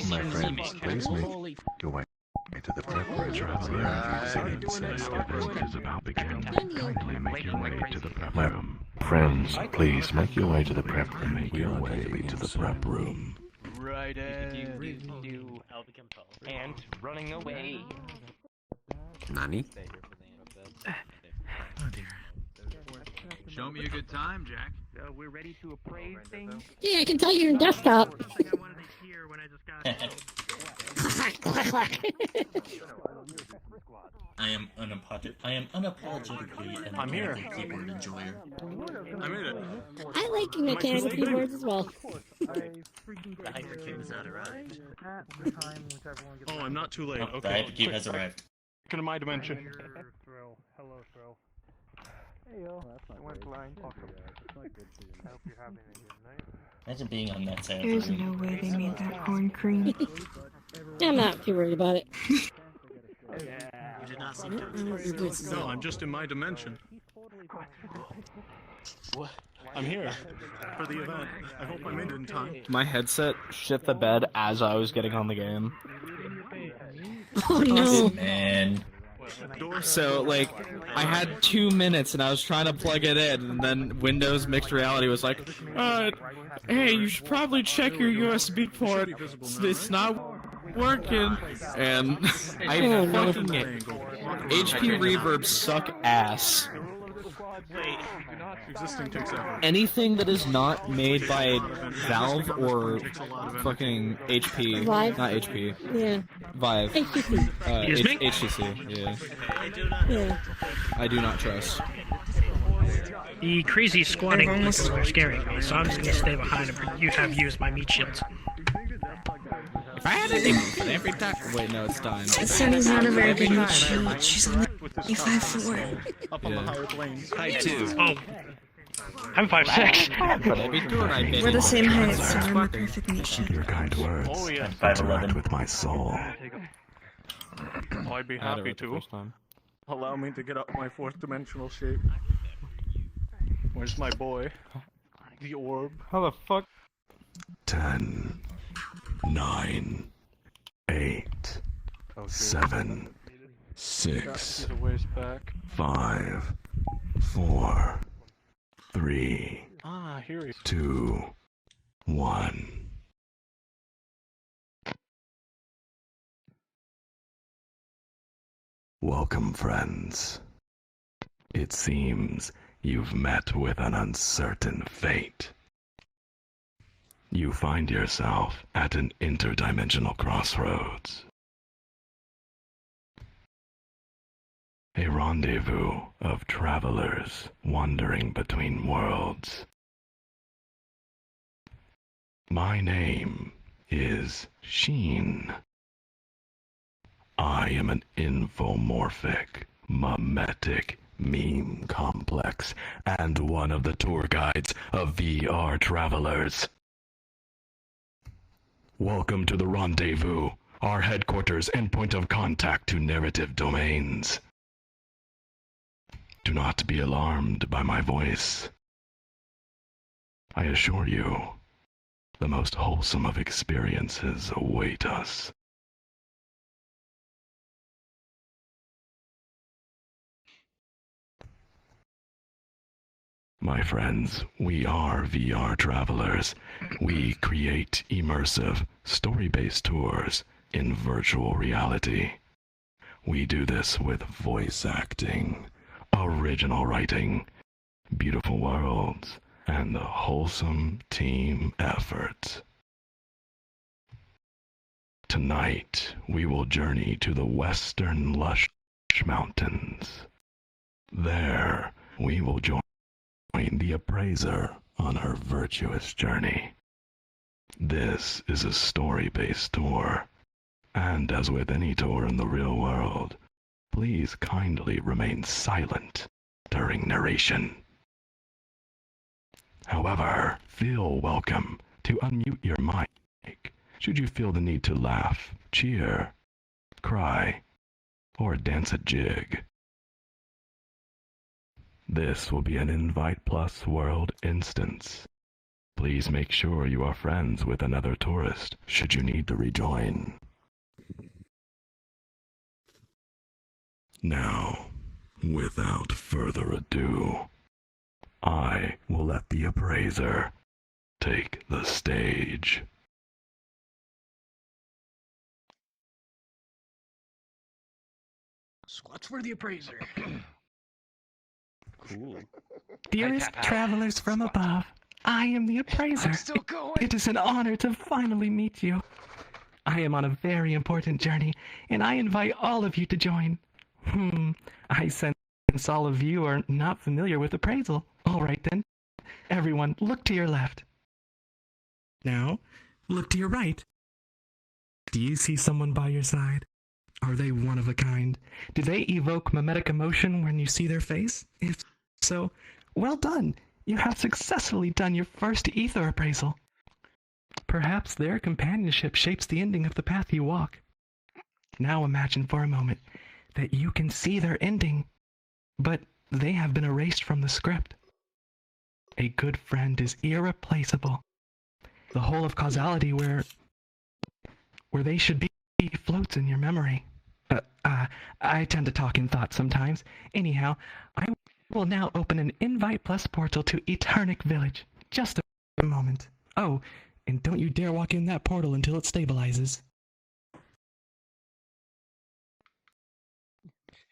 My friends, please make your way to the prep room. Is about to begin. Kindly make your way to the prep My room. friends, please make your way to the prep room. Make your way to the prep room. Right and running away. Nani? Oh dear. Show me a good time, Jack. We're ready to appraise things. Yeah, I can tell you're in desktop. I am unapologetically an mechanical keyboard enjoyer. I made it. I like mechanical keyboards as well. The Hypercube has not arrived. Oh, I'm not too late. Oh, Okay. the Hypercube has arrived. Come to my dimension. Hello, Thrill. Hey, yo. I went blind. I hope you're having a good night. Imagine being on that side of There's the room. no way they made that corn cream. I'm not too worried about it. You did not seem to. No, I'm just in my dimension. What? I'm here for the event. I hope I'm in time. My headset shit the bed as I was getting on the game. Oh no. Man. So, like, I had 2 minutes and I was trying to plug it in, and then Windows Mixed Reality was like, hey, you should probably check your USB port. It's not working. And I fucking HP reverbs suck ass. Existing takes effort. Anything that is not made by Valve or fucking HP, Vive? not HP, Yeah. Vive, HTC. HTC, yeah. Yeah. I do not trust. The crazy squatting things are scaring me, so I'm just gonna stay behind and you have used my meat shields. If I had a demon every time. Wait, no, it's time. Sunny's not a very good meat shield. She's only 5'4". Up on the higher planes. Height 2. Oh, I'm 5'6". But every tour I been We're the in, same height, so I'm a perfect meat shield. Your kind words Oh, yeah. interact with my soul. Oh, I'd be I had it happy right the to. first time. Allow me to get up my fourth dimensional shape. Where's my boy? The orb. How the fuck? 10, 9, 8, 7, 6, He's a ways back. 5, 4, 3, Ah, here he is. 2, 1. Welcome, friends. It seems you've met with an uncertain fate. You find yourself at an interdimensional crossroads. A rendezvous of travelers wandering between worlds. My name is Sheen. I am an infomorphic, mimetic meme complex and one of the tour guides of VRTravellers. Welcome to the rendezvous, our headquarters and point of contact to narrative domains. Do not be alarmed by my voice. I assure you, the most wholesome of experiences await us. My friends, we are VRTravellers. We create immersive, story-based tours in virtual reality. We do this with voice acting, original writing, beautiful worlds, and the wholesome team effort. Tonight, we will journey to the western lush mountains. There, we will join the Appraiser on her virtuous journey. This is a story-based tour, and as with any tour in the real world, please kindly remain silent during narration. However, feel welcome to unmute your mic should you feel the need to laugh, cheer, cry, or dance a jig. This will be an Invite Plus World instance, Please make sure you are friends with another tourist should you need to rejoin. Now, without further ado, I will let the Appraiser take the stage. Squats for the Appraiser. Cool. Dearest travelers from above, I am the Appraiser. It is an honor to finally meet you. I am on a very important journey, and I invite all of you to join. I sense all of you are not familiar with appraisal. All right then. Everyone, look to your left. Now, look to your right. Do you see someone by your side? Are they one of a kind? Do they evoke mimetic emotion when you see their face? If so, well done. You have successfully done your first ether appraisal. Perhaps their companionship shapes the ending of the path you walk. Now imagine for a moment that you can see their ending, but they have been erased from the script. A good friend is irreplaceable. The whole of causality where they should be floats in your memory. I tend to talk in thought sometimes. Anyhow, I will now open an Invite Plus portal to Eternic Village. Just a moment. Oh, and don't you dare walk in that portal until it stabilizes.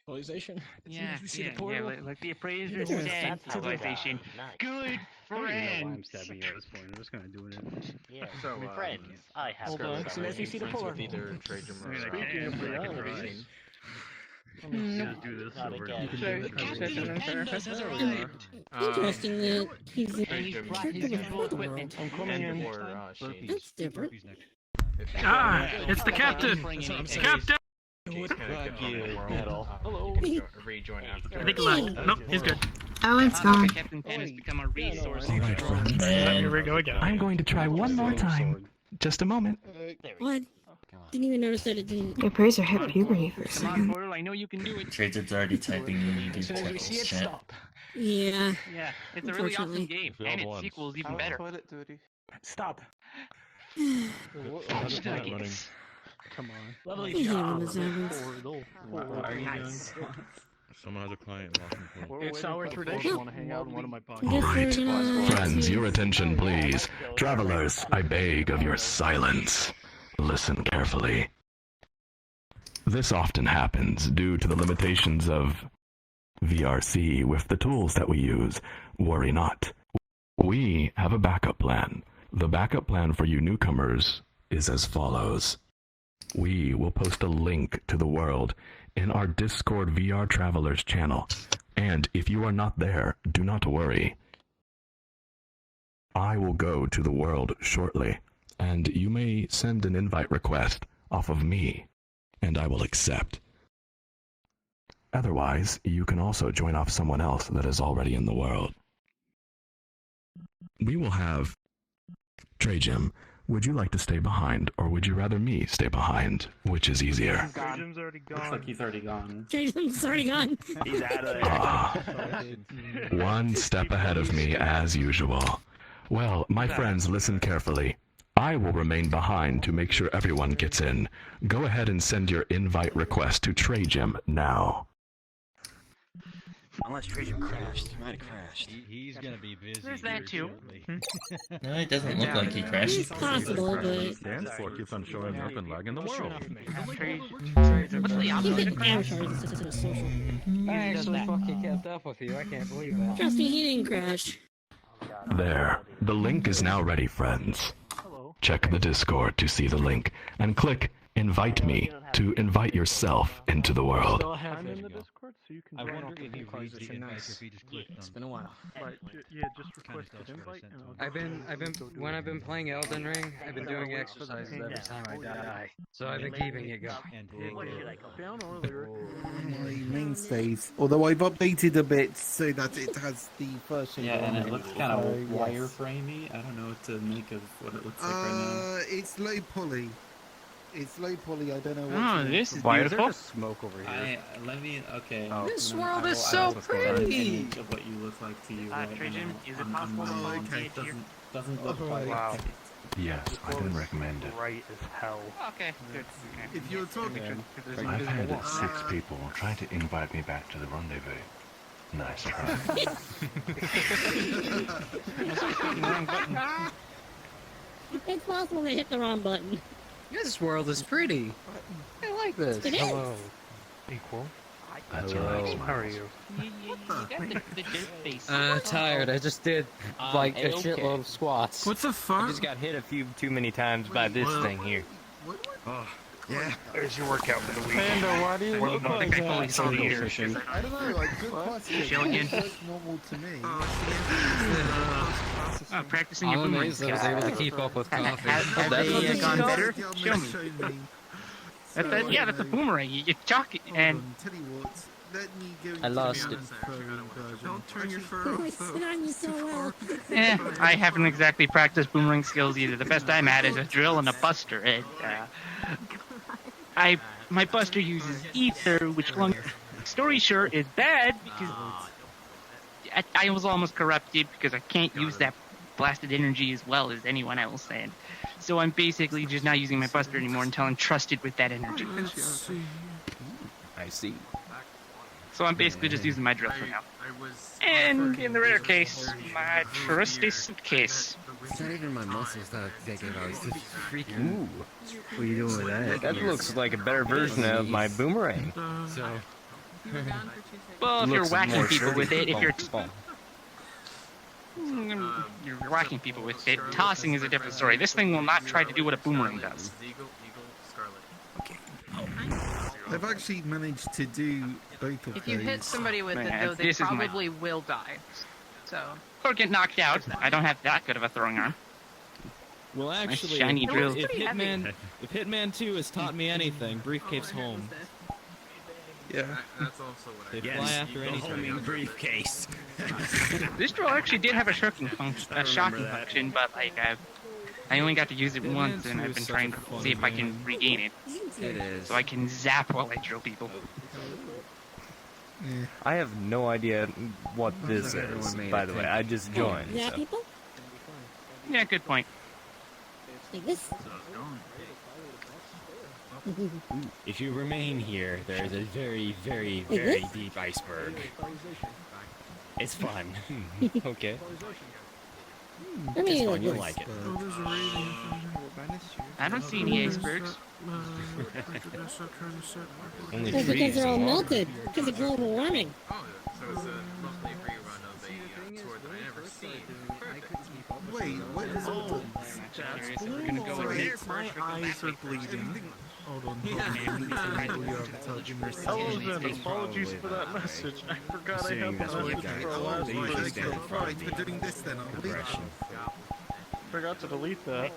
Stabilization? Yeah, like the Appraiser said, stabilization. Good friends! I'm stabbing you at this point. I'm just kind of doing it. Yeah, So, friends. I have hold on. some Soon as you see the friends puller. with either Trajan or Speaking of reality, do this Not over again. Interesting that he's a He's brought his usual equipment. I'm coming in. That's different. Ah, it's the captain! Captain! Hello. I think he left. Nope, he's good. Oh, it's gone. Captain Pen has become a resource. All right, friends. Here we go again. I'm going to try one more time. Just a moment. What? Didn't even notice that it didn't. The Appraiser hit puberty for a Come on, second. Portal, I know you can do it. Trader's already typing in the As soon as we see it, chat. stop. Yeah. Yeah, it's a really awesome Unfortunately. game, and its sequel is even better. Stop. Nuggets. Come on. Lovely I hate job. when this happens. Nice. someone has a client walking. It's our tradition. I want to hang out in one of my pockets. All right, friends, your attention, please. Travelers, I beg of your silence. Listen carefully. This often happens due to the limitations of VRC with the tools that we use. Worry not. We have a backup plan. The backup plan for you newcomers is as follows. We will post a link to the world in our Discord VRTravellers channel. And if you are not there, do not worry. I will go to the world shortly, and you may send an invite request off of me, and I will accept. Otherwise, you can also join off someone else that is already in the world. We will have... Trajim, would you like to stay behind, or would you rather me stay behind? Which is easier? Jim's already gone. Looks like he's already gone. Jason's already gone. He's out of there. One step ahead of me, as usual. Well, my friends, listen carefully. I will remain behind to make sure everyone gets in. Go ahead and send your invite request to Trajim now. Unless Trajan crashed. He might have crashed. He's gonna be busy. There's that too. No, it doesn't look like he crashed. It's possible, but Stands for keeps on showing up and lagging the world. What's the keep opposite? it avatars instead of social. I actually fucking kept up with you. I can't believe that. Trust me, he didn't crash. There. The link is now ready, friends. Check the Discord to see the link, and click Invite Me to invite yourself into the world. I'm in the Discord, so you can I join wonder off if the you link. read the invite if you just clicked on It's been a while. Right, yeah, just request an invite. And When I've been playing Elden Ring, I've been doing exercises every time I die. So I've been keeping it going. and down earlier. Mainstays. Although I've updated a bit so that it has the version. Yeah, and it looks kind of yes. wireframey. I don't know what to make of what it looks like right It's low poly. It's low poly. I don't know what. Oh, this is Why is beautiful. there just smoke over here? Let me. Okay. Oh. This then world I is will- so I will put an pretty. image of what you look like to you right Trajan, now is it on possible to my- volunteer okay, here? Doesn't look Oh, quite wow. like it. Yes, I can recommend it. Bright as hell. Okay, good. Okay. If you're talking, I've had 6 people try to invite me back to the rendezvous. Nice try. It's possible to hit the wrong button. This world is pretty. I like this. It is. Hello. Equal. That's Hello. right. How are you? You got the dirt face. Tired. I just did like a okay. shitload of squats. what the fuck? I just got hit a few too many times by this thing here. There's your workout for the week. Panda, why do you Well, look no, I like think I fully that? saw the ear. I don't know. Like good question. Shilligan. It's normal to me. Oh, practicing your I'm boomerang amazed I was skills. able to keep up with coffee. Have they gone better? Show me. So, Yeah, that's a boomerang. You chalk it and Tell you what. Let me go. I lost it. Don't turn your fur Oh, it's sit on you so well. I haven't exactly practiced boomerang skills either. The best I'm at is a drill and a buster. And my buster uses ether, which, long story short, is bad because I was almost corrupted because I can't use that blasted energy as well as anyone else. And so I'm basically just not using my buster anymore until I'm trusted with that energy. I see. So I'm basically just using my drill for now. And in the rare case, my trusty suitcase. It's not even my muscles that give out. It's freaking. What are you doing with that? That looks like a better version of my boomerang. So. Well, if you're Looks whacking more people with sturdy. it, if you're Boom, you're whacking people with it, tossing is a different story. This thing will not try to do what a boomerang does. I've actually managed to do both of If you hit those. somebody with it, Man, though, they this is my- probably will die. So. Or get knocked out. I don't have that good of a throwing arm. Well, actually, shiny if, drill. if Hitman 2 has taught me anything, briefcase home. Yeah. That's also what They fly after anything. briefcase. This drill actually did have a shocking function, but like I only got to use it once, and I've been trying to see if I can regain it, It is. so I can zap while I drill people. I have no idea what this like everyone is, made by it the way. think. I just joined. Yeah, so. people? Yeah, good point. Like this? If you remain here, there is a very, very, Wait, very this? deep iceberg. It's fun. Okay. I mean, It's like fun. You'll this. like it. I don't see any icebergs. Only Well, three. because they're all so long. melted because of global warming. Wait, what is all We're gonna go with it. My eyes are bleeding. Hold on. Elven, apologies for that message. I forgot I had the message for a last week. Right, we're doing this then, I'll bleed. Forgot to delete that.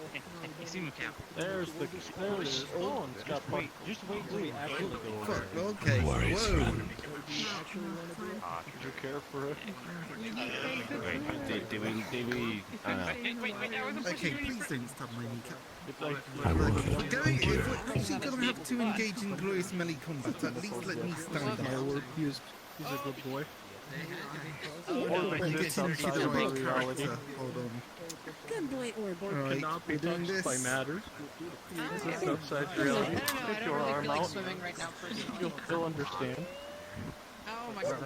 There's the. Oh, and Scott, just wait till we actually go over Fuck, it. okay. No worries, Whoa. friend. Did you care for it? Wait, did we, Okay, please don't stab my kneecap. I will. If we're actually gonna have to engage in glorious melee combat, at least let me stand up. He's a good boy. We'll get into the right reality. character. Hold on. Good boy, Orborg. Alright, Cannot be we're doing touched this. by matters. This is outside reality. Get your arm out. Swimming right now, You'll understand. Oh my god.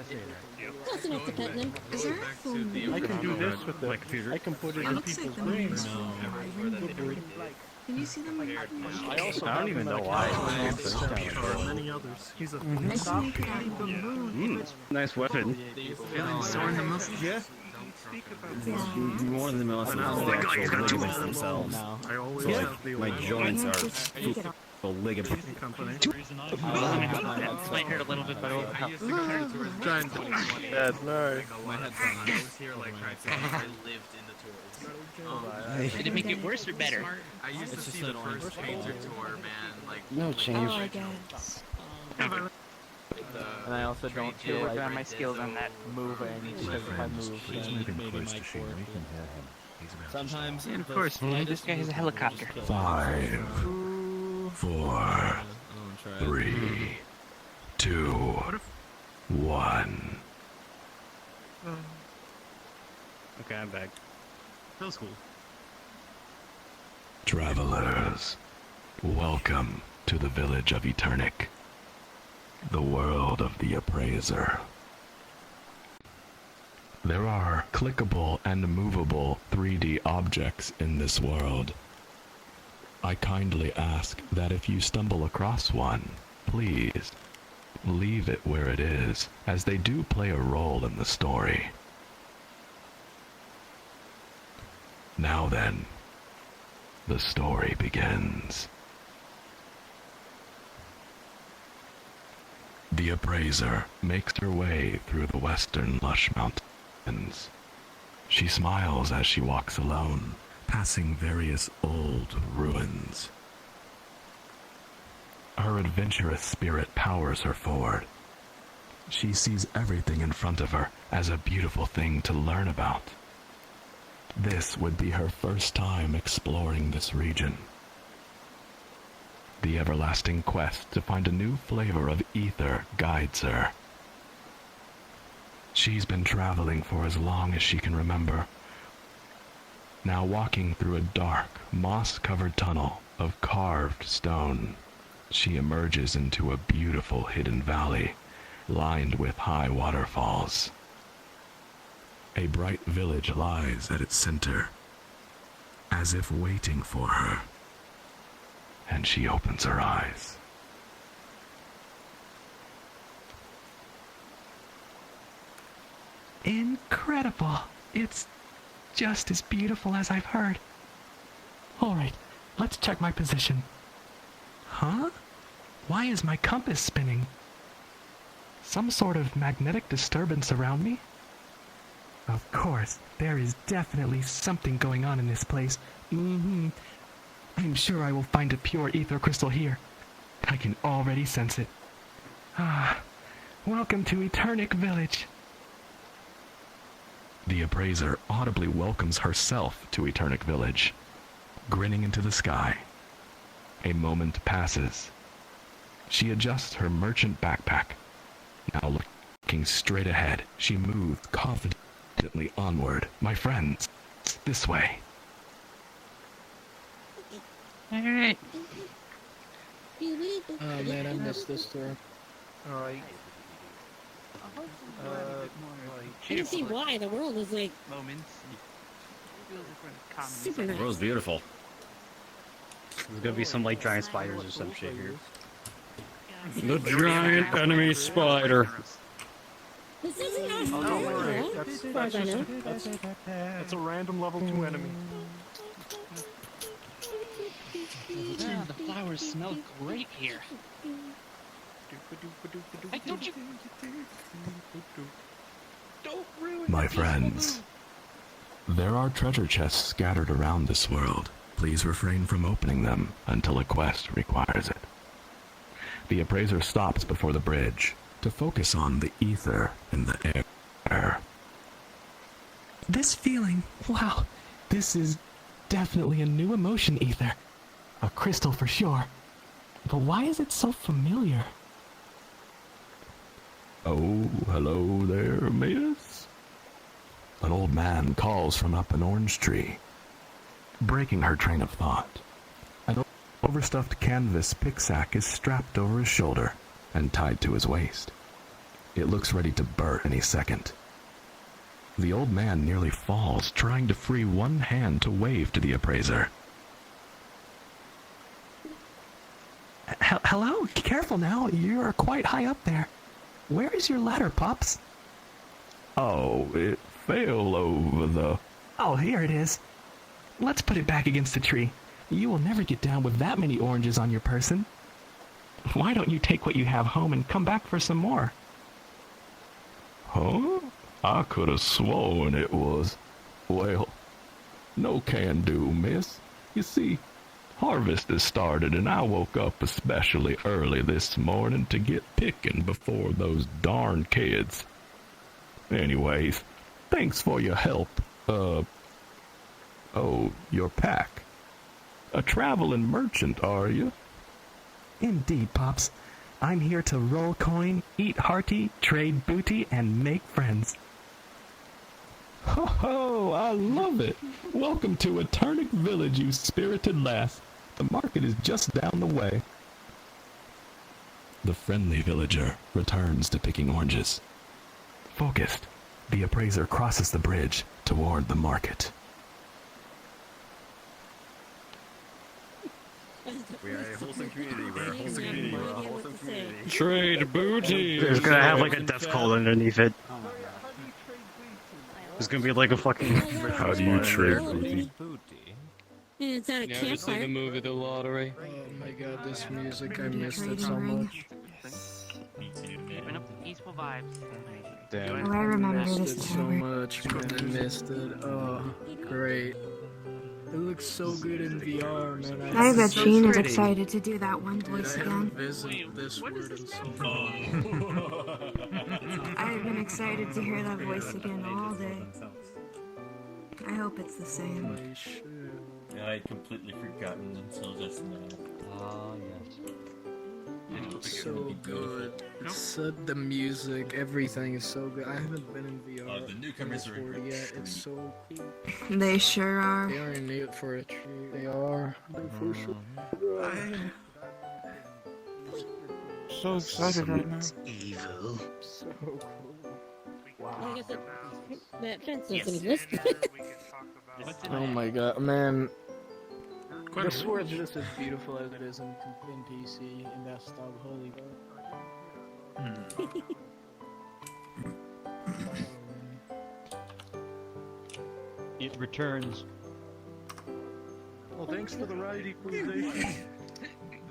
That's enough to pet him. Is there a phone? I can do this with it. I can put it in looks like people's the brains. Can you see them? I also I don't even know why. Many others. He's a Nice weapon. Feeling sore in the muscles? Yeah? More than the ligaments themselves. I always So, have the my joints are full ligaments. company. Might hurt a little bit, but it'll help. Trying to. That's nice. Did it make it worse or better? It's just annoying. No change. Oh, I guess. And I also don't To feel work like on my skills on that. moving because if I move, He's then moving maybe close my to Sheila. core. We can hear him. He's about to Sometimes, And of course, this guy has a helicopter. 5, 4, 3, 2, 1. Okay, I'm back. Feels cool. Travelers, welcome to the village of Eternic, the world of the Appraiser. There are clickable and movable 3D objects in this world. I kindly ask that if you stumble across one, please leave it where it is, as they do play a role in the story. Now then, the story begins. The Appraiser makes her way through the western lush mountains. She smiles as she walks alone, passing various old ruins. Her adventurous spirit powers her forward. She sees everything in front of her as a beautiful thing to learn about. This would be her first time exploring this region. The everlasting quest to find a new flavor of ether guides her. She's been traveling for as long as she can remember. Now walking through a dark, moss-covered tunnel of carved stone, she emerges into a beautiful hidden valley, lined with high waterfalls. A bright village lies at its center, as if waiting for her, and she opens her eyes. Incredible! It's just as beautiful as I've heard. Alright, let's check my position. Huh? Why is my compass spinning? Some sort of magnetic disturbance around me? Of course, there is definitely something going on in this place. I'm sure I will find a pure ether crystal here. I can already sense it. Welcome to Eternic Village. The Appraiser audibly welcomes herself to Eternic Village, grinning into the sky. A moment passes. She adjusts her merchant backpack. Now looking straight ahead, she moves confidently onward. My friends, this way. Alright. Oh man, I missed this story. Alright. I can see why the world is like moments. super The nice. world's beautiful. There's gonna be some like giant spiders or some shit here. The giant enemy spider. This isn't our Oh, don't worry. fault, That's, as far as I know. that's a random level 2 enemy. Yeah, the flowers smell great here. Hey, don't you... Don't ruin My this friends, there are treasure chests scattered around this world. Please refrain from opening them until a quest requires it. The Appraiser stops before the bridge to focus on the ether in the air. This feeling, wow, this is definitely a new emotion ether. A crystal for sure. But why is it so familiar? Oh, hello there, miss. An old man calls from up an orange tree, breaking her train of thought. An overstuffed canvas picksack is strapped over his shoulder and tied to his waist. It looks ready to burst any second. The old man nearly falls, trying to free one hand to wave to the Appraiser. Hello? Careful now, you're quite high up there. Where is your ladder, Pops? Oh, it fell over the... Oh, here it is. Let's put it back against the tree. You will never get down with that many oranges on your person. Why don't you take what you have home and come back for some more? Huh? I could have sworn it was... Well, no can do, miss. You see, harvest has started and I woke up especially early this morning to get picking before those darn kids. Anyways, thanks for your help. Oh, your pack. A traveling merchant, are you? Indeed, Pops. I'm here to roll coin, eat hearty, trade booty, and make friends. Ho ho! I love it! Welcome to Eternic Village, you spirited lass. The market is just down the way. The friendly villager returns to picking oranges. Focused, the appraiser crosses the bridge toward the market. We are a wholesome community. We're a wholesome community. We're a wholesome community. Trade booty. There's gonna have like a death call underneath it. There's gonna be like a fucking. How do you trade booty? It's at a Yeah, just like a campfire. movie, The Lottery. Oh my god, this music, I missed it so much. Keeping up the peaceful vibes. Damn. Oh, I remember I missed this it so tower. much, man. I missed it. Oh, great. It looks so good in VR, man. I bet so Gene is pretty. excited to do that one Dude, voice I again. haven't visited this word in so long. I've been excited to hear that voice again all day. I hope it's the same. Holy shit. Yeah, I had completely forgotten until just now. Oh, yes. So good. It's so, the music, everything is so good. I haven't been in VR The newcomers are before yet. It's so cool. They sure are. They are in it for a treat. They are. They're for sure. So excited right now. Evil. So cool. Like I said, that fence doesn't exist. Oh my god, man. I swear it's just as beautiful as it is in PC in that style. Holy god. It returns. Well, thanks for the ride equalization.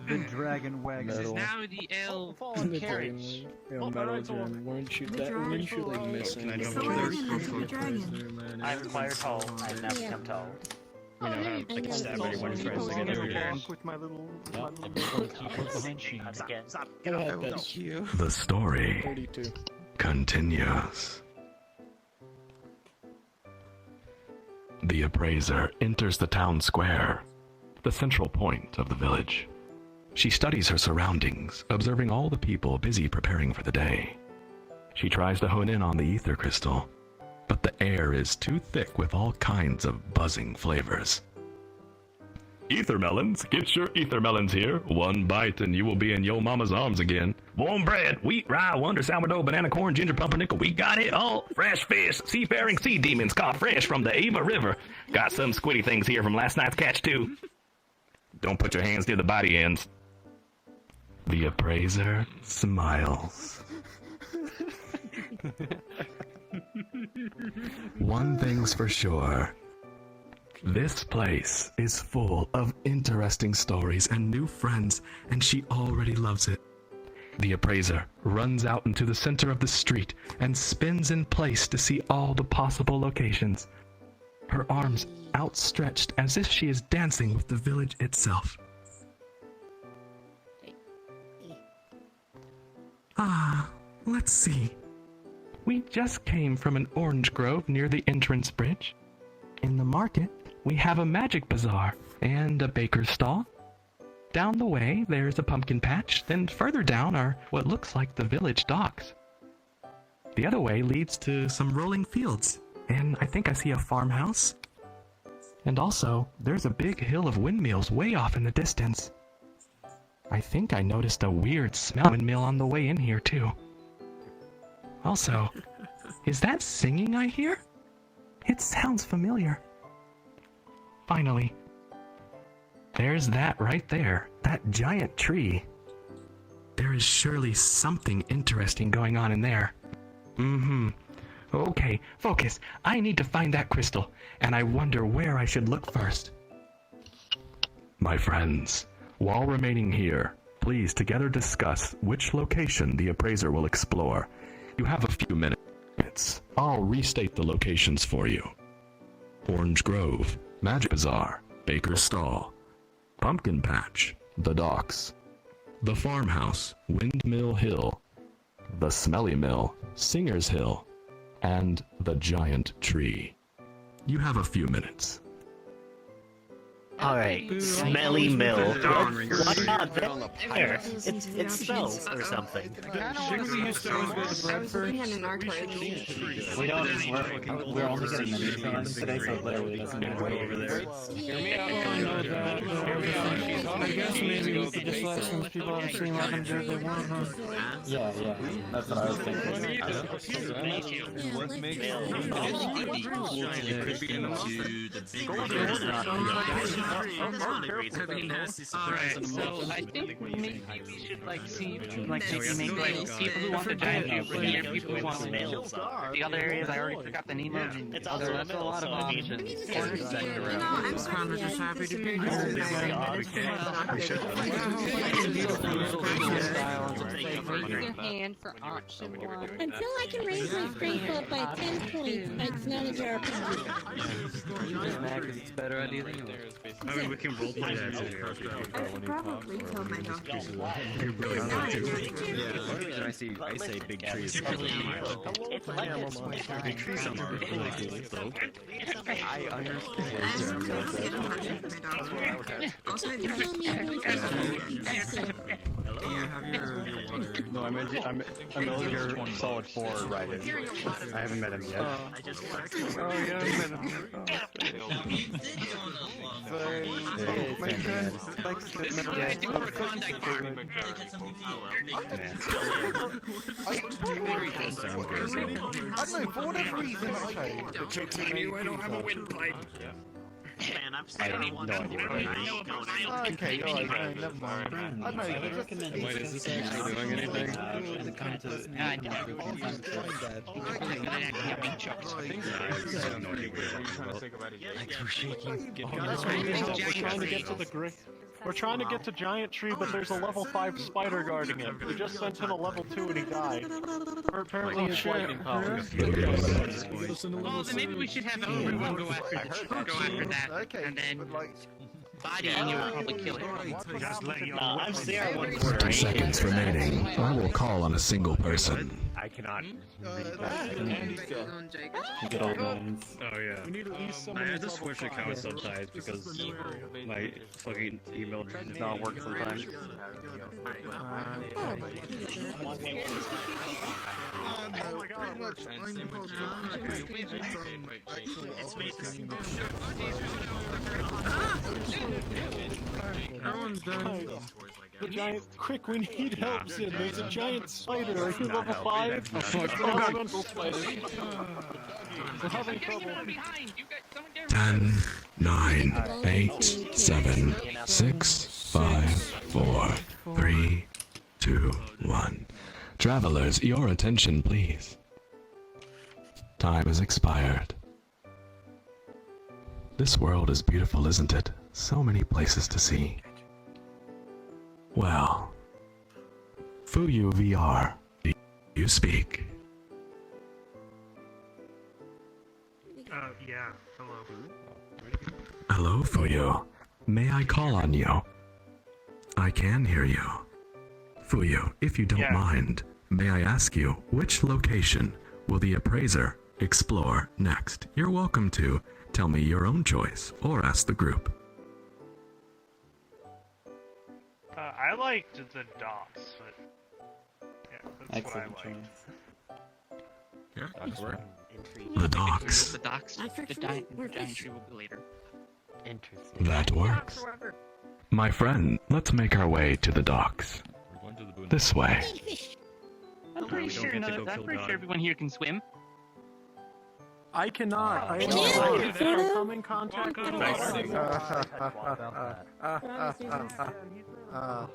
The dragon wagon. This is now the L. The carriage. Metal Gen. Weren't you like missing? Can I So jump what in? happened after the dragon? I acquired tall. I now become tall. You know how I can stab everyone in friends Walk together. with my little. Go ahead, that's you. The story 32. continues. The appraiser enters the town square, the central point of the village. She studies her surroundings, observing all the people busy preparing for the day. She tries to hone in on the ether crystal, but the air is too thick with all kinds of buzzing flavors. Ether melons, get your ether melons here. One bite and you will be in your mama's arms again. Warm bread, wheat, rye, wonder, sourdough, banana, corn, ginger, pumpernickel. We got it all. Fresh fish, seafaring sea demons caught fresh from the Ava River. Got some squiddy things here from last night's catch too. Don't put your hands near the body ends. The appraiser smiles. One thing's for sure. This place is full of interesting stories and new friends, and she already loves it. The appraiser runs out into the center of the street and spins in place to see all the possible locations, her arms outstretched as if she is dancing with the village itself. Ah, let's see. We just came from an orange grove near the entrance bridge. In the market, we have a magic bazaar and a baker's stall. Down the way, there's a pumpkin patch, then further down are what looks like the village docks. The other way leads to some rolling fields, and I think I see a farmhouse. And also, there's a big hill of windmills way off in the distance. I think I noticed a weird smell windmill on the way in here, too. Also, is that singing I hear? It sounds familiar. Finally, there's that right there, that giant tree. There is surely something interesting going on in there. Okay, focus. I need to find that crystal, and I wonder where I should look first. My friends, while remaining here, please together discuss which location the appraiser will explore. You have a few minutes. I'll restate the locations for you. Orange Grove, Magic Bazaar, Baker's Stall, Pumpkin Patch, the Docks, the Farmhouse, Windmill Hill, the Smelly Mill, Singer's Hill, and the Giant Tree. You have a few minutes. Alright, smelly milk. Why not there? It smells or something. We don't. We're only getting mini fans today, so it literally doesn't matter over there. I guess maybe we could just let some people on the team let them do what they want, huh? Yeah, that's what I was thinking. Alright, so I think maybe we should like see like maybe make like people who want the giant cube here, people who want the other areas. I already forgot the name of. That's a lot of options. I'm kind of just happy to be Your hand for option 1. Until I can raise my strength up by 10 points, it's not a jar. Because it's a better idea than yours. I mean, we can roleplay that too. I should probably tell my doctor. Yeah, I say big trees. Big trees sound really cool, though. I understand. Also, Do you have your water? No, I'm your solid 4 riding. I haven't met him yet. Oh, yeah, I met him. My friend likes to For whatever reason, I don't have a windpipe. Man, I have no idea what it is. Okay, alright, never mind. I know, you recommend Wait, is this actually doing anything? We're trying to get to Giant Tree, but there's a level 5 spider guarding him. We just sent in a level 2 and he died. Apparently his lightning powers. Well, then maybe we should have everyone go after that, and then body and you will probably kill it. I'm Sarah 20 seconds remaining. I will call on a single person. I cannot. Good old lines. Oh yeah. I had to switch to cow sometimes because my fucking email does not work sometimes. Everyone's done. The giant, quick, we need help, Sid. There's a giant spider. Are you level 5? Elemental spider. We're having trouble. 10, 9, 8, 7, 6, 5, 4, 3, 2, 1. Travelers, your attention, please. Time has expired. This world is beautiful, isn't it? So many places to see. Well, Fuyu VR, do you speak? Yeah, hello. Hello, Fuyu. May I call on you? I can hear you. Fuyu, if you don't mind, may I ask you, which location will the Appraiser explore next? You're welcome to tell me your own choice, or ask the group. I liked the docks, but yeah, that's what I liked. The docks. The docks. The giant tree will be later. Interesting. That works. My friend, let's make our way to the docks. This way. I'm pretty sure everyone here can swim. I cannot. I come in contact with How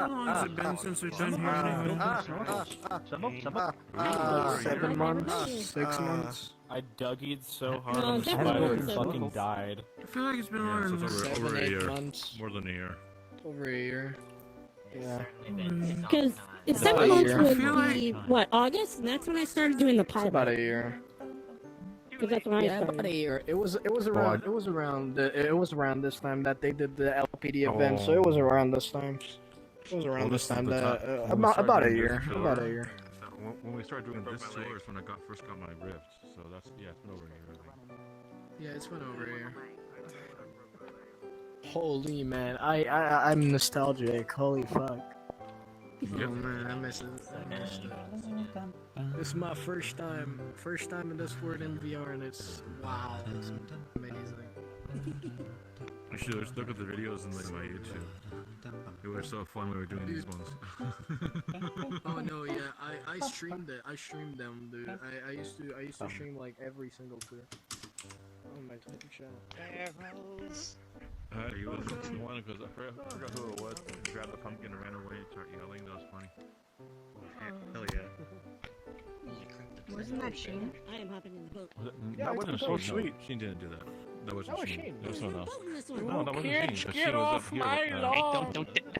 long has it been since we've been here anyway? 7 months? 6 months? I Dougie'd so hard No, on the definitely spider and fucking died. I feel like it's been more than over a year. months. More than a year. Over a year. Yeah. Because it's 7 months would be, what, August? And that's when I started doing the pilot. About a year. Because that's when I started. About a year. It was around this time that they did the LPD event. So it was around this time. It was around this time that about a year. About a year. When we started doing this tour is when I first got my rift. So that's it's been over a year. I think. Yeah, it's been over a year. Holy man, I'm nostalgic. Holy fuck. Oh man, I miss it. This is my first time in this word in VR, and it's wow, it's amazing. Actually, let's look at the videos on like my YouTube. They were so fun when we were doing these ones. Oh no, yeah, I streamed it. I streamed them, dude. I used to stream like every single crew on my Twitch channel. He was the one because I forgot who it was. He grabbed the pumpkin and ran away and started yelling. That was funny. Hell yeah. Wasn't that Shane? I am hopping in the boat. That wasn't so sweet. Sheen didn't do that. That wasn't Sheen. That was someone else. No, that wasn't Sheen. 'Cause Sheen was up here.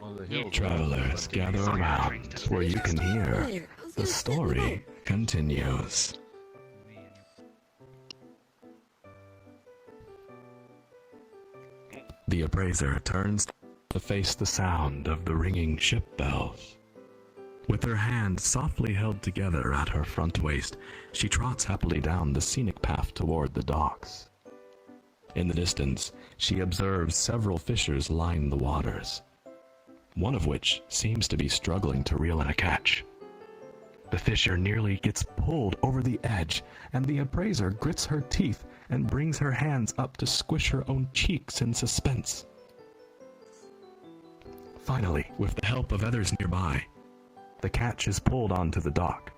On the hills. Travelers, gather around where you can hear the story continues. The appraiser turns to face the sound of the ringing ship bells. With her hand softly held together at her front waist, she trots happily down the scenic path toward the docks. In the distance, she observes several fishers line the waters, one of which seems to be struggling to reel in a catch. The fisher nearly gets pulled over the edge, and the appraiser grits her teeth and brings her hands up to squish her own cheeks in suspense. Finally, with the help of others nearby, the catch is pulled onto the dock.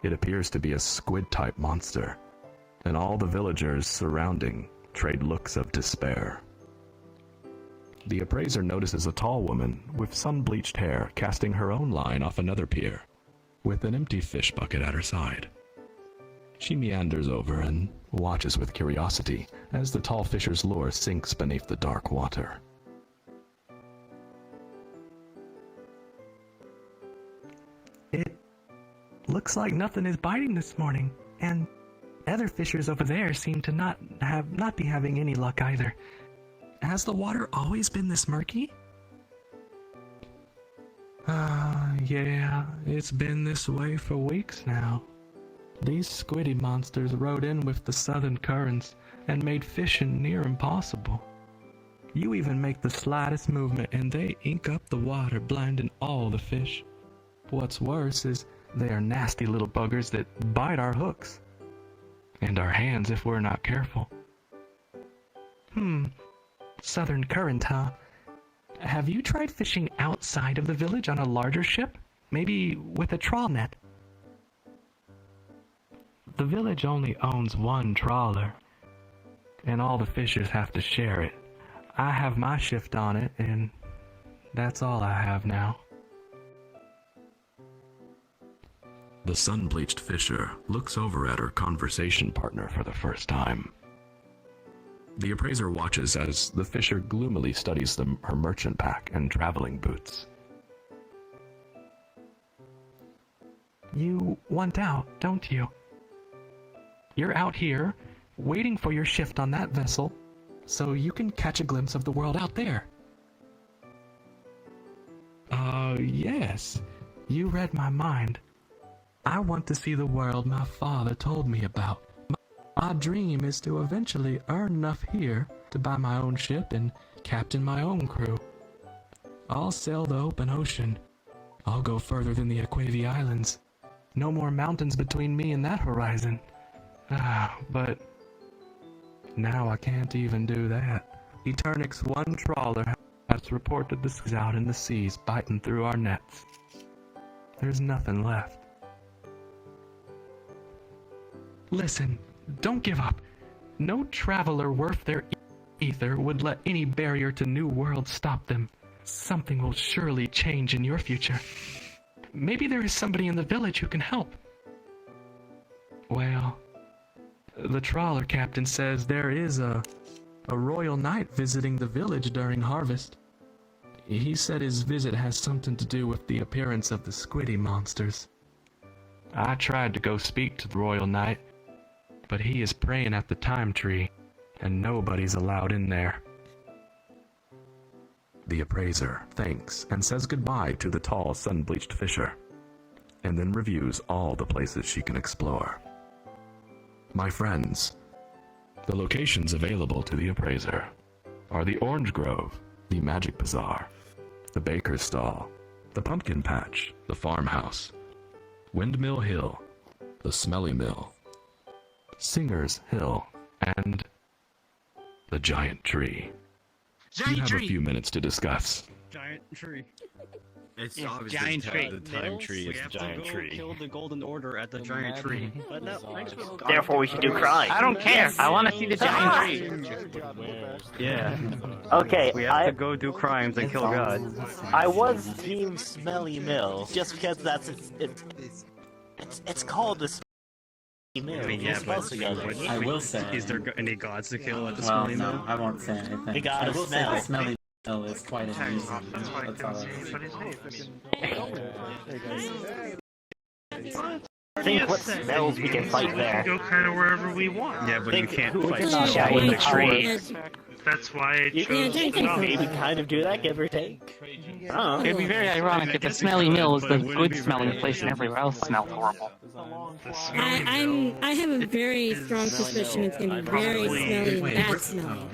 It appears to be a squid-type monster, and all the villagers surrounding trade looks of despair. The appraiser notices a tall woman with sun-bleached hair casting her own line off another pier, with an empty fish bucket at her side. She meanders over and watches with curiosity as the tall fisher's lure sinks beneath the dark water. It looks like nothing is biting this morning, and other fishers over there seem to not be having any luck either. Has the water always been this murky? Yeah, it's been this way for weeks now. These squiddy monsters rode in with the southern currents and made fishing near impossible. You even make the slightest movement and they ink up the water, blinding all the fish. What's worse is they are nasty little buggers that bite our hooks. And our hands if we're not careful. Southern current, huh? Have you tried fishing outside of the village on a larger ship? Maybe with a trawl net? The village only owns one trawler, and all the fishers have to share it. I have my shift on it, and that's all I have now. The sun-bleached fisher looks over at her conversation partner for the first time. The appraiser watches as the fisher gloomily studies her merchant pack and traveling boots. You want out, don't you? You're out here, waiting for your shift on that vessel, so you can catch a glimpse of the world out there. Yes. You read my mind. I want to see the world my father told me about. My dream is to eventually earn enough here to buy my own ship and captain my own crew. I'll sail the open ocean. I'll go further than the Aquavi Islands. No more mountains between me and that horizon. But now I can't even do that. Eternix one trawler has reported the seas out in the seas biting through our nets. There's nothing left. Listen, don't give up. No traveler worth their ether would let any barrier to new worlds stop them. Something will surely change in your future. Maybe there is somebody in the village who can help. Well, the trawler captain says there is a royal knight visiting the village during harvest. He said his visit has something to do with the appearance of the squiddy monsters. I tried to go speak to the royal knight, but he is praying at the time tree, and nobody's allowed in there. The appraiser thanks and says goodbye to the tall, sun-bleached fisher, and then reviews all the places she can explore. My friends, the locations available to the appraiser are the Orange Grove, the Magic Bazaar, the Baker's Stall, the Pumpkin Patch, the Farmhouse, Windmill Hill, the Smelly Mill, Singer's Hill, and the Giant Tree. You have a few minutes to discuss. Giant tree. It's Yes, obviously giant tree. the time tree is the giant tree. Kill the Golden Order at the giant tree. But no, Therefore, we should do crime. I don't care. I want to see the giant tree. yeah. Okay, We have to go do crimes and kill God. I was Team Smelly Mill, just because that's it's called the Smelly Mill. I mean, You're yeah, supposed to go there. I will say. Is there any gods to kill at the Smelly Mill? I won't say anything. They gotta I will smell. say the smelly mill is quite amusing. That's all Think what smells we can fight there. Go kind of wherever we want. Yeah, but you can't who fight would the giant tree. That's why I You chose. can maybe kind of do that, give or take. It'd be very ironic if the Smelly Mill was the good smelling place and everywhere else smelled horrible. I have a very strong suspicion it's gonna be very smelly, bad smelling.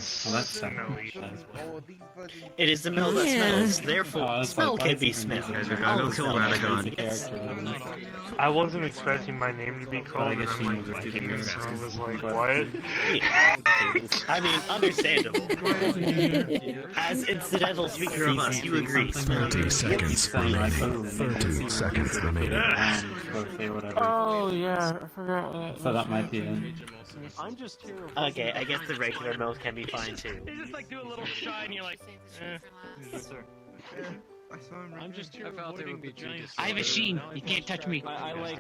It is the mill that Yeah. smells, therefore smell can be smelled. Go kill Radagon. I wasn't expecting my name to be called, and I'm like thinking, so I was like, what? I mean, understandable. As incidental speaker of us, you agree. 30 seconds remaining. 30 seconds remaining. Oh yeah, I forgot that. So that might be it. I'm just here. Okay, I guess the regular milk can be fine too. You just like do a little shot and you're like, I'm just here. I felt it would be giant. I have a sheen. You can't touch me. I like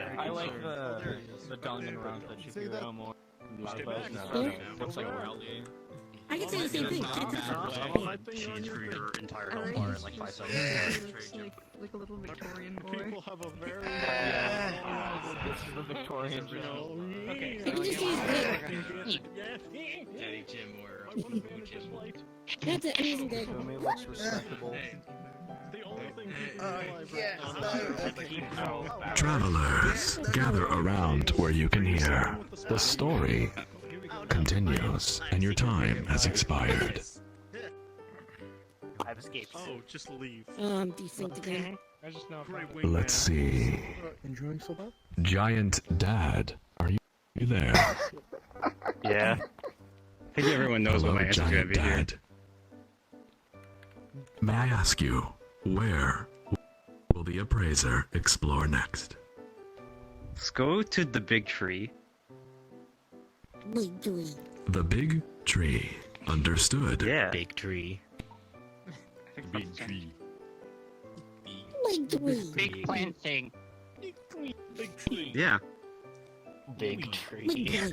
the Danganronpa that you figure more. Looks like a rally. I can say the same thing. Cheese for your entire health bar in like 5 seconds. Like a little Victorian boy. People have a very this is the Victorian show. Okay. You can just use Daddy Jim or That's an amazing day. It looks respectable. Travelers, gather around where you can hear. The story continues, and your time has expired. I've escaped. Oh, just leave. I'm desynced again. I just know. Let's see. Enjoying so far? Giant Dad, are you there? Yeah. I think everyone knows what my answer's gonna Giant be here. Dad. May I ask you, where will the Appraiser explore next? Let's go to the big tree. Big tree. The big tree. Understood. Yeah. Big tree. Big tree. Big tree. Big plant thing. Yeah. Big Big tree. tree.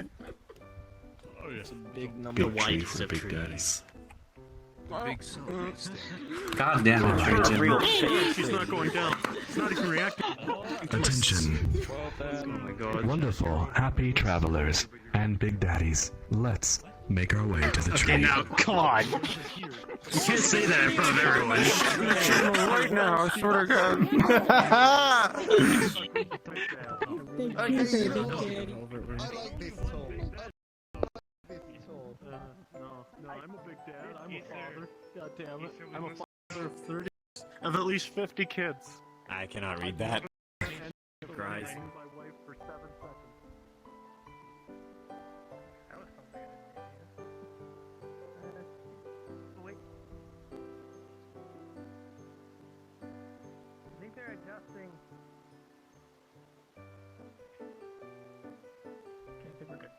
Oh yeah. It's a big number. Big tree whites for of big trees. daddies. God damn it, You're a Jim. real She's not going down. She's not even reacting. Attention. Oh my god. Wonderful, happy travelers and big daddies. Let's make our way to the tree. Okay, now, come on. You can't say that in front of everyone. Right now, I swear to God. Thank you, Big Daddy. No, I'm a big dad. I'm a father. God damn it. I'm a father of 30 of at least 50 kids. I cannot read that. Cries. My wife for 7 seconds. Wait. I think they're adjusting. Okay, I think we're good.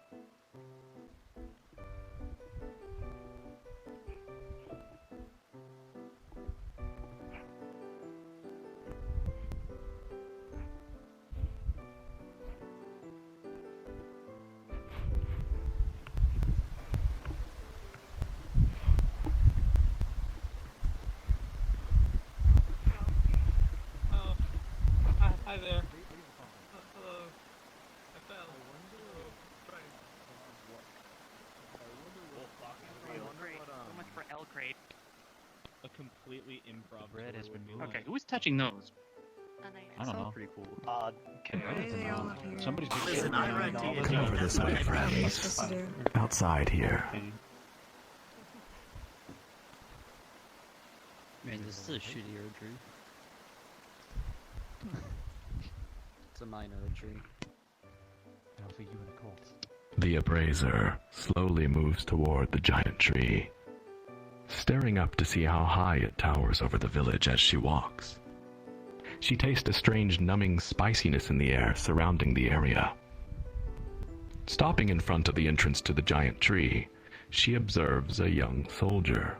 Hi there. Hello. I fell. So much for L crate. A completely improv. Red has been moved. Okay, who's touching those? I don't know. Pretty cool. Somebody's Listen, I read to you. Come over this way, friends. Outside here. Man, this is a shitty herb tree. It's a minor herb tree. Alpha, you and Colts. The appraiser slowly moves toward the giant tree, staring up to see how high it towers over the village as she walks. She tastes a strange numbing spiciness in the air surrounding the area. Stopping in front of the entrance to the giant tree, she observes a young soldier.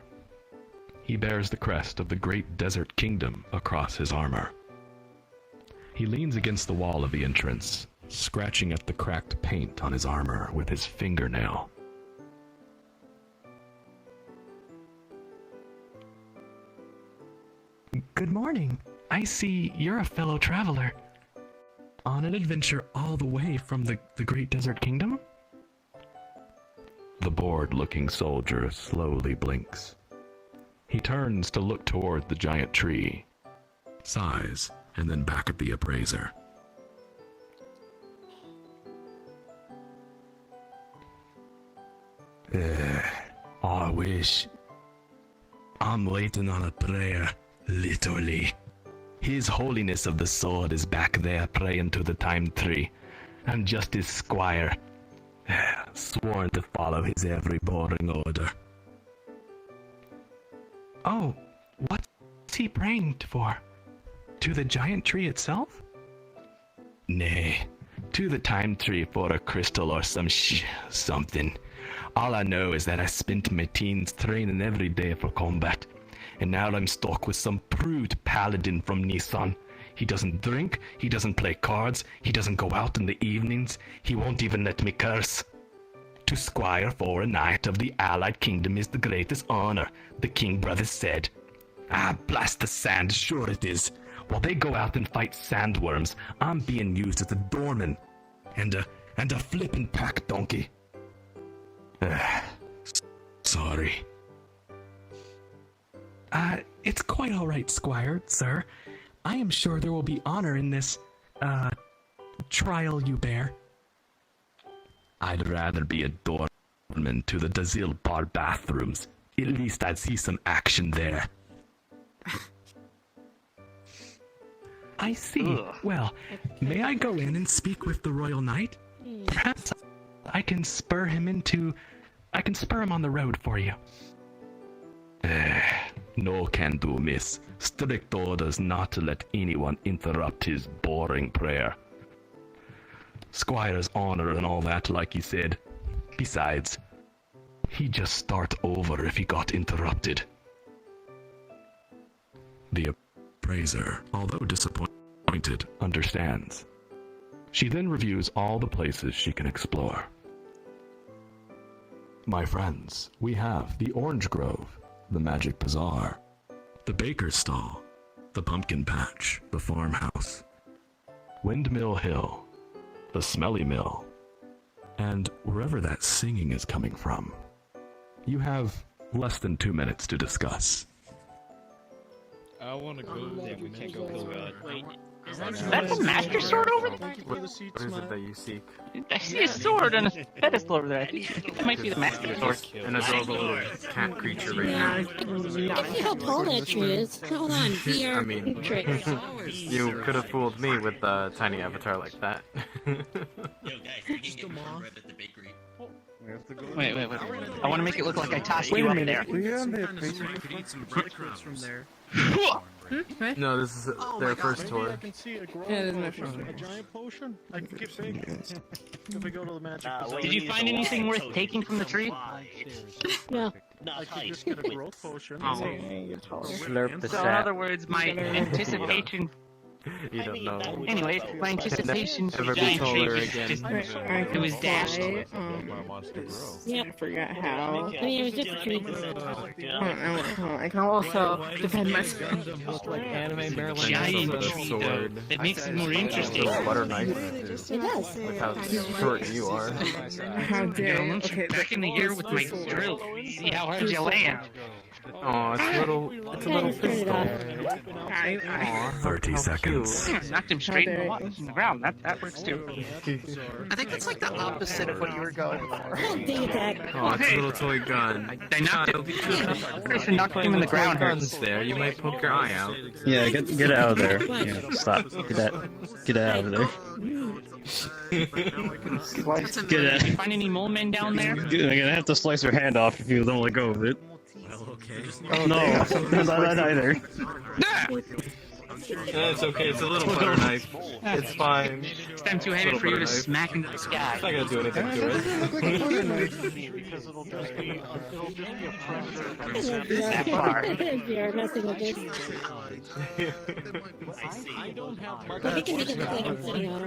He bears the crest of the great desert kingdom across his armor. He leans against the wall of the entrance, scratching at the cracked paint on his armor with his fingernail. Good morning. I see you're a fellow traveler. On an adventure all the way from the Great Desert Kingdom? The bored-looking soldier slowly blinks. He turns to look toward the giant tree, sighs, and then back at the appraiser. I wish. I'm waiting on a prayer, literally. His Holiness of the Sword is back there praying to the time tree. I'm just his squire, sworn to follow his every boring order. Oh, what's he praying for? To the giant tree itself? Nay, to the time tree for a crystal or something. All I know is that I spent my teens training every day for combat, and now I'm stuck with some prude paladin from Nissan. He doesn't drink, he doesn't play cards, he doesn't go out in the evenings, he won't even let me curse. To squire for a knight of the allied kingdom is the greatest honor, the king brothers said. Ah, blast the sand, sure it is. While they go out and fight sandworms, I'm being used as a doorman, and a flippin' pack donkey. Sorry. It's quite all right, squire, sir. I am sure there will be honor in this, trial you bear. I'd rather be a doorman to the Dazil bar bathrooms. At least I'd see some action there. I see. Well, may I go in and speak with the royal knight? Perhaps I can spur him on the road for you. No can do, miss. Strict orders not to let anyone interrupt his boring prayer. Squire's honor and all that, like he said. Besides, he'd just start over if he got interrupted. The appraiser, although disappointed, understands. She then reviews all the places she can explore. My friends, we have the Orange Grove, the Magic Bazaar, the Baker's Stall, the Pumpkin Patch, the Farmhouse, Windmill Hill, the Smelly Mill, and wherever that singing is coming from. You have less than 2 minutes to discuss. I want to go there. We can't go Wait, is that the master sword over there? What is it that you seek? I see a sword on a pedestal over there. I think that might be the master sword. An adorable little cat creature right now. See how tall that tree is. Hold on, VR I mean, you could have fooled me with a tiny avatar like that. Wait. I want to make it look like I tossed you up there. No, this is their first tour. I can see a grove potion, a giant potion. I can get big. If we go to the magic bazaar. Did you find anything worth taking from the tree? No. I could just get a growth potion. Slurp the So in sap. other words, my anticipation... You don't know. Anyway, my anticipation for Never the be giant tree taller was again. just... It was dashed. Yeah. I forgot how. I mean, it was just a tree. I can also defend myself. Like anime barrel Giant The tree, though. sword. That makes it more interesting. Butter knife. It does. Look how short you are. How dare you? Okay, Back in the year with my drill. See how hard you land. Oh, it's a little pistol. 30 seconds. Knocked him straight in the ground. That works too. I think that's like the opposite of what you were going for. Oh, it's a little toy gun. I knocked him. Person knocked him in the ground. Guns there. You might poke your eye out. Yeah, get out of there. Yeah, stop. Get out of there. Get out. Find any mole men down there? I'm gonna have to slice your hand off if you don't let go of it. Okay. No, not that either. It's okay, it's a little butter knife. It's fine. It's time too heavy for you to smack into the sky. It's not gonna do anything to it. Because it'll just be a predator. That far. You're messing with this. I don't have much. But we can make it look like I'm sitting on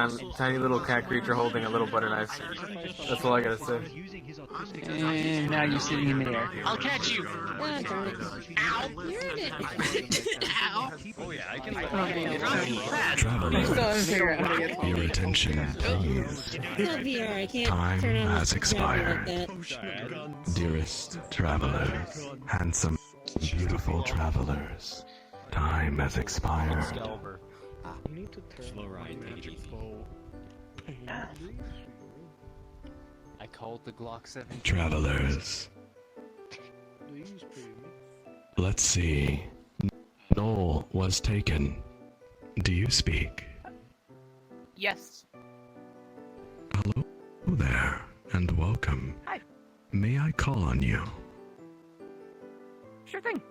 him. Tiny little cat creature holding a little butter knife. That's all I gotta say. And now you're sitting in midair. I'll catch you. Ah, darn it. Ow! Ow! Oh yeah, I can. Travelers, your attention, please. No VR, I can't Time turn on has the expired. like that. Dearest travelers, handsome, beautiful travelers, time has expired. You need to turn Slow ride, magic bow. I called the Glock 7. Travelers, let's see. Noel was taken. Do you speak? Yes. Hello there, and welcome. Hi. May I call on you? Sure thing.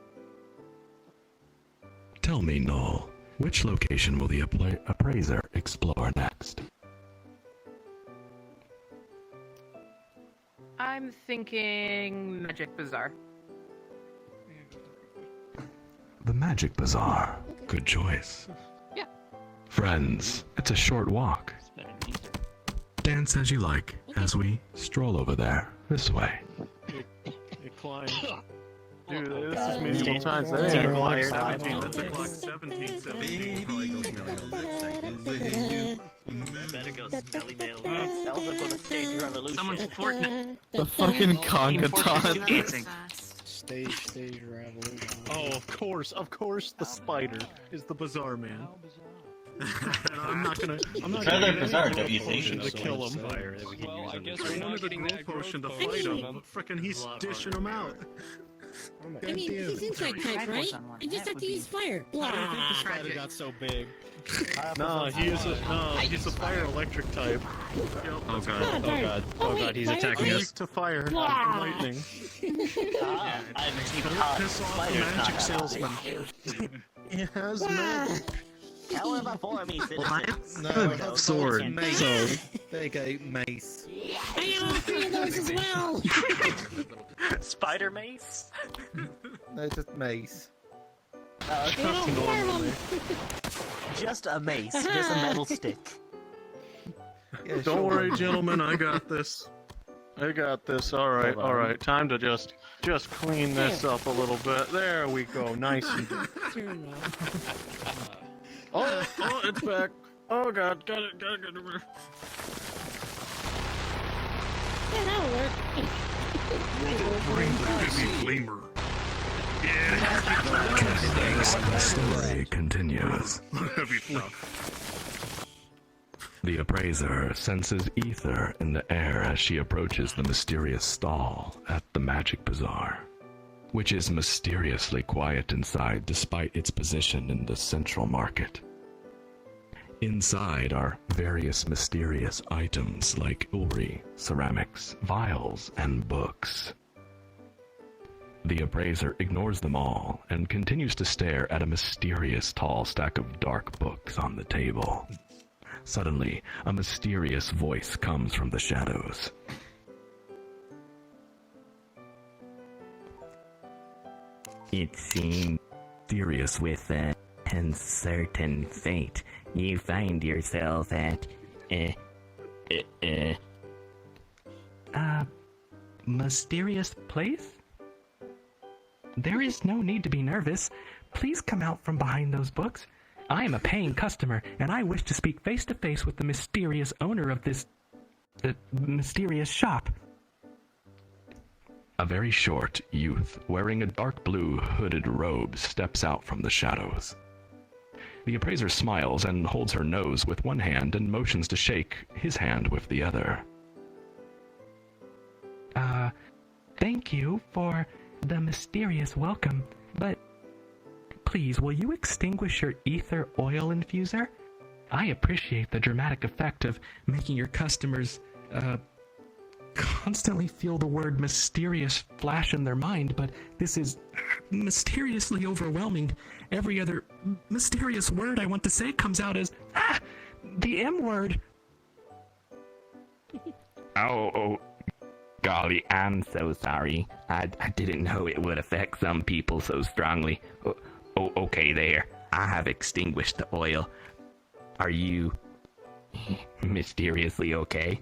Tell me, Noel, which location will the appraiser explore next? I'm thinking Magic Bazaar. The Magic Bazaar. Good choice. Yeah. Friends, it's a short walk. Dance as you like as we stroll over there, this way. It climbs. Dude, this is me. Sometimes That's that a ain't Glock weird. 17. That's a Glock 17. Better go smelly mail. Zelda for the stage revolution. Someone's Fortnite. The fucking conga Dancing. Stage revolution. Oh, of course, the spider is the Bazaar Man. And I'm not gonna Rather bizarre, don't you potion think? to kill him. Fire that we can use I on guess this. I wanted the growth potion to fight him, but frickin' he's dishing him out. I mean, he's insect type, right? I just have to use fire. Blah. The spider got so big. No, he's a fire electric type. Oh god, oh god, he's attacking Weak us. to fire and lightning. I'm Piss off the magic salesman. He has magic. However, for me, citizens. No, sword. So, Take a mace. I got all three of those as well. Spider mace? No, just mace. Just a mace, just a metal stick. Yeah, Don't worry, gentlemen, I got this. Alright. Time to just clean this up a little bit. There we go. Nice. Oh, it's back. Oh god, got it. Yeah, that'll work. Bring the heavy flamer. The story continues. Heavy stuff. The appraiser senses ether in the air as she approaches the mysterious stall at the Magic Bazaar, which is mysteriously quiet inside despite its position in the central market. Inside are various mysterious items like jewelry, ceramics, vials, and books. The appraiser ignores them all and continues to stare at a mysterious tall stack of dark books on the table. Suddenly, a mysterious voice comes from the shadows. It seems serious with a uncertain fate. You find yourself at mysterious place? There is no need to be nervous. Please come out from behind those books. I am a paying customer, and I wish to speak face to face with the mysterious owner of this mysterious shop. A very short youth wearing a dark blue hooded robe steps out from the shadows. The appraiser smiles and holds her nose with one hand and motions to shake his hand with the other. Thank you for the mysterious welcome, but please, will you extinguish your ether oil infuser? I appreciate the dramatic effect of making your customers, constantly feel the word mysterious flash in their mind, but this is mysteriously overwhelming. Every other mysterious word I want to say comes out as, the M word. Oh, golly, I'm so sorry. I didn't know it would affect some people so strongly. Oh, okay there. I have extinguished the oil. Are you mysteriously okay?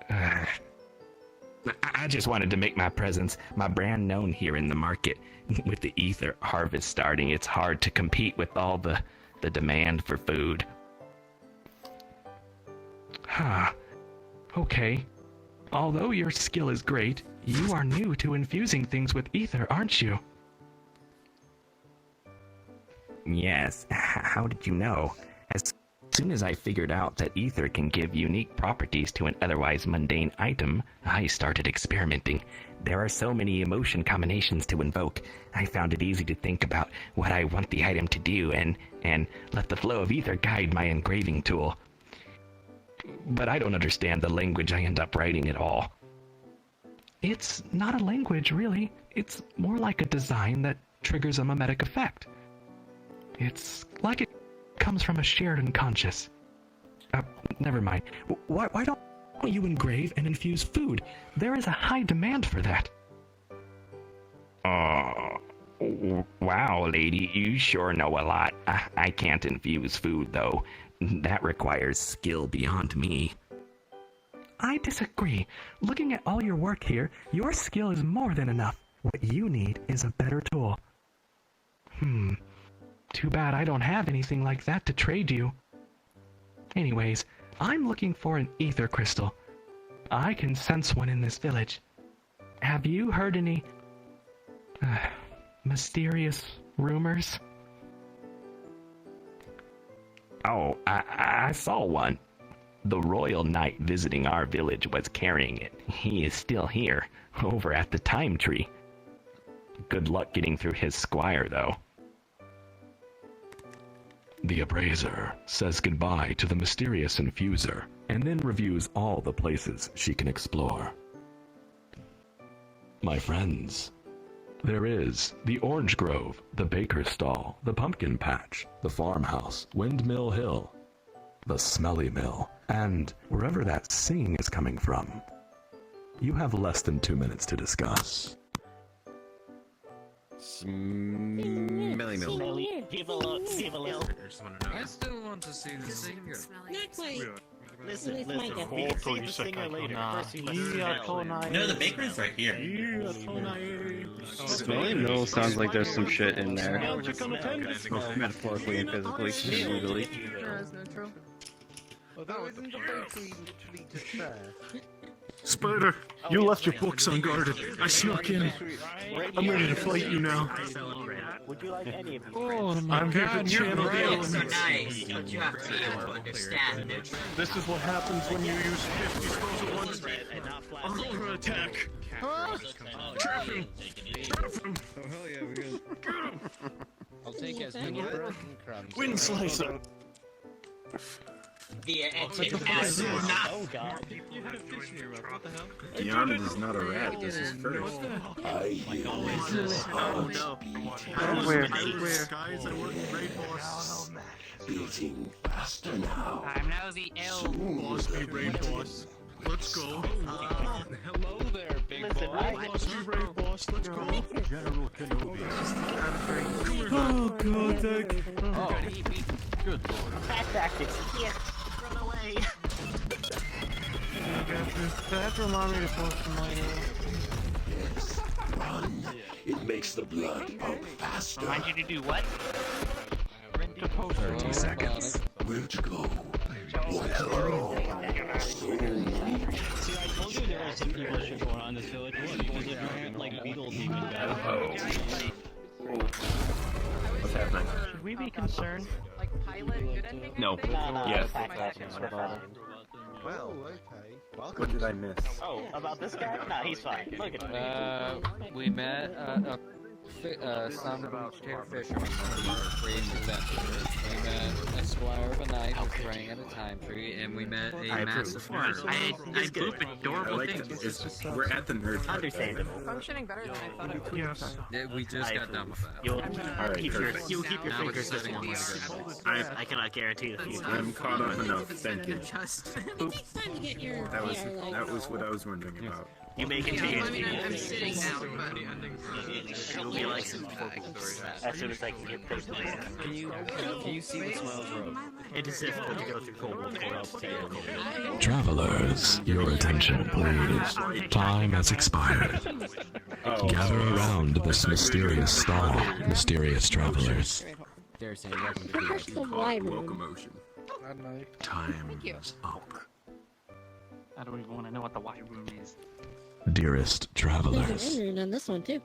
I just wanted to make my presence, my brand known here in the market. With the ether harvest starting, it's hard to compete with all the demand for food. Okay. Although your skill is great, you are new to infusing things with ether, aren't you? Yes, how did you know? As soon as I figured out that ether can give unique properties to an otherwise mundane item, I started experimenting. There are so many emotion combinations to invoke. I found it easy to think about what I want the item to do and let the flow of ether guide my engraving tool. But I don't understand the language I end up writing at all. It's not a language, really. It's more like a design that triggers a mimetic effect. It's like it comes from a shared unconscious. Never mind. Why don't you engrave and infuse food? There is a high demand for that. Wow, lady, you sure know a lot. I can't infuse food, though. That requires skill beyond me. I disagree. Looking at all your work here, your skill is more than enough. What you need is a better tool. Too bad I don't have anything like that to trade you. Anyways, I'm looking for an ether crystal. I can sense one in this village. Have you heard any mysterious rumors? Oh, I saw one. The royal knight visiting our village was carrying it. He is still here, over at the time tree. Good luck getting through his squire, though. The appraiser says goodbye to the mysterious infuser and then reviews all the places she can explore. My friends, there is the Orange Grove, the Baker's Stall, the Pumpkin Patch, the Farmhouse, Windmill Hill, the Smelly Mill, and wherever that singing is coming from. You have less than 2 minutes to discuss. Smelly Mill. I still want to see the singer. Listen, we can see the singer later. No, the bakery's right here. Smelly Mill sounds like there's some shit in there. Metaphorically and physically, usually. Spider, you left your books unguarded. I snuck in. I'm ready to fight you now. Would you like any of these? I'm here to channel the elements. Nice, but you have to be able to understand it. This is what happens when you use 50 spells at once. Aurora attack. Trap him. Trap him. Oh hell yeah, we good. Get him. I'll take as many broken crumbs. Wind slicer. Via as not. Oh god. Dion is not a rat, this is first. Oh no. Where? Guys, I work in Raid Boss. Beating faster now. I'm now the L. Boss be Raid Boss. Let's go. Hello there, big boy. Boss be Raid Boss. Let's go. General Kenobi. Oh god, Dick. Oh, good lord. Attack tactics. Here. Run away. That remind me to post some money. Run. It makes the blood pump faster. Remind you to do what? To post 30 seconds. Where to go? What hello? See, I told you there was some evil shit going on in this village. What's happening? Should we be concerned? No. No, Yes. we're fine. Well, okay. What did I miss? Oh, about this guy? Nah, he's fine. Look at him. We met some fishermen that were creating adventures. We met a squire of a knight who was praying at a time tree, and we met a massive nerd. I poop adorable things. We're at the nerd part. Understandable. Functioning better than I thought it would. Yes. Yeah, we just got done with that. You'll Alright, keep perfect. you'll keep your Now we're fingers this setting one. these. I cannot guarantee the future. I'm caught up enough, thank you. It takes time to get your That was hair like that was what I was wondering about. You may continue to be. I'm sitting now, but You'll be like some as soon as I can get things to Can you see the Smiles Road? It is difficult to go through cold water without staying cold. Travelers, your attention, please. Time has expired. Gather around this mysterious stall, mysterious travelers. That's the wyvern. Locomotion. Time's up. I don't even want to know what the white room is. Dearest There's an travelers, internet on this one too.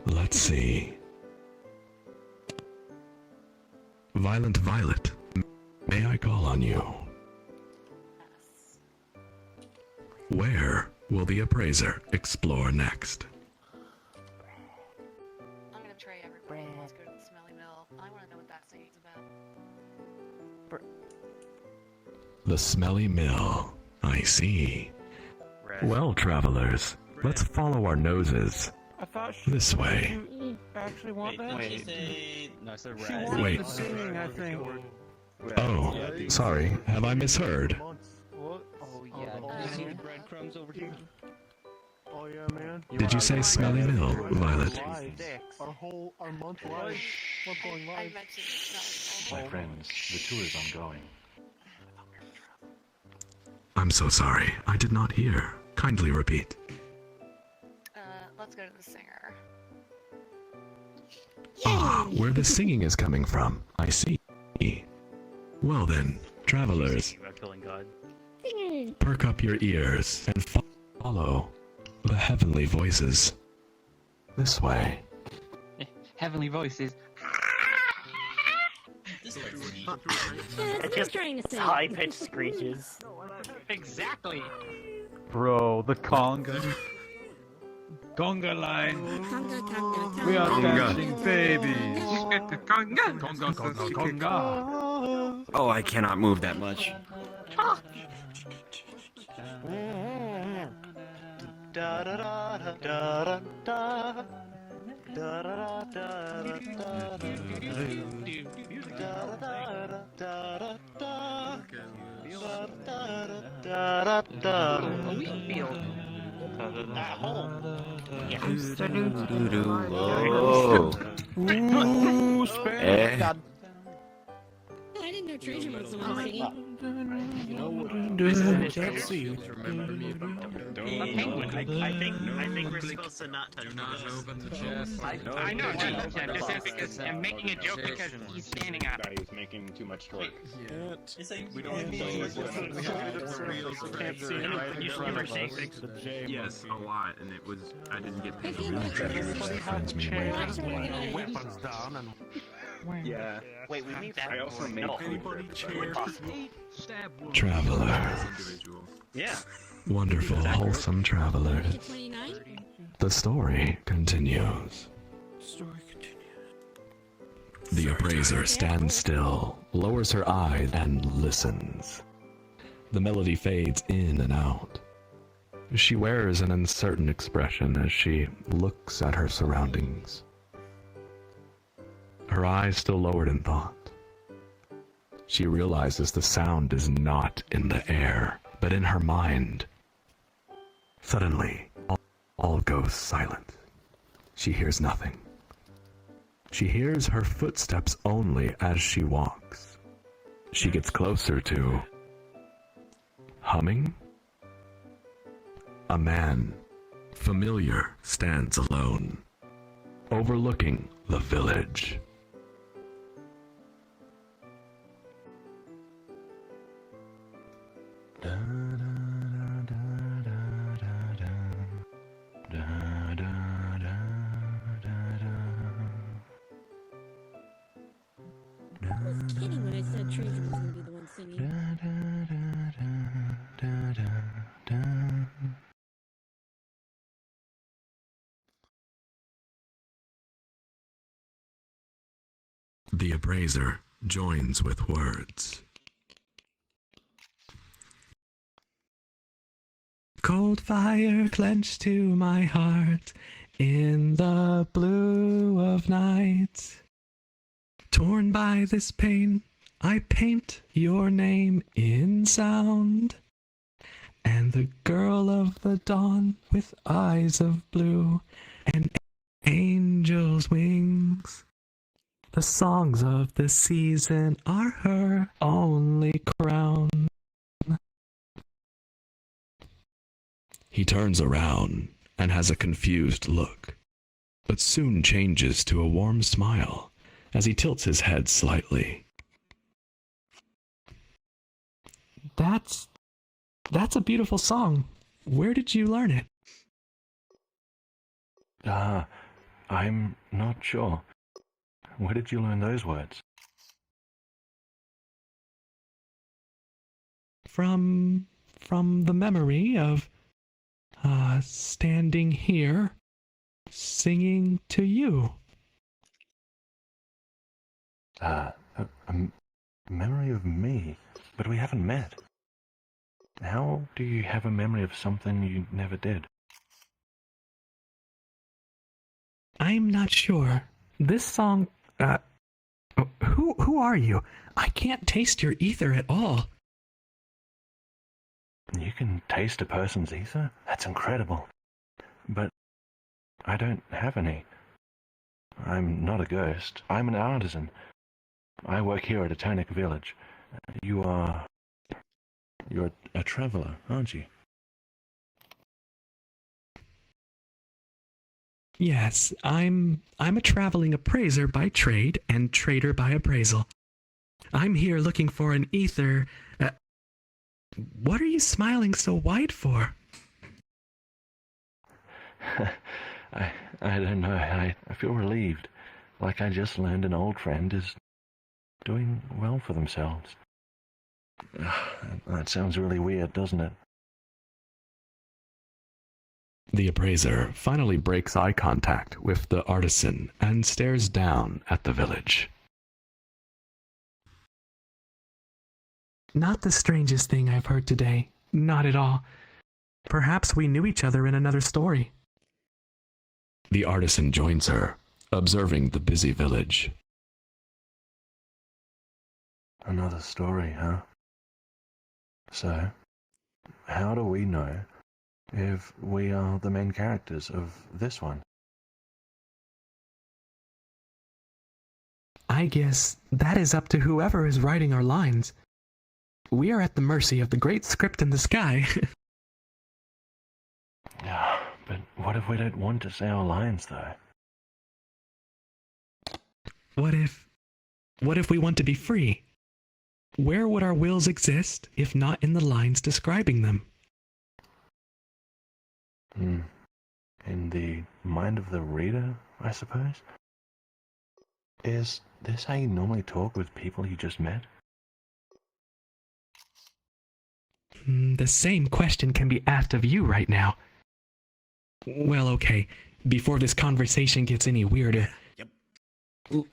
let's see. Violent Violet, may I call on you? Where will the appraiser explore next? I'm gonna try everybody. Let's go to the smelly mill. I want to know what that singing's about. The Smelly Mill. I see. Well, travelers, let's follow our noses. I thought This way. you actually want that? No, I said She rat. wants Wait. the singing, I think. Oh, sorry, have I misheard? What? Oh yeah, did you see the breadcrumbs over here? Oh yeah, man. Did you say Smelly Mill, Violet? Our month live, month-long I live. mentioned it's My friends, the tour is ongoing. I'm so sorry, I did not hear. Kindly repeat. let's go to the singer. Ah, where the singing is coming from. I see. Well then, travelers, About killing God. perk up your ears and follow the heavenly voices. This way. Heavenly voices. Yeah, that's what I'm trying to say. High-pitched screeches. Exactly. Bro, the conga. Conga line. Conga, conga, conga. We are Conga. dancing babies. Conga. Conga, conga, conga. Oh, I cannot move that much. Da da da da da da. Da da da da da Whoa. Eh. I didn't know Treasure was the one singing. Can't see you. I think we're supposed to not touch the I know, just because I'm making a joke because he's standing up. He's making too much torque. We don't have can't see anything. You were saying Yes, a lot, and it was. I didn't get I the. think Everybody has a chance to Watch put it. their weapons down and Yeah. Wait, we need that. I also made No. anybody chair. Travelers. individual. Yeah. Wonderful, wholesome travelers. 29? The story continues. The appraiser stands still, lowers her eyes, and listens. The melody fades in and out. She wears an uncertain expression as she looks at her surroundings. Her eyes still lowered in thought. She realizes the sound is not in the air, but in her mind. Suddenly, all goes silent. She hears nothing. She hears her footsteps only as she walks. She gets closer to... humming? A man, familiar, stands alone, overlooking the village. kidding when I said Treasure was gonna be the one singing. The appraiser joins with words. Cold fire clenched to my heart in the blue of night. Torn by this pain, I paint your name in sound. And the girl of the dawn with eyes of blue and angel's wings. The songs of the season are her only crown. He turns around and has a confused look, but soon changes to a warm smile as he tilts his head slightly. That's a beautiful song. Where did you learn it? I'm not sure. Where did you learn those words? From the memory of standing here singing to you. A memory of me? But we haven't met. How do you have a memory of something you never did? I'm not sure. This song, who are you? I can't taste your ether at all. You can taste a person's ether? That's incredible. But I don't have any. I'm not a ghost. I'm an artisan. I work here at Atonic Village. You're a traveler, aren't you? Yes, I'm a traveling appraiser by trade and trader by appraisal. I'm here looking for an ether. What are you smiling so wide for? I don't know. I feel relieved. Like I just learned an old friend is doing well for themselves. That sounds really weird, doesn't it? The appraiser finally breaks eye contact with the artisan and stares down at the village. Not the strangest thing I've heard today. Not at all. Perhaps we knew each other in another story. The artisan joins her, observing the busy village. Another story, huh? So, how do we know if we are the main characters of this one? I guess that is up to whoever is writing our lines. We are at the mercy of the great script in the sky. Yeah, but what if we don't want to say our lines, though? What if we want to be free? Where would our wills exist if not in the lines describing them? In the mind of the reader, I suppose? Is this how you normally talk with people you just met? The same question can be asked of you right now. Well, okay, before this conversation gets any weirder. Yep.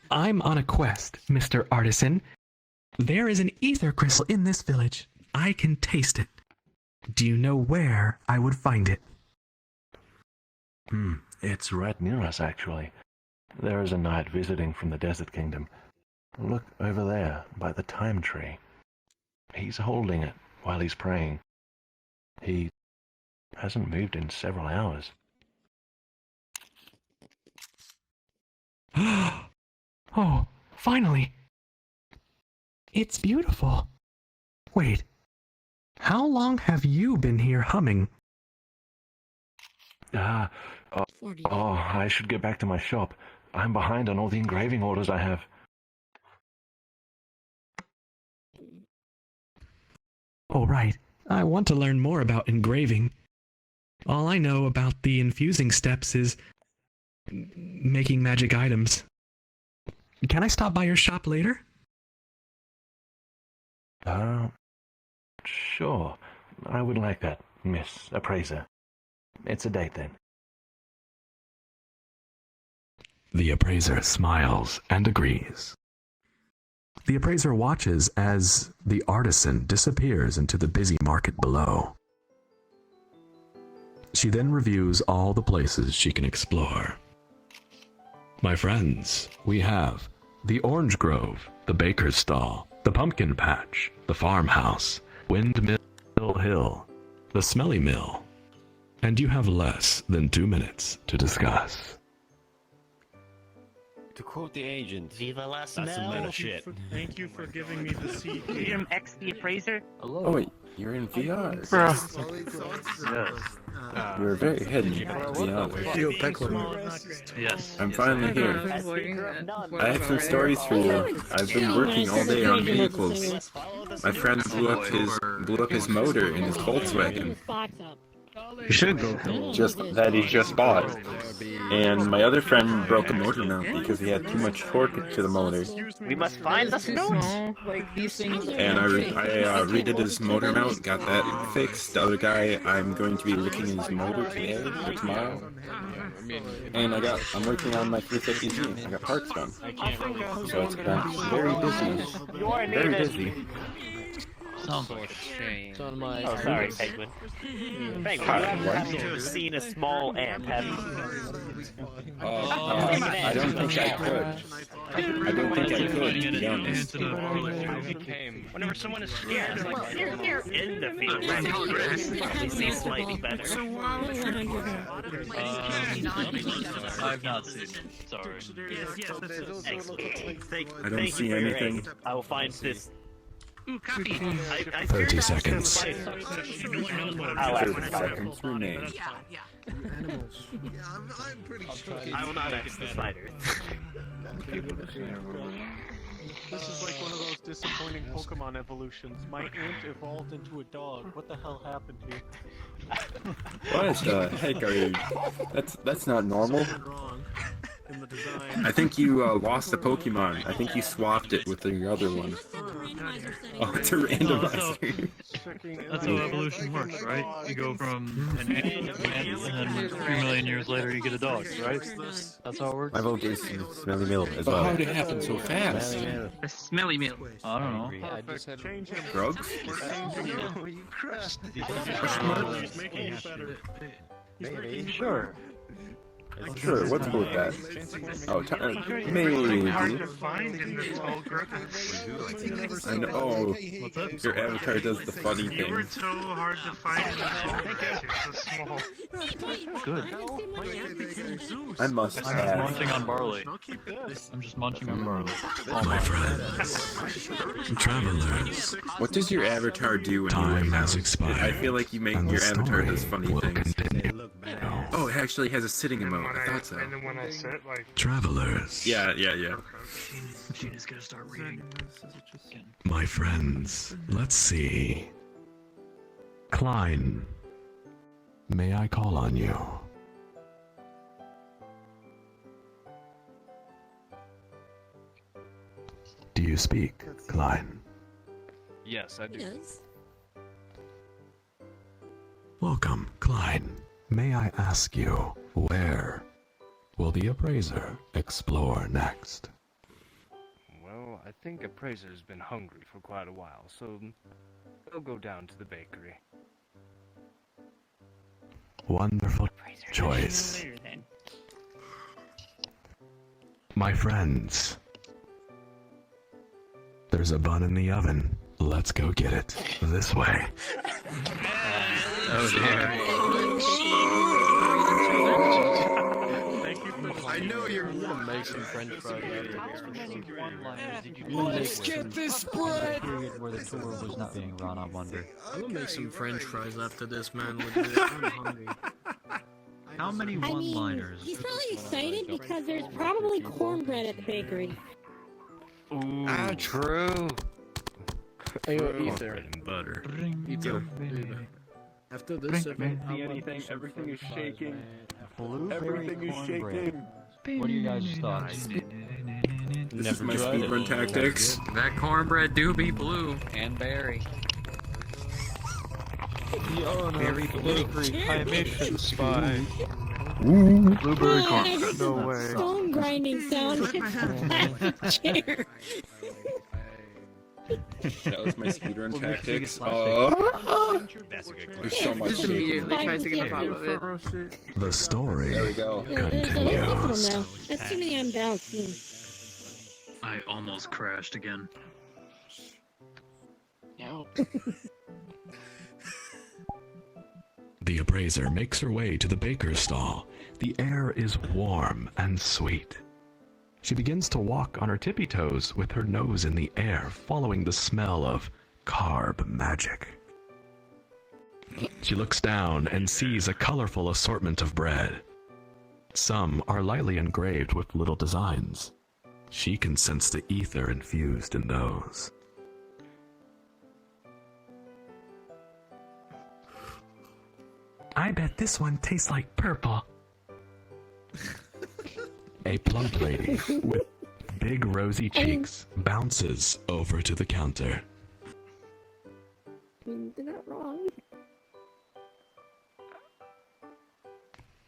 I'm on a quest, Mr. Artisan. There is an ether crystal in this village. I can taste it. Do you know where I would find it? It's right near us, actually. There is a knight visiting from the Desert Kingdom. Look over there, by the time tree. He's holding it while he's praying. He hasn't moved in several hours. Oh, finally. It's beautiful. Wait, how long have you been here humming? I should get back to my shop. I'm behind on all the engraving orders I have. Oh, right. I want to learn more about engraving. All I know about the infusing steps is making magic items. Can I stop by your shop later? Sure. I would like that, Miss Appraiser. It's a date then. The appraiser smiles and agrees. The appraiser watches as the artisan disappears into the busy market below. She then reviews all the places she can explore. My friends, we have the Orange Grove, the Baker's Stall, the Pumpkin Patch, the Farmhouse, Windmill Hill, the Smelly Mill, and you have less than 2 minutes to discuss. To quote the agent, Viva la that's some smell. meta shit. Thank you for giving me the seat. Freedom X the Appraiser. Oh wait, you're in VR. You're very hidden, to be honest. Yes. I'm finally here. I have some stories for you. I've been working all day on vehicles. My friend blew up his motor in his Volkswagen. You should go. Just that he just bought. And my other friend broke a motor mount because he had too much torque to the motor. We must find the stones. And I redid his motor mount, got that fixed. The other guy, I'm going to be looking at his motor today or tomorrow. And I'm working on my 350Z. I got parts done. So it's been very busy. Very busy. Sounds like a shame. Oh, sorry, Penguin. Penguin, you haven't to have seen a small ant, have you? I don't think I could. I don't think I could, to be honest. Whenever someone is scared, it's like, here, in the field. They seem slightly better. I've not seen it. Sorry. I don't see anything. I will find this. Ooh, copy. 30 seconds. 30 seconds remain. I will not ask the spider. This is like one of those disappointing Pokemon evolutions. My ant evolved into a dog. What the hell happened here? What the heck are you? That's not normal. In the design. I think you lost a Pokemon. I think you swapped it with the other one. Oh, it's a randomizer. That's how evolution works, right? You go from an ant to an ant, and then 3 million years later you get a dog, right? That's how it works? My vote is Smelly Mill as well. How did it happen so fast? The Smelly Mill. I don't know. Drugs? Maybe. Sure. Sure, let's go with that. Oh, maybe. I know. Oh, your avatar does the funny thing. You're so hard to find in the small. Good. I must I'm add. just munching on barley. I'm just munching on barley. Oh My friends, travelers, What does your avatar do when time has expired. I feel like you make and your the avatar story does funny will things. continue. Oh, it actually has a sitting emote. I thought so. And then when I sit, like... Travelers, Yeah. Machine is gonna start reading. my friends, let's see. Klein, may I call on you? Do you speak, Klein? Yes, I do. Welcome, Klein. May I ask you, where will the appraiser explore next? Well, I think Appraiser's been hungry for quite a while, so he'll go down to the bakery. Wonderful choice. My friends, there's a bun in the oven. Let's go get it. This way. Oh dear. I know you're gonna make some French fries out of here. Let's get this spread! Where the tour was not being run, I wonder. I'm gonna make some French fries after this, man. Legit, I'm hungry. How many I mean, one-liners? he's probably excited because there's probably cornbread at the bakery. Ah, true. Hey, Ether. And butter. Ether. After this event, See anything? Everything is shaking. Blueberry Everything is cornbread. shaking. What are you guys' thoughts? This is my speedrun tactics. That cornbread do be blue and berry. The owner Very of the blue. bakery Climation Spy. Blueberry Oh, corn. there's No a way. stone grinding sound in the chair. That was my speedrun tactics. Oh, there's so much. Just immediately tries to get on top of it. The story There we go. There's a lot of people now. That's too many unbalanced. I almost crashed again. No. The appraiser makes her way to the baker's stall. The air is warm and sweet. She begins to walk on her tippy toes with her nose in the air, following the smell of carb magic. She looks down and sees a colorful assortment of bread. Some are lightly engraved with little designs. She can sense the ether infused in those. I bet this one tastes like purple. A plump lady with big rosy cheeks bounces over to the counter. They're not wrong.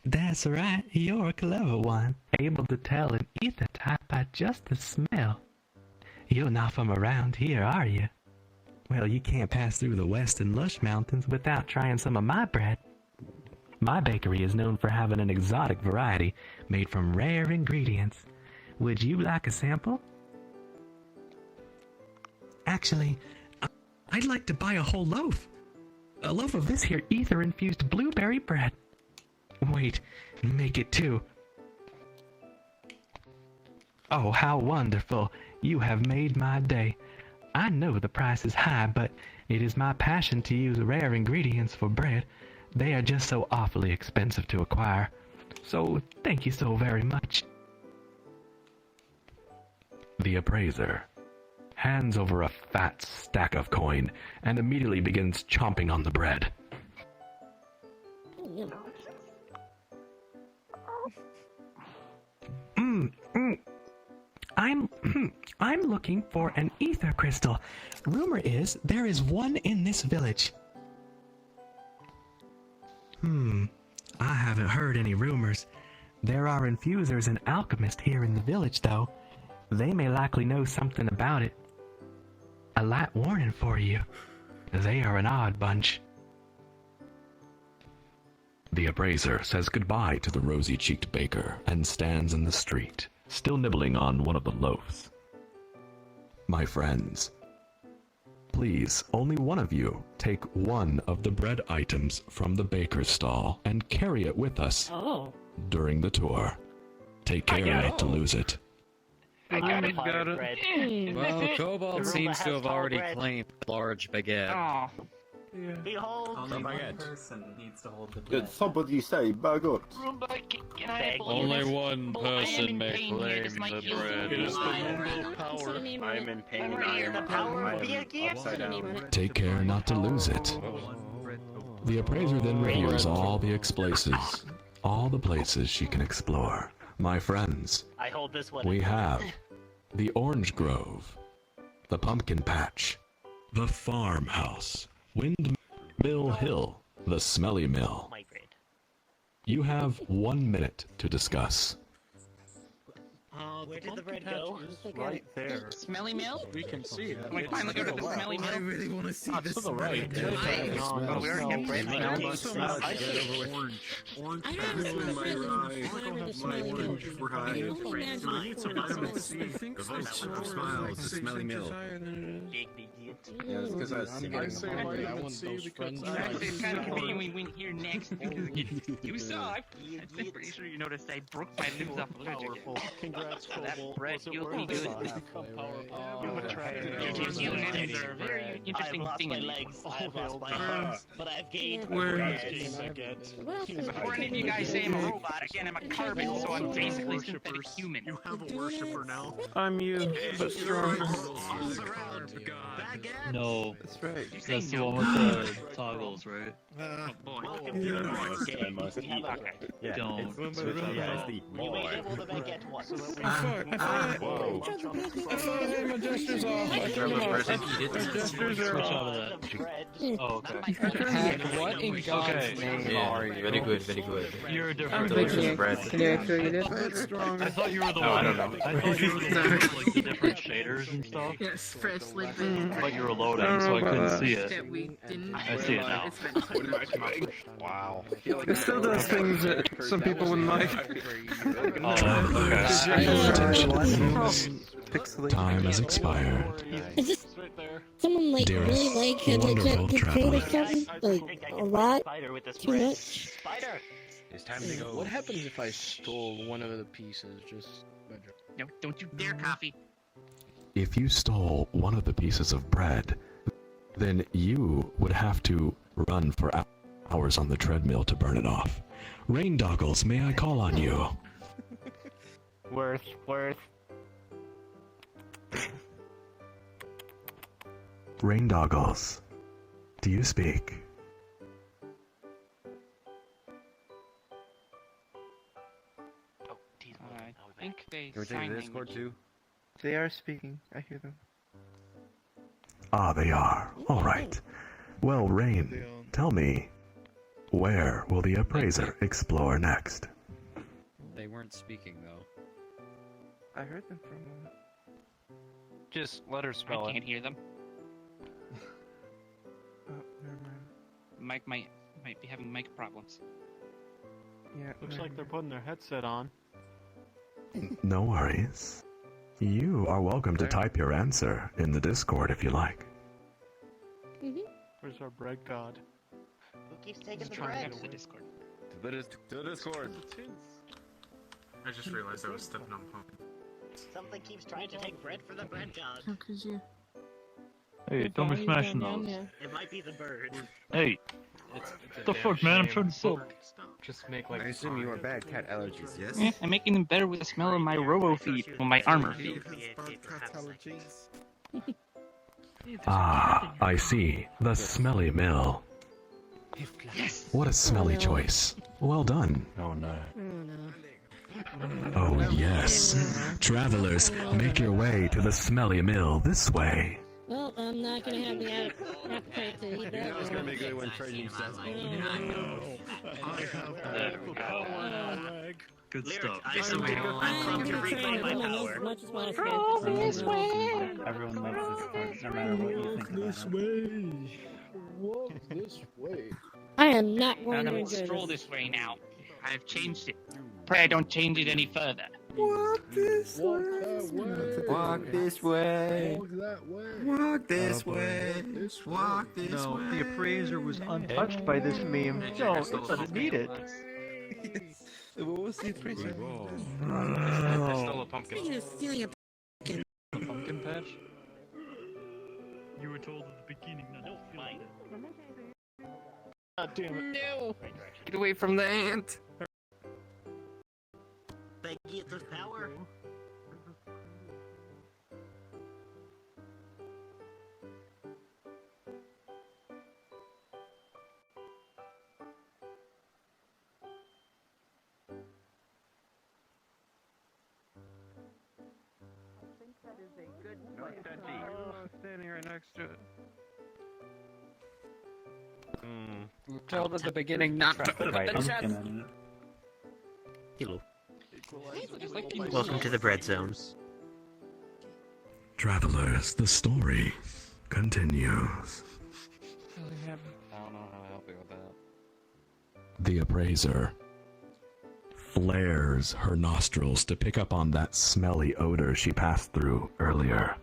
That's right, you're a clever one, able to tell an ether type by just the smell. You're not from around here, are you? Well, you can't pass through the Western Lush Mountains without trying some of my bread. My bakery is known for having an exotic variety made from rare ingredients. Would you like a sample? Actually, I'd like to buy a whole loaf. A loaf of this here ether-infused blueberry bread. Wait, make it two. Oh, how wonderful. You have made my day. I know the price is high, but it is my passion to use rare ingredients for bread. They are just so awfully expensive to acquire. So, thank you so very much. The appraiser hands over a fat stack of coin and immediately begins chomping on the bread. I'm looking for an ether crystal. Rumor is there is one in this village. I haven't heard any rumors. There are infusers and alchemists here in the village, though. They may likely know something about it. A light warning for you. They are an odd bunch. The appraiser says goodbye to the rosy-cheeked baker and stands in the street, still nibbling on one of the loaves. My friends, please, only one of you take one of the bread items from the baker's stall and carry it with us during the tour. Take care not to lose it. I got it. Well, Cobalt seems to have already claimed large baguette. Behold, Only one person needs to hold the Did bread. somebody say baguette? Can I have Only one person may pain here. claim This might the use bread. It is the Rumble power. I'm in pain. I am upside down. Take care not to lose it. The appraiser then reviews all the places, all the places she can explore. My friends, I hold this one. we have the Orange Grove, the Pumpkin Patch, the Farmhouse, Windmill Hill, the Smelly Mill. You have 1 minute to discuss. Where did the bread go? Right there. Smelly mill? We can see it. Can we finally go to the smelly mill? I really want to see this. To the right. We already have bread. I get orange. It's a vitamin C. The vitamin of smiles, the smelly mill. Yeah, it's because I was singing. I say vitamin C because It's kind of convenient we went here next because you saw. I'm pretty sure you noticed I broke my limbs off the ledge again. Congrats, That Cobalt. bread, you'll be good. You attracted You limbs are a very interesting I've thing. lost my legs, I've lost my arms, but I've gained Where- baguette. Or did you guys say I'm a robot? Again, I'm a carbon, so I'm basically synthetic human. You have a worshiper now. I'm you, but stronger. No. That's right. That's the one with the toggles, right? We have a Don't. Were you able to baguette once? fuck? I thought I had my gestures off. I turned them off. My gestures are off. Oh, okay. What in God's name are you? Very good, very good. You're a different. Delicious bread. Can you actually eat it? I thought you were the one. I don't know. I thought you were the one with like the different shaders and stuff. Yes, freshly baked. But you were loading, so I couldn't see it. That we didn't. I see it now. Wow. It still does things that some people wouldn't like. Time has expired. Is this someone like Dearest, really like a wonderful legit potato or something? Like a lot? Too much? It's time to go. What happens if I stole one of the pieces? Just No, don't you dare, Coffee. If you stole one of the pieces of bread, then you would have to run for hours on the treadmill to burn it off. Rain Doggles, may I call on you? Worth. Rain Doggles, do you speak? I think they Can we take signed the Discord language. too? They are speaking. I hear them. Ah, they are. All right. Well, Rain, tell me, where will the Appraiser explore next? They weren't speaking though. I heard them for a moment. Just let her spell I it. can't hear them. Oh, never mind. Mike might be having mic problems. Yeah. Looks like they're putting their headset on. No worries. You are welcome to type your answer in the Discord if you like. Where's our bread god? Who keeps taking Just the trying to bread? get away. Discord. To the Discord. I just realized I was stepping on pump. Something keeps trying to take bread for the bread god. How could you? Hey, don't be smashing those. It might be the bird. Hey, what the fuck, man? I'm trying to sell. Just make like. I assume you are bad cat allergies, yes? Yeah, I'm making them better with the smell of my robo feed, well, my armor feed. Ah, I see. The smelly mill. Yes. What a smelly choice. Well done. Oh no. Oh yes. Travelers, make your way to the smelly mill this way. Well, I'm not gonna have the appetite to eat that. It's gonna be good when trading says. Good stuff. I'm come to reclaim my power. Everyone loves this part, no matter what you think about it. Walk this way. I am not I'm going to gonna enjoy stroll this. this way now. I've changed it. Pray I don't change it any further. Walk this Walk that way. Walk this way. Walk that way. Walk this way. Walk this No, way. the appraiser was untouched by this meme. No, it doesn't need it. What was the appraiser? I stole a pumpkin. Speaking of stealing a A pumpkin patch? You were told at the beginning not to feel it. God damn it. No. Get away from the ant. They get the power. Standing right next to it. We were told at the beginning not to open the chest. Hello. Just like you Welcome to the bread zone. Travelers, the story continues. I don't know how to help you with that. The Appraiser flares her nostrils to pick up on that smelly odor she passed through earlier.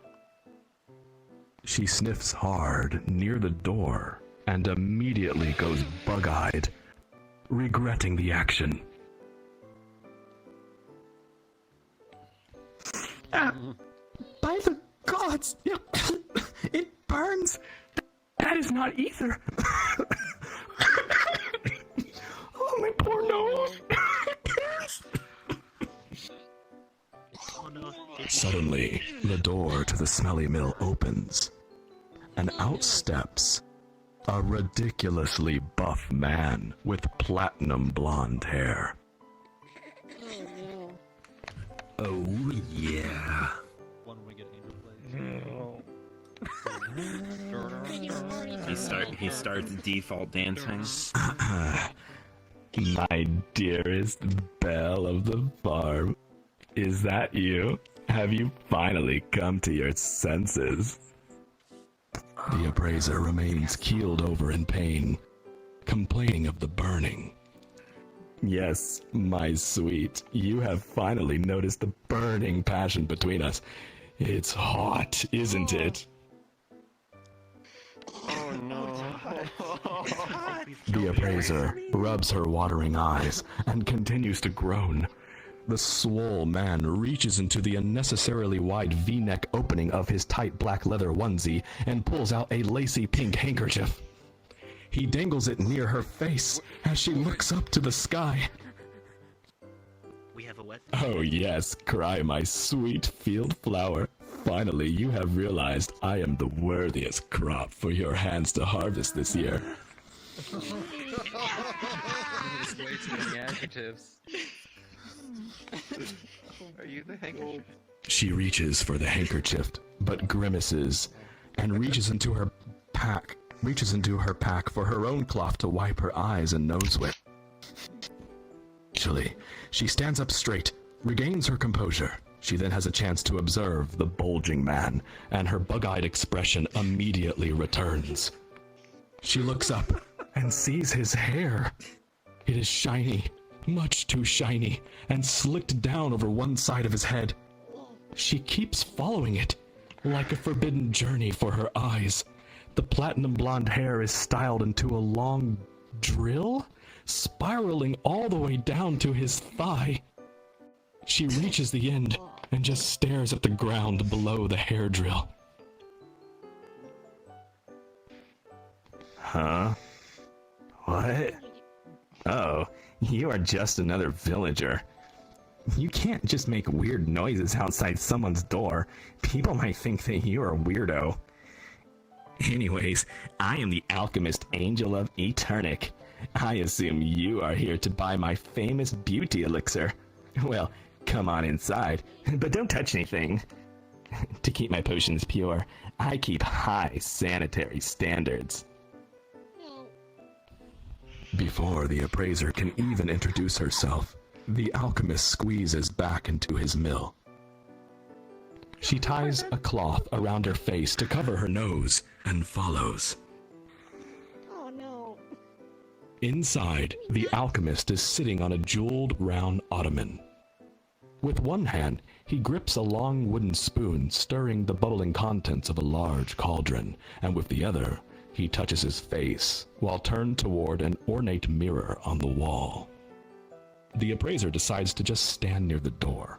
She sniffs hard near the door and immediately goes bug-eyed, regretting the action. By the gods! It burns! That is not ether! Oh, my poor nose! Suddenly, the door to the smelly mill opens, and out steps a ridiculously buff man with platinum blonde hair. Oh, yeah. He starts default dancing. My dearest belle of the farm, is that you? Have you finally come to your senses? The appraiser remains keeled over in pain, complaining of the burning. Yes, my sweet, you have finally noticed the burning passion between us. It's hot, isn't it? Oh no. The appraiser rubs her watering eyes and continues to groan. The swole man reaches into the unnecessarily wide V-neck opening of his tight black leather onesie and pulls out a lacy pink handkerchief. He dangles it near her face as she looks up to the sky. We have a wet. Oh yes, cry my sweet field flower. Finally, you have realized I am the worthiest crop for your hands to harvest this year. There's way too many adjectives. Are you the handkerchief? She reaches for the handkerchief, but grimaces, and reaches into her pack for her own cloth to wipe her eyes and nose with. Actually, she stands up straight, regains her composure. She then has a chance to observe the bulging man, and her bug-eyed expression immediately returns. She looks up and sees his hair. It is shiny, much too shiny, and slicked down over one side of his head. She keeps following it, like a forbidden journey for her eyes. The platinum blonde hair is styled into a long drill, spiraling all the way down to his thigh. She reaches the end and just stares at the ground below the hair drill. Huh? What? Oh, you are just another villager. You can't just make weird noises outside someone's door. People might think that you're a weirdo. Anyways, I am the alchemist Angel of Eternic. I assume you are here to buy my famous beauty elixir. Well, come on inside, but don't touch anything. To keep my potions pure, I keep high sanitary standards. Before the appraiser can even introduce herself, the alchemist squeezes back into his mill. She ties a cloth around her face to cover her nose and follows. Oh no. Inside, the alchemist is sitting on a jeweled round ottoman. With one hand, he grips a long wooden spoon, stirring the bubbling contents of a large cauldron, and with the other, he touches his face, while turned toward an ornate mirror on the wall. The appraiser decides to just stand near the door.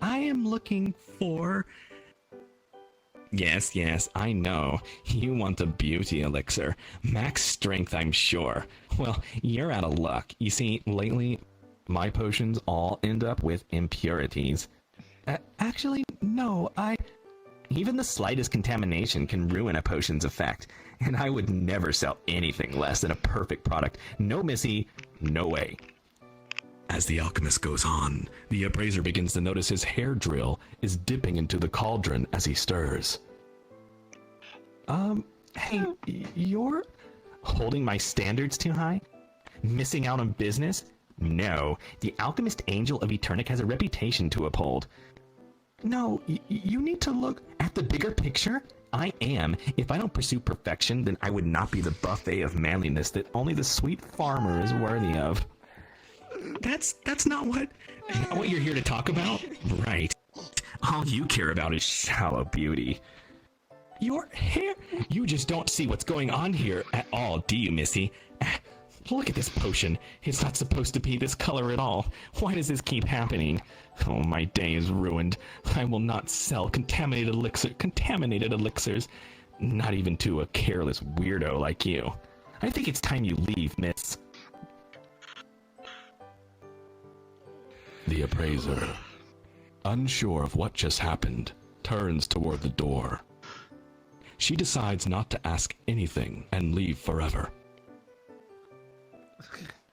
I am looking for... Yes, I know. You want a beauty elixir. Max strength, I'm sure. Well, you're out of luck. You see, lately, my potions all end up with impurities. Actually, no, Even the slightest contamination can ruin a potion's effect, and I would never sell anything less than a perfect product. No, missy, no way. As the alchemist goes on, the appraiser begins to notice his hair drill is dipping into the cauldron as he stirs. Hey, you're holding my standards too high? Missing out on business? No, the alchemist Angel of Eternic has a reputation to uphold. No, you need to look at the bigger picture. I am. If I don't pursue perfection, then I would not be the buffet of manliness that only the sweet farmer is worthy of. That's not what you're here to talk about? Right. All you care about is shallow beauty. Your hair? You just don't see what's going on here at all, do you, Missy? Look at this potion. It's not supposed to be this color at all. Why does this keep happening? Oh, my day is ruined. I will not sell contaminated elixirs. Not even to a careless weirdo like you. I think it's time you leave, miss. The appraiser, unsure of what just happened, turns toward the door. she decides not to ask anything and leave forever.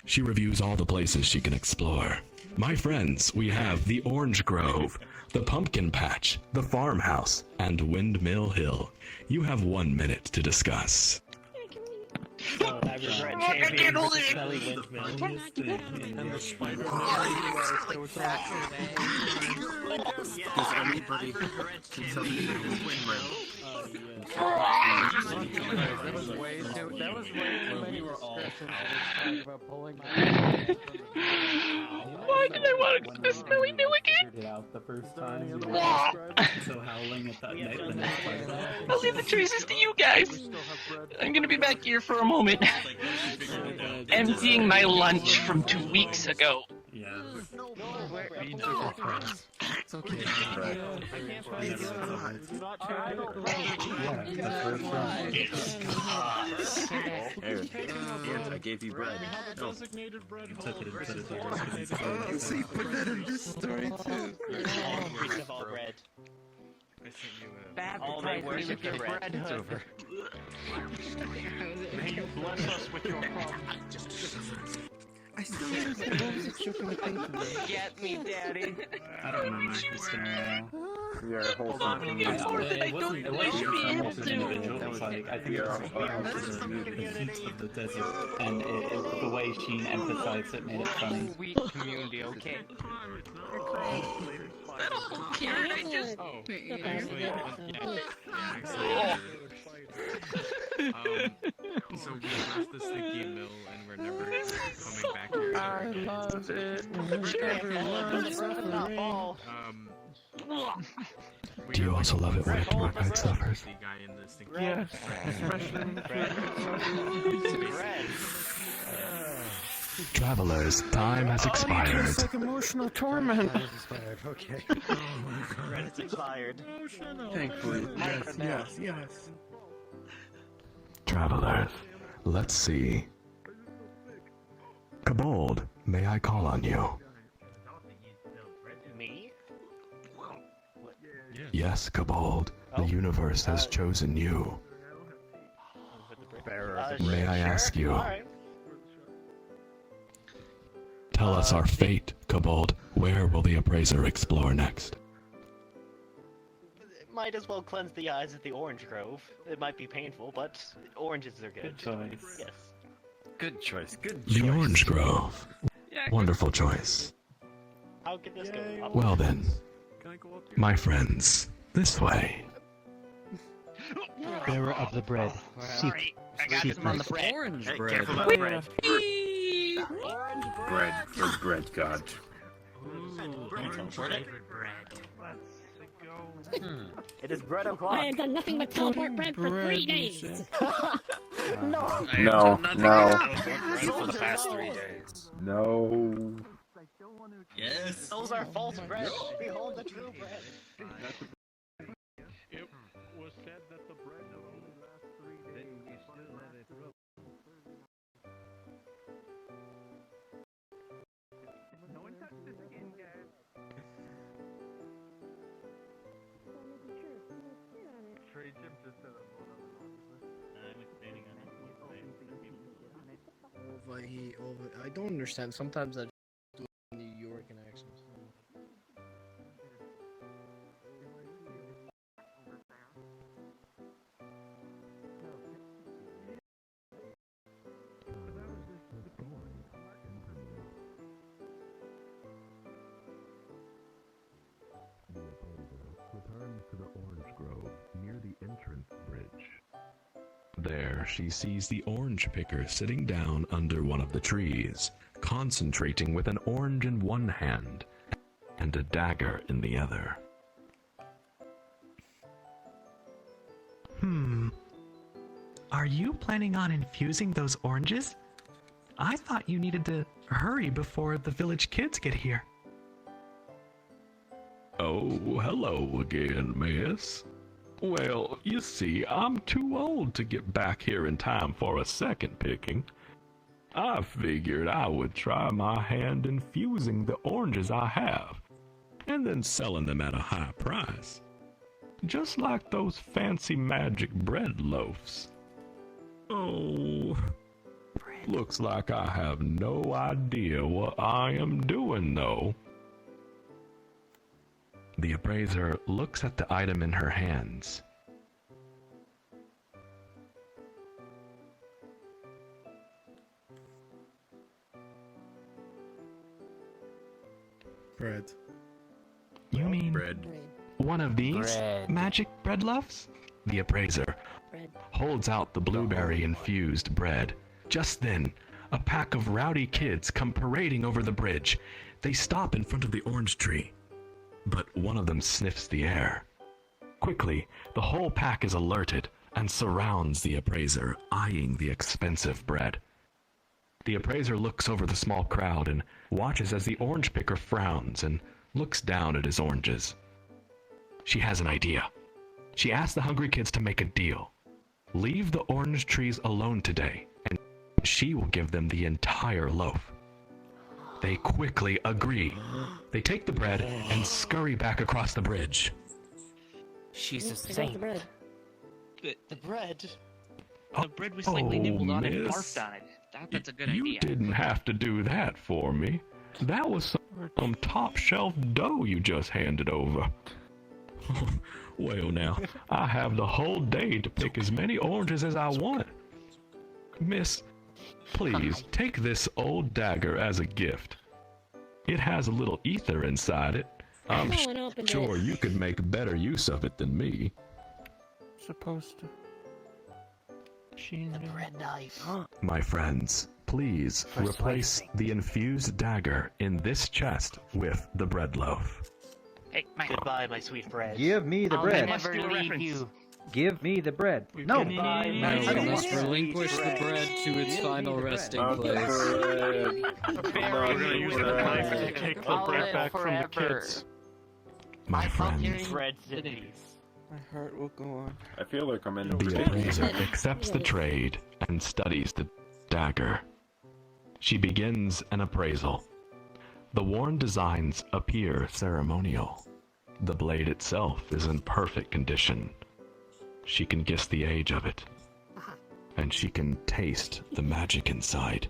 She reviews all the places she can explore. My friends, we have the Orange Grove, the Pumpkin Patch, the Farmhouse, and Windmill Hill. You have 1 minute to discuss. Oh, I regret champion with the smelly windmill. And the spider. Does anybody can tell me the windmill? That was way too many discussions about pulling. Why did I want to go to the smelly mill again? It out the first time. So howling at that night the next time. I'll leave the choices to you guys. I'm gonna be back here for a moment. Emptying my lunch from 2 weeks ago. Yeah. It's okay. I gave you bread. No. You see, put that in this story too. Piece of all bread. All they worship the bread. It's over. May you bless us with your promise. I still don't Get me, Daddy. I don't know my scenario. We are a whole family. It wasn't individual. It was like, I think it was the heat of the desert, and the way she emphasized it made it funny. Sweet community, okay? I don't care, I just... So we left the sticky mill and we're never coming back here. I love it. Do you also love it when a tour guide suffers? Yes, especially in the Travelers, time has expired. It's like emotional torment. Okay. Credits expired. Thankfully. Yes. Travelers, let's see. Kobold, may I call on you? Me? Yes, Kobold. The universe has chosen you. May I ask you? Tell us our fate, Kobold. Where will the Appraiser explore next? Might as well cleanse the eyes at the Orange Grove. It might be painful, but oranges are good. Good choice. Yes. Good choice. Good The Orange Grove. Wonderful choice. How could this go? Well then, my friends, this way. Bearer of the bread. Sorry, I got some on the bread. Orange Hey, bread. careful about the bread. Bread for bread god. It is bread o'clock. I have done nothing but teleport bread for 3 days. No. No. For the past 3 days. No. Yes. Those are false bread. Behold the true bread. It was said that the bread will only last 3 days. We still let it roll. No one touch the skin, guys. Trade Jim just said I'm expanding on it. I don't understand. Sometimes I do New York in accents. Returns to the Orange Grove near the entrance bridge. There, she sees the orange picker sitting down under one of the trees, concentrating with an orange in one hand and a dagger in the other. Are you planning on infusing those oranges? I thought you needed to hurry before the village kids get here. Oh, hello again, miss. Well, you see, I'm too old to get back here in time for a second picking. I figured I would try my hand infusing the oranges I have, and then selling them at a high price. just like those fancy magic bread loaves. Oh, looks like I have no idea what I am doing, though. The appraiser looks at the item in her hands. Bread. You mean bread? One of these magic bread loaves? The appraiser holds out the blueberry-infused bread. Just then, a pack of rowdy kids come parading over the bridge. They stop in front of the orange tree, but one of them sniffs the air. Quickly, the whole pack is alerted and surrounds the appraiser, eyeing the expensive bread. The appraiser looks over the small crowd and watches as the orange picker frowns and looks down at his oranges. She has an idea. She asks the hungry kids to make a deal. Leave the orange trees alone today, and she will give them the entire loaf. They quickly agree. They take the bread and scurry back across the bridge. She's a saint. The bread? The bread was slightly nibbled on and miss. barfed on it. That's a good You idea. didn't have to do that for me. That was some top-shelf dough you just handed over. Well now, I have the whole day to pick as many oranges as I want. Miss, please take this old dagger as a gift. It has a little ether inside it. I'm No one opened sure it. you could make better use of it than me. Supposed to. The bread knife. My friends, please replace the infused dagger in this chest with the bread loaf. Hey, Goodbye, my sweet bread. Give me the I'll bread. never leave you. Give me the bread. No. Goodbye, No, my we sweet must bread. relinquish the bread to its final resting place. We're gonna use that knife to take the I'll bread live back from the forever. kids. My Pumpkin friends, bread cities. My heart will go on. I feel like I'm in the appraiser accepts the trade and studies the dagger. She begins an appraisal. The worn designs appear ceremonial. The blade itself is in perfect condition. She can guess the age of it, and she can taste the magic inside.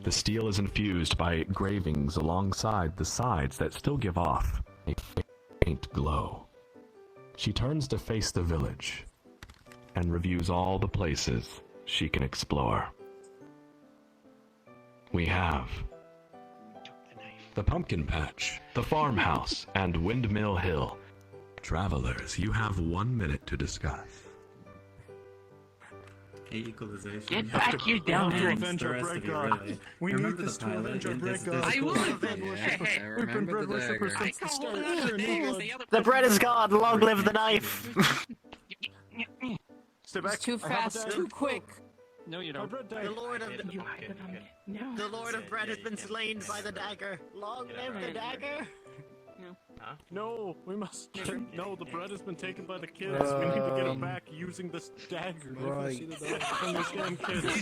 The steel is infused by gravings alongside the sides that still give off a faint glow. She turns to face the village and reviews all the places she can explore. We have the pumpkin patch, the farmhouse, and Windmill Hill. Travelers, you have 1 minute to discuss. Equalization. Get back, you dumb To nerds. avenge our bread god. We need this to avenge our bread god. I will We've been remember bread the worshippers dagger. since the start. We're new blood. The bread is gone. Long live the knife. Stay back. Too I have a fast, dagger. too quick. No, you My don't. bread The dagger. Lord of the Lord of Bread has been slain by the dagger. Long live the dagger. No, we must. No, the bread has been taken by the kids. We need to get it back using this dagger. Right. Understand, kids?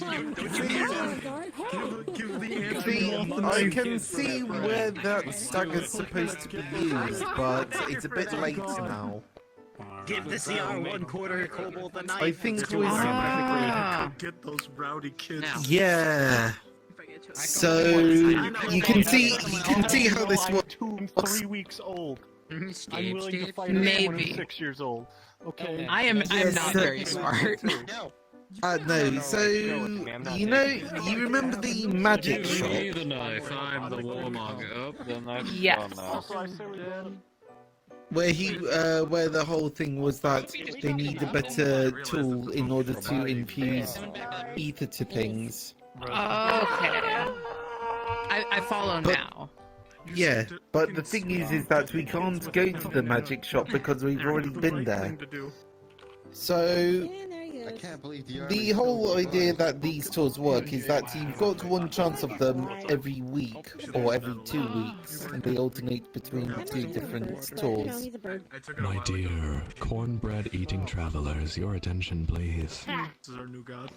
Give the See, answer. I can see where that dagger's supposed to be used, but it's a bit late now. Give the CR 1/4 kobold the knife. I think It's we. Get those rowdy kids. Yeah. So you can see how this works. 3 weeks old. I'm willing to fight anyone Maybe. who's 6 years old. Okay. I'm Yes, not very smart. No, so you remember the magic shop? the knife. I'm the warmonger. The knife. Yes. Also, I say we go. Where the whole thing was that they need a better tool in order to infuse ether to things. Okay. I follow now. Yeah, but the thing is that we can't go to the magic shop because we've already been there. So the whole idea that these tours work is that you've got one chance of them every week or every 2 weeks, and they alternate between the 2 different tours. My dear cornbread-eating travelers, your attention, please. This is our new god.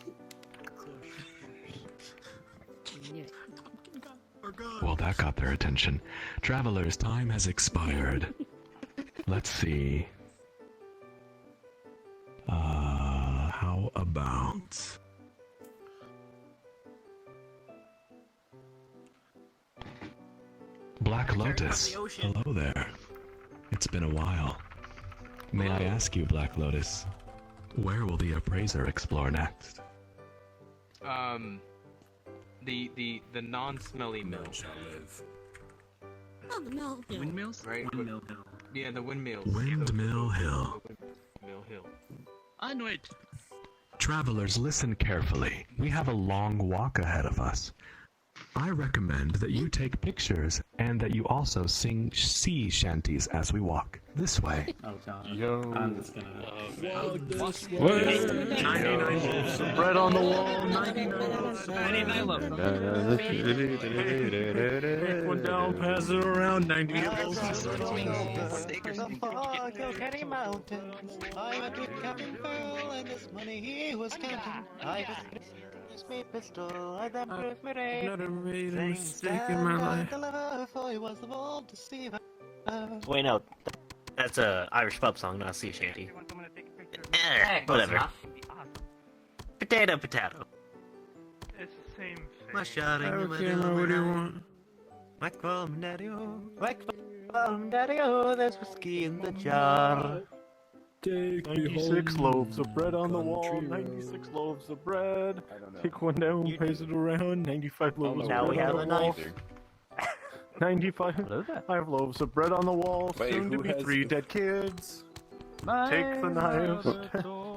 Well, that got their attention. Travelers, time has expired. Let's see. How about... Black Lotus, hello there. It's been a while. May I ask you, Black Lotus, where will the Appraiser explore next? The non-smelly mill. Oh, the mill. Windmills? Right. Windmill Hill. Yeah, the windmills. Windmill Hill. Windmill Hill. I know it. Travelers, listen carefully. We have a long walk ahead of us. I recommend that you take pictures and that you also sing sea shanties as we walk. This way. Oh god. Yo. I'm just gonna... This way. 99 loaves of bread on the wall. 99 loaves. Pick one down, pass it around. 98 loaves. Kilkenny Mountains. I'm a good Captain Phil, and this money he was counting. I just me pistol, I then proof me raid. Never made a mistake in my life. For he was the bold deceiver. Wait, no. That's a Irish pub song, not a sea shanty. Whatever. Potato, potato. It's the same thing. My shouting, Okay, what do you want? Whack from daddy-o, whack from daddy-o, there's whiskey in the jar. 96 loaves of bread on the wall. 96 loaves of bread. Take one down, pass it around. 95 loaves of bread. Now we have on a the wall. knife. 95 loaves of bread on the wall. Wait, Soon to who be has 3 dead kids. Take the knives.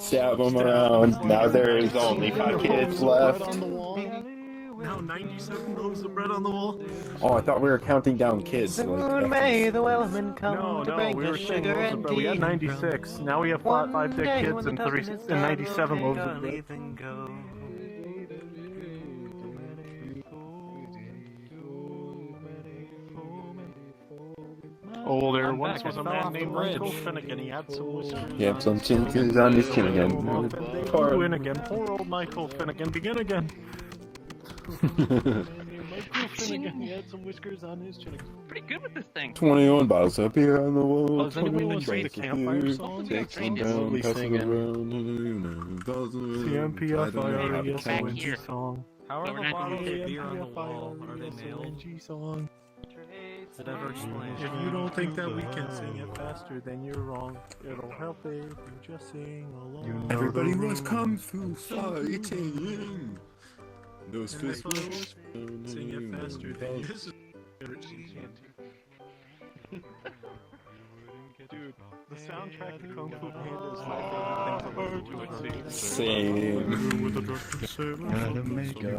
Stab them around. Now there is only 5 kids left. Now 97 loaves of bread on the wall. Oh, I thought we were counting down kids. Soon may the wellman come to bring we were us saying sugar loaves of and bread. We had tea. 96. Now we have 5 dead kids and 97 loaves of bread. Oh, there once was a man named Michael Finnegan. He had some whiskers. He had some chinkers on his chin again. Win again. Poor old Michael Finnegan. Begin again. Michael Finnegan. He had some whiskers on his chin. Pretty good with this thing. 21 bottles up here on the wall. Does anyone want to sing the campfire song? Take some down, pass it around. CMPFIRESONG song. How are the bottles of beer on the wall? Are they nailed? Song. Did I ever explain? If you don't think that we can sing it faster, then you're wrong. It'll help if you just sing along. Everybody was kung fu fighting. Those fists were... Sing it faster than this is Dude, the soundtrack to Kung Fu Panda is my favorite thing to listen to. Same. Gotta make it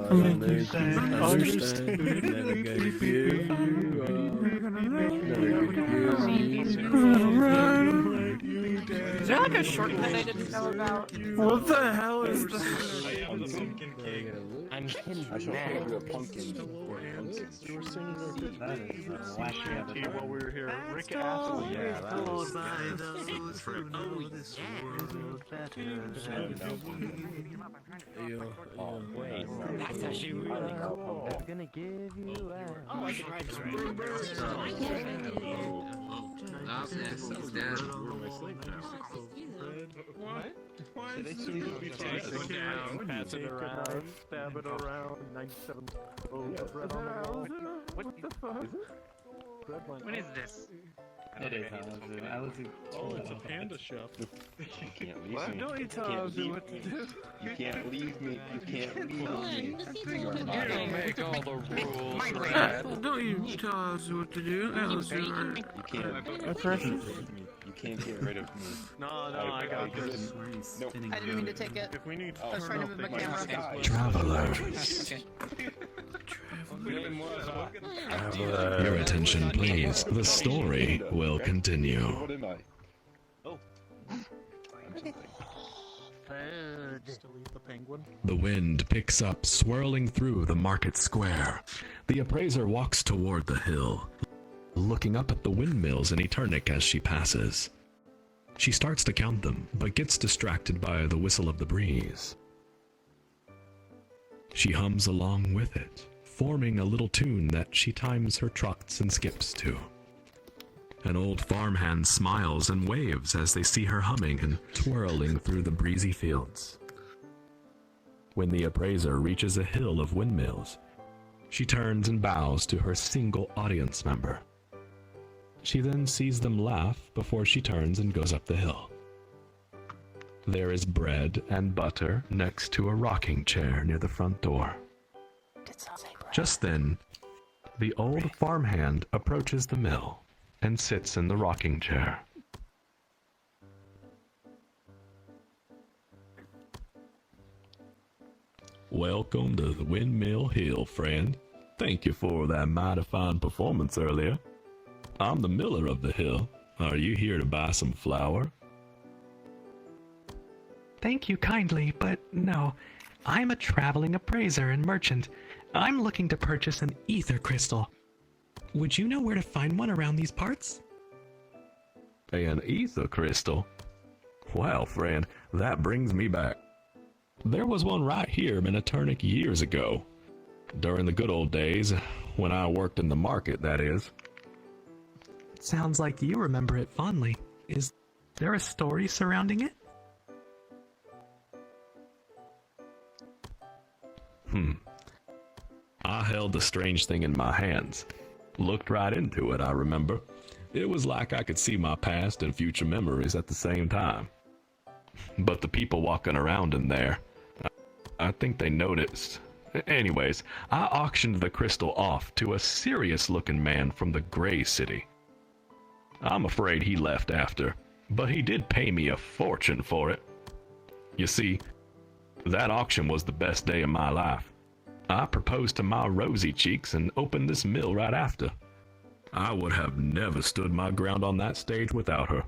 Is there like a shortcut I didn't know about? What the hell is this? I'm kidding. I shall call you a pumpkin. You were singing while we were here. Rick Astley. Yeah, that was... Oh, wait. That's actually really cool. I'm gonna give you a... Oh, I should write this right. What? What? Take it down, pass it around, stab it around, 97 bread on the wall. What the fuck? What is this? It is Alice. Oh, it's a panda chef. You can't leave me. Don't you tell us what to do? You can't leave me. You can't leave me. You don't make all the rules. Don't you tell us what to do? Alice, You can't get rid of me. No, I got this. Nope. I didn't mean to take it. If we need I was trying to move my camera. Travelers. Okay. Your attention, please. The story will continue. What am I? The penguin. The wind picks up, swirling through the market square. The appraiser walks toward the hill, looking up at the windmills in Eternic as she passes. She starts to count them, but gets distracted by the whistle of the breeze. She hums along with it, forming a little tune that she times her trots and skips to. An old farmhand smiles and waves as they see her humming and twirling through the breezy fields. When the appraiser reaches a hill of windmills, she turns and bows to her single audience member. She then sees them laugh before she turns and goes up the hill. There is bread and butter next to a rocking chair near the front door. Just then, the old farmhand approaches the mill and sits in the rocking chair. Welcome to the Windmill Hill, friend. Thank you for that mighty fine performance earlier. I'm the miller of the hill. Are you here to buy some flour? Thank you kindly, but no. I'm a traveling appraiser and merchant. I'm looking to purchase an ether crystal. Would you know where to find one around these parts? An ether crystal? Well, friend, that brings me back. There was one right here in Eternich years ago. During the good old days, when I worked in the market, that is. Sounds like you remember it fondly. Is there a story surrounding it? I held the strange thing in my hands. Looked right into it, I remember. It was like I could see my past and future memories at the same time. But the people walking around in there, I think they noticed. Anyways, I auctioned the crystal off to a serious-looking man from the Gray City. I'm afraid he left after, but he did pay me a fortune for it. You see, that auction was the best day of my life. I proposed to my rosy cheeks and opened this mill right after. I would have never stood my ground on that stage without her.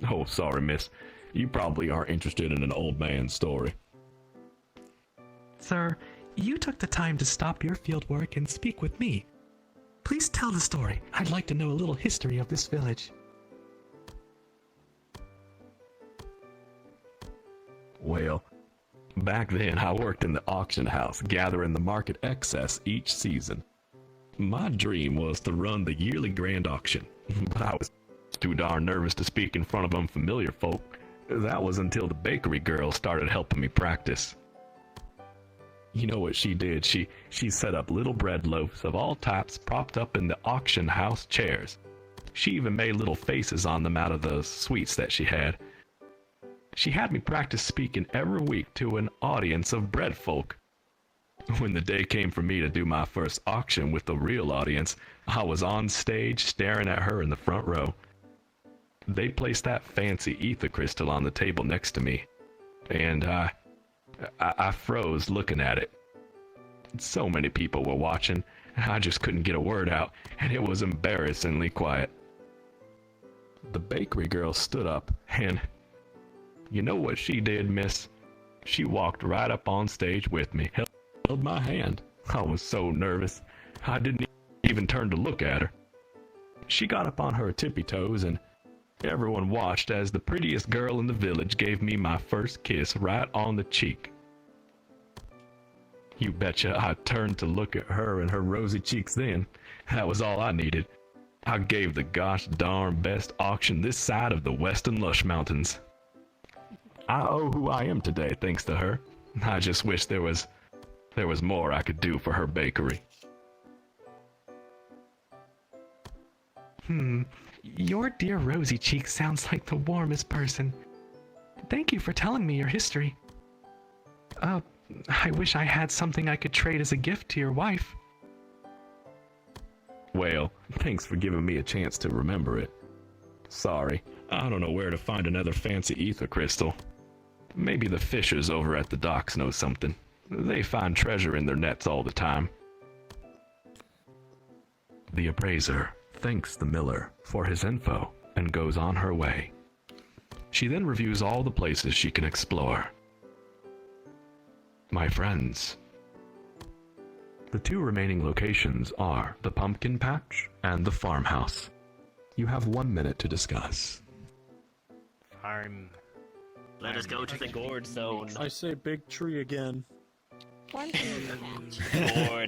Oh, sorry, miss. You probably aren't interested in an old man's story. Sir, you took the time to stop your field work and speak with me. Please tell the story. I'd like to know a little history of this village. Well, back then I worked in the auction house, gathering the market excess each season. My dream was to run the yearly grand auction, but I was too darn nervous to speak in front of unfamiliar folk. That was until the bakery girl started helping me practice. You know what she did? She set up little bread loaves of all types propped up in the auction house chairs. She even made little faces on them out of the sweets that she had. She had me practice speaking every week to an audience of bread folk. When the day came for me to do my first auction with the real audience, I was on stage staring at her in the front row. They placed that fancy ether crystal on the table next to me, and I froze looking at it. So many people were watching, I just couldn't get a word out, and it was embarrassingly quiet. The bakery girl stood up, and you know what she did, miss? She walked right up on stage with me, held my hand. I was so nervous, I didn't even turn to look at her. She got up on her tippy toes, and everyone watched as the prettiest girl in the village gave me my first kiss right on the cheek. You betcha I turned to look at her and her rosy cheeks then. That was all I needed. I gave the gosh darn best auction this side of the Western Lush Mountains. I owe who I am today thanks to her. I just wish there was more I could do for her bakery. Your dear rosy cheek sounds like the warmest person. Thank you for telling me your history. I wish I had something I could trade as a gift to your wife. Well, thanks for giving me a chance to remember it. Sorry, I don't know where to find another fancy ether crystal. Maybe the fishers over at the docks know something. They find treasure in their nets all the time. The appraiser thanks the miller for his info and goes on her way. She then reviews all the places she can explore. My friends, the two remaining locations are the pumpkin patch and the farmhouse. You have 1 minute to discuss. Farm. Let us go to the gourd zone. I say big tree again. Gourd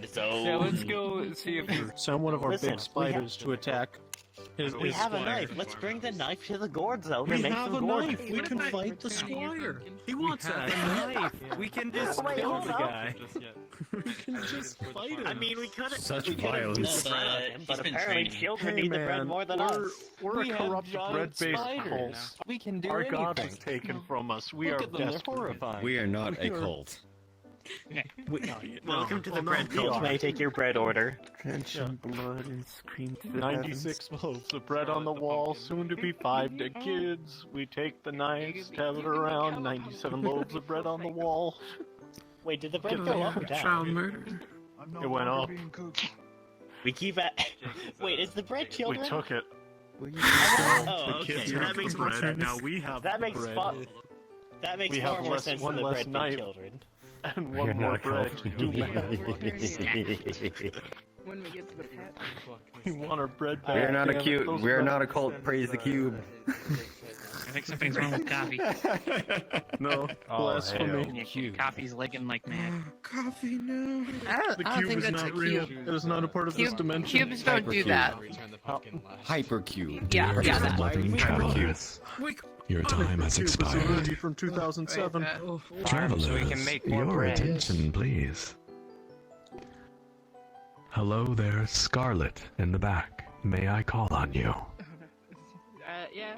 zone. Yeah, let's go see if Send one of our Listen, big spiders to attack. We have a knife. Let's bring the knife to the gourd zone We and make have some a gourd. knife. We can fight the squire. He wants have that a knife. We can just Wait, kill hold the up. guy. We can just fight him. I mean, we could have. Such we could've violence. done bread on him, but apparently children Hey need the bread man, more than we're, us. we're We a have corrupt giant bread-based spiders. cult. We can do Our god anything. was taken from us. We Look are at them, they're desperate. horrifying. We are not a cult. Welcome to the Oh, no, bread we cult. are. May I take your bread order? Drench in blood and scream to the 96 loaves of bread on the wall, soon to be 5 dead kids. We take the knife, stab it around, 97 loaves of bread on the wall. Wait, did the bread go up or down? murder. It went up. We keep at. Wait, is the bread children? We took it. Oh, The okay. kids That have makes the more bread, sense. now we have That the makes bread. that makes We far have more less- sense one than the less bread knife. than children. And You're one more not bread cult. to do When we get to the pet. We want our bread back. We are not a damn it, cute. those We are not a bread- cult. Praise the cube. I think something's wrong with coffee. No, blasphemy. Yeah, coffee's legging like mad. Coffee, no. The cube is not real. It is not a part of this dimension. Cubes don't do that. Hypercube. Yeah, Dear yeah, that. loving travelers, your time has Cube is expired. already from 2007. Travelers, so we can make more your bread. attention, please. Hello there, Scarlet, in the back. May I call on you? Yeah.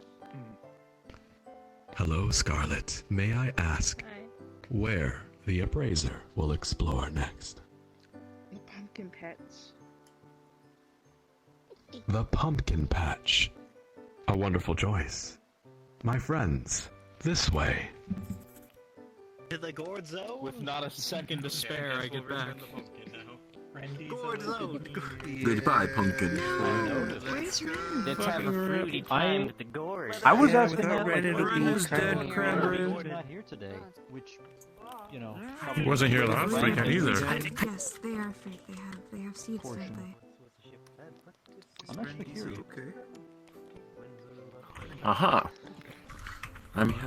Hello, Scarlet. May I ask where the Appraiser will explore next? The pumpkin pets. The Pumpkin Patch. A wonderful choice. My friends, this way. To the gourd zone? With not a second to spare, I get back. Gourd zone! Goodbye, pumpkin. Let's have a fruity time with the gourd. I was Yeah, asking without that. ready to Like, eat who's dead cranberry. cranberry? Not here today, which, you know. Wasn't here last weekend either. Yes, they are fruit. They have seeds, don't they? I'm actually curious. Aha.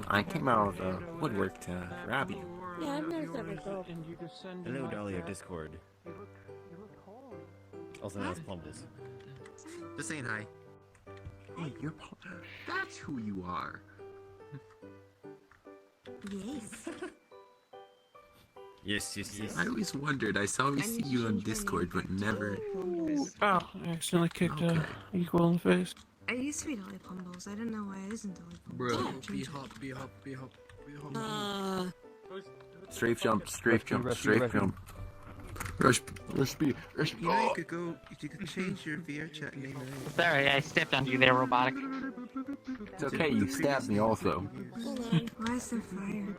I came out of the woodwork to grab you. Yeah, I've noticed that before. Hello, Dahlia Discord. Also known as Plumbus. Just saying hi. Hey, that's who you are. Yes. Yes. I always wondered. I saw see you on Discord, but never. Oh, I accidentally kicked Equal in the face. I used to be Dolly Plumbles. I didn't know why it isn't Dolly Plumbles. Bro, Yeah, change it. Strafe jump, strafe jump, strafe jump. Rush B. You know, you could change your VR chat name. Sorry, I stepped on you there, robotic. It's okay, you stabbed me also. Hold on. Why is there fire?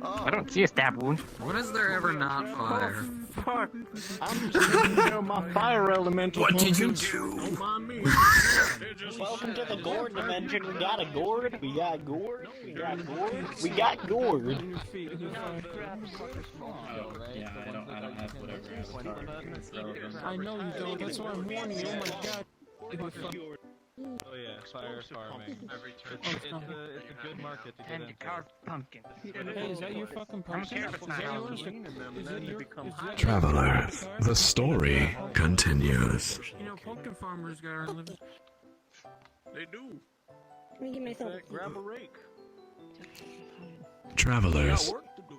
I don't see a stab wound. When is there ever not fire? Fuck. I'm just my fire elemental. What did you pumpkins. do? Don't mind me. Welcome to the gourd dimension. We got a gourd. We got gourd. We got gourd. We got gourd. Yeah, I don't have whatever avatar. I know you don't. That's why I'm warning you. Oh my god. Oh yeah, fire farming. It's a good market to get And to into. carve pumpkin. Hey, is that your fucking I don't pumpkin? care if it's Is not that yours? Halloween. Is that your? Is that Travelers, the story continues. You know, pumpkin farmers got our living. They do. Let me get myself a Grab a rake. Travelers,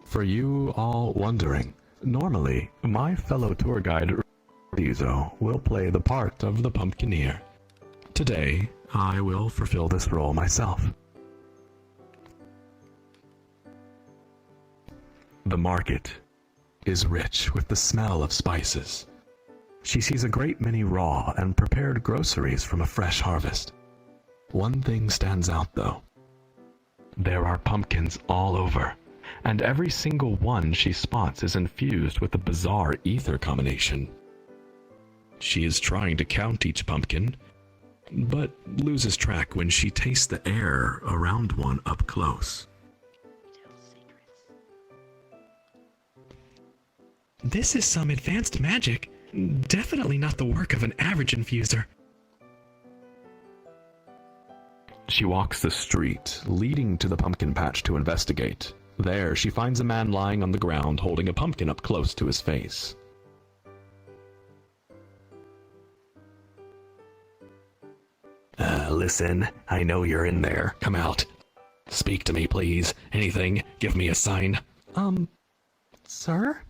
for you all wondering, normally my fellow tour guide Rizzo will play the part of the Pumpkineer. Today, I will fulfill this role myself. The market is rich with the smell of spices. She sees a great many raw and prepared groceries from a fresh harvest. One thing stands out though. There are pumpkins all over, and every single one she spots is infused with a bizarre ether combination. She is trying to count each pumpkin, but loses track when she tastes the air around one up close. This is some advanced magic. Definitely not the work of an average infuser. She walks the street, leading to the pumpkin patch to investigate. There, she finds a man lying on the ground holding a pumpkin up close to his face. listen. I know you're in there. Come out. Speak to me, please. Anything. Give me a sign. Sir?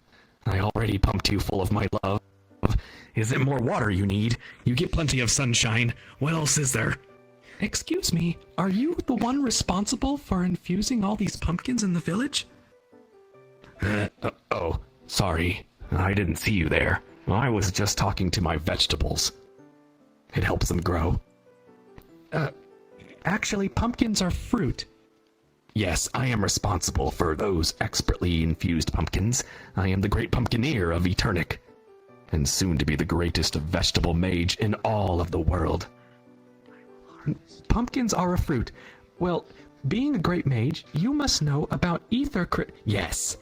I already pumped you full of my love. Is it more water you need? You get plenty of sunshine. What else is there? Excuse me, are you the one responsible for infusing all these pumpkins in the village? Oh, sorry. I didn't see you there. I was just talking to my vegetables. It helps them grow. Actually, pumpkins are fruit. Yes, I am responsible for those expertly infused pumpkins. I am the great pumpkineer of Eternic, and soon to be the greatest vegetable mage in all of the world. Pumpkins are a fruit. Well, being a great mage, you must know about ether Yes.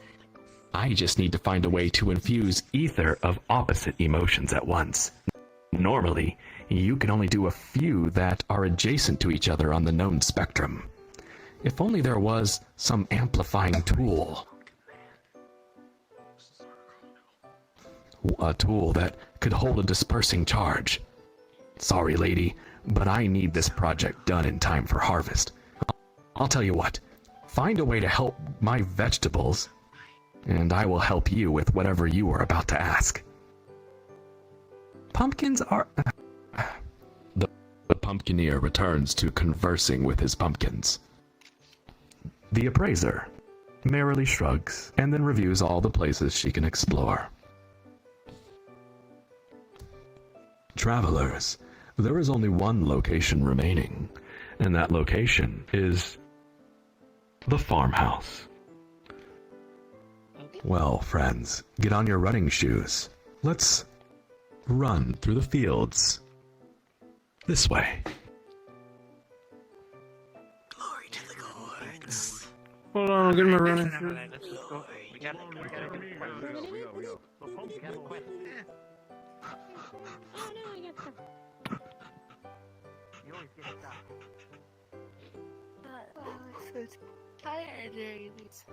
I just need to find a way to infuse ether of opposite emotions at once. Normally, you can only do a few that are adjacent to each other on the known spectrum. If only there was some amplifying tool. A tool that could hold a dispersing charge. Sorry, lady, but I need this project done in time for harvest. I'll tell you what, find a way to help my vegetables, and I will help you with whatever you are about to ask. Pumpkins are... The pumpkineer returns to conversing with his pumpkins. The appraiser merrily shrugs and then reviews all the places she can explore. Travelers, there is only one location remaining, and that location is the farmhouse. Well, friends, get on your running shoes. Let's run through the fields. This way. Hold on, I'll get my running. We gotta quit. You always get stuck. I'm so tired during these.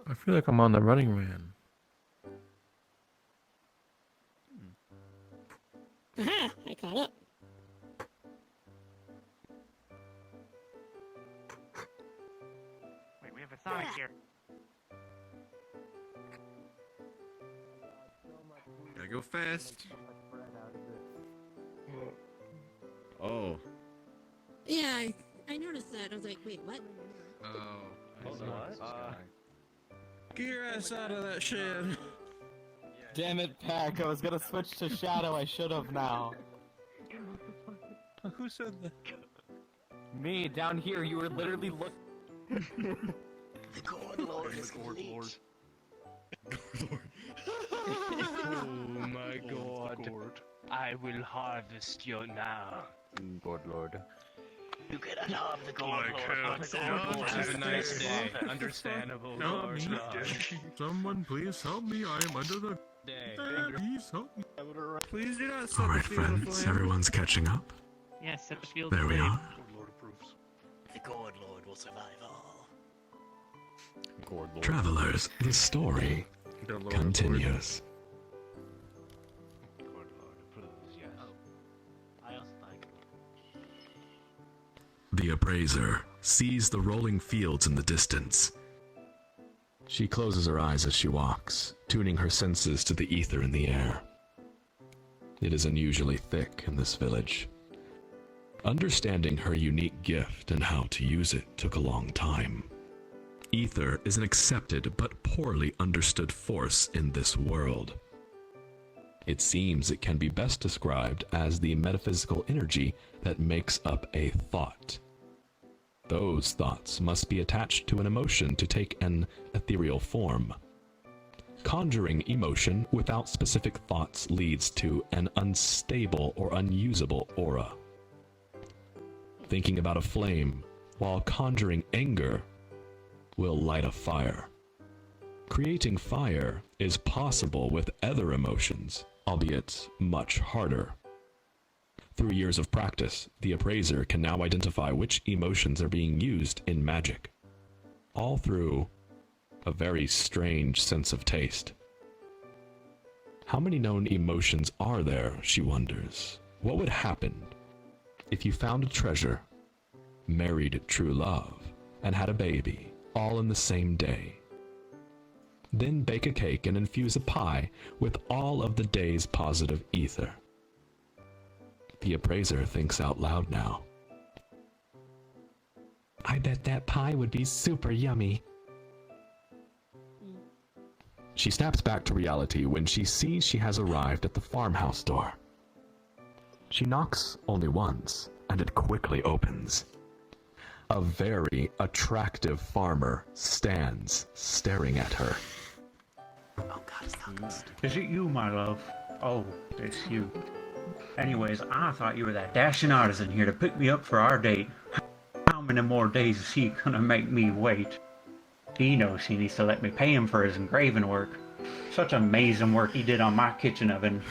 I feel like I'm on the running man. Aha! I caught up. Wait, we have a Sonic here. Gotta go fast. Oh. Yeah, I noticed that. I was like, wait, what? Oh. Hold on. Get your ass out of that shed. Damn it, Pack. I was gonna switch to Shadow. I should have now. Who said that? Me, down here. You were literally looking. The God Lord is Lord. Oh my god. I will harvest you now. God Lord. You cannot harm the God Lord. Have a nice day. Understandable. Help me. Someone please help me. I am under the... Please help me. Please do not set Alright, the field friends, aflame. everyone's catching up. Yeah, set the field. There we are. The God Lord will survive all. Travelers, the story continues. I also think. The appraiser sees the rolling fields in the distance. She closes her eyes as she walks, tuning her senses to the ether in the air. It is unusually thick in this village. Understanding her unique gift and how to use it took a long time. Ether is an accepted but poorly understood force in this world. It seems it can be best described as the metaphysical energy that makes up a thought. Those thoughts must be attached to an emotion to take an ethereal form. Conjuring emotion without specific thoughts leads to an unstable or unusable aura. Thinking about a flame while conjuring anger will light a fire. Creating fire is possible with other emotions, albeit much harder. Through years of practice, the appraiser can now identify which emotions are being used in magic. All through a very strange sense of taste. How many known emotions are there, she wonders? What would happen if you found a treasure, married true love, and had a baby, all in the same day? Then bake a cake and infuse a pie with all of the day's positive ether. The appraiser thinks out loud now. I bet that pie would be super yummy. She snaps back to reality when she sees she has arrived at the farmhouse door. She knocks only once, and it quickly opens. A very attractive farmer stands staring at her. Is it you, my love? Oh, it's you. Anyways, I thought you were that dashing artisan here to pick me up for our date. How many more days is he gonna make me wait? He knows he needs to let me pay him for his engraving work. Such amazing work he did on my kitchen oven.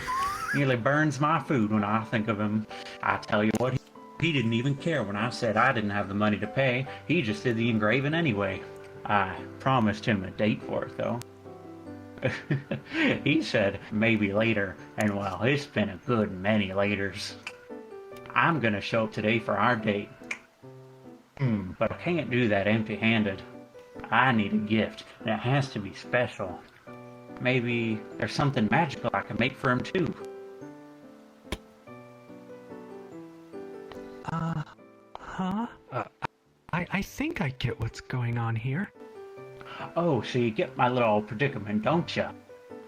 Nearly burns my food when I think of him. I tell you what, he didn't even care when I said I didn't have the money to pay. He just did the engraving anyway. I promised him a date for it, though. He said maybe later, and well, it's been a good many laters. I'm gonna show up today for our date. But I can't do that empty-handed. I need a gift, and it has to be special. Maybe there's something magical I can make for him too. I think I get what's going on here. Oh, so you get my little predicament, don't you?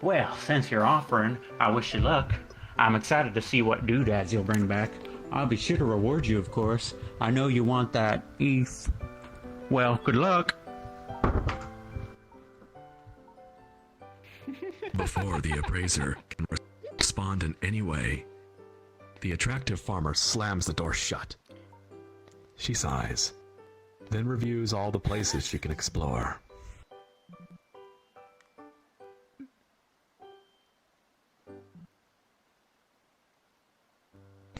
Well, since you're offering, I wish you luck. I'm excited to see what doodads you'll bring back. I'll be sure to reward you, of course. I know you want that ETH. Well, good luck. Before the appraiser can respond in any way, the attractive farmer slams the door shut. She sighs, then reviews all the places she can explore.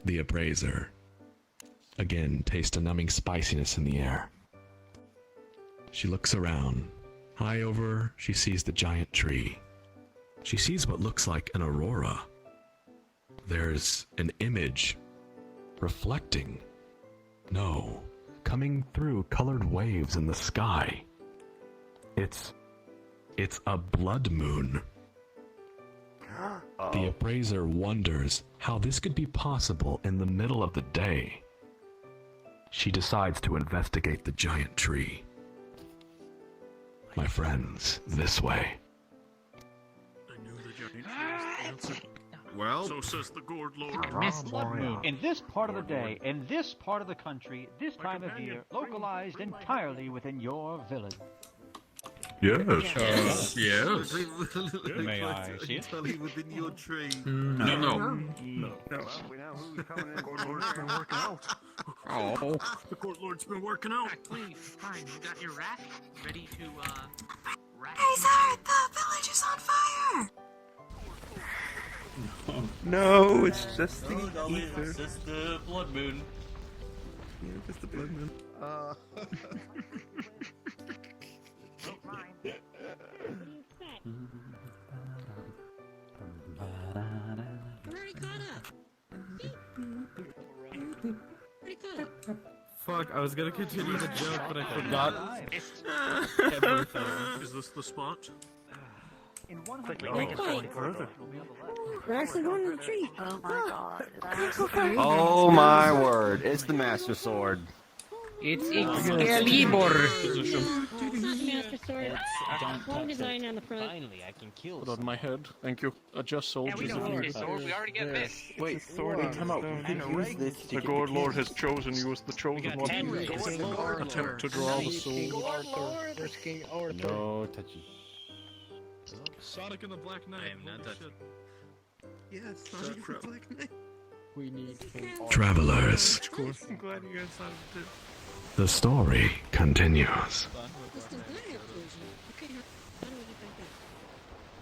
The appraiser again tastes a numbing spiciness in the air. She looks around. High over her, she sees the giant tree. She sees what looks like an aurora. There's an image reflecting. No, coming through colored waves in the sky. It's a blood moon. The appraiser wonders how this could be possible in the middle of the day. She decides to investigate the giant tree. My friends, this way. Well, so says the Gourd Lord. In this part of the day, in this part of the country, this time of year, localized entirely within your village. Yes. Yes. May I see it? Entirely within your tree. No. No. We know who's coming in. Gourd Lord's been working out. Oh. The Gourd Lord's been working out. Please, fine. You got your raft ready to, Hey, sir, the village is on fire! No, it's just the ether. It's just the blood moon. Yeah, just the blood moon. Fuck, I was gonna continue the joke, but I forgot everything. Is this the spot? Quickly, make it going further. We're actually going to the tree. Oh my god. Oh my word, it's the Master Sword. It's Excalibur. Master sword. Wrong design on the front. Finally, I can kill. Put on my head. Thank you. Adjust soldiers. We don't need this sword. We already got this. Wait, Thorny, come out. The Gourd Lord has chosen you as the chosen one. Attempt to draw the soul. No touchy. Sonic and the Black Knight. I am not touching. Yes, Sonic and the Black Knight. We need Travelers, I'm glad you guys thought of it. the story continues.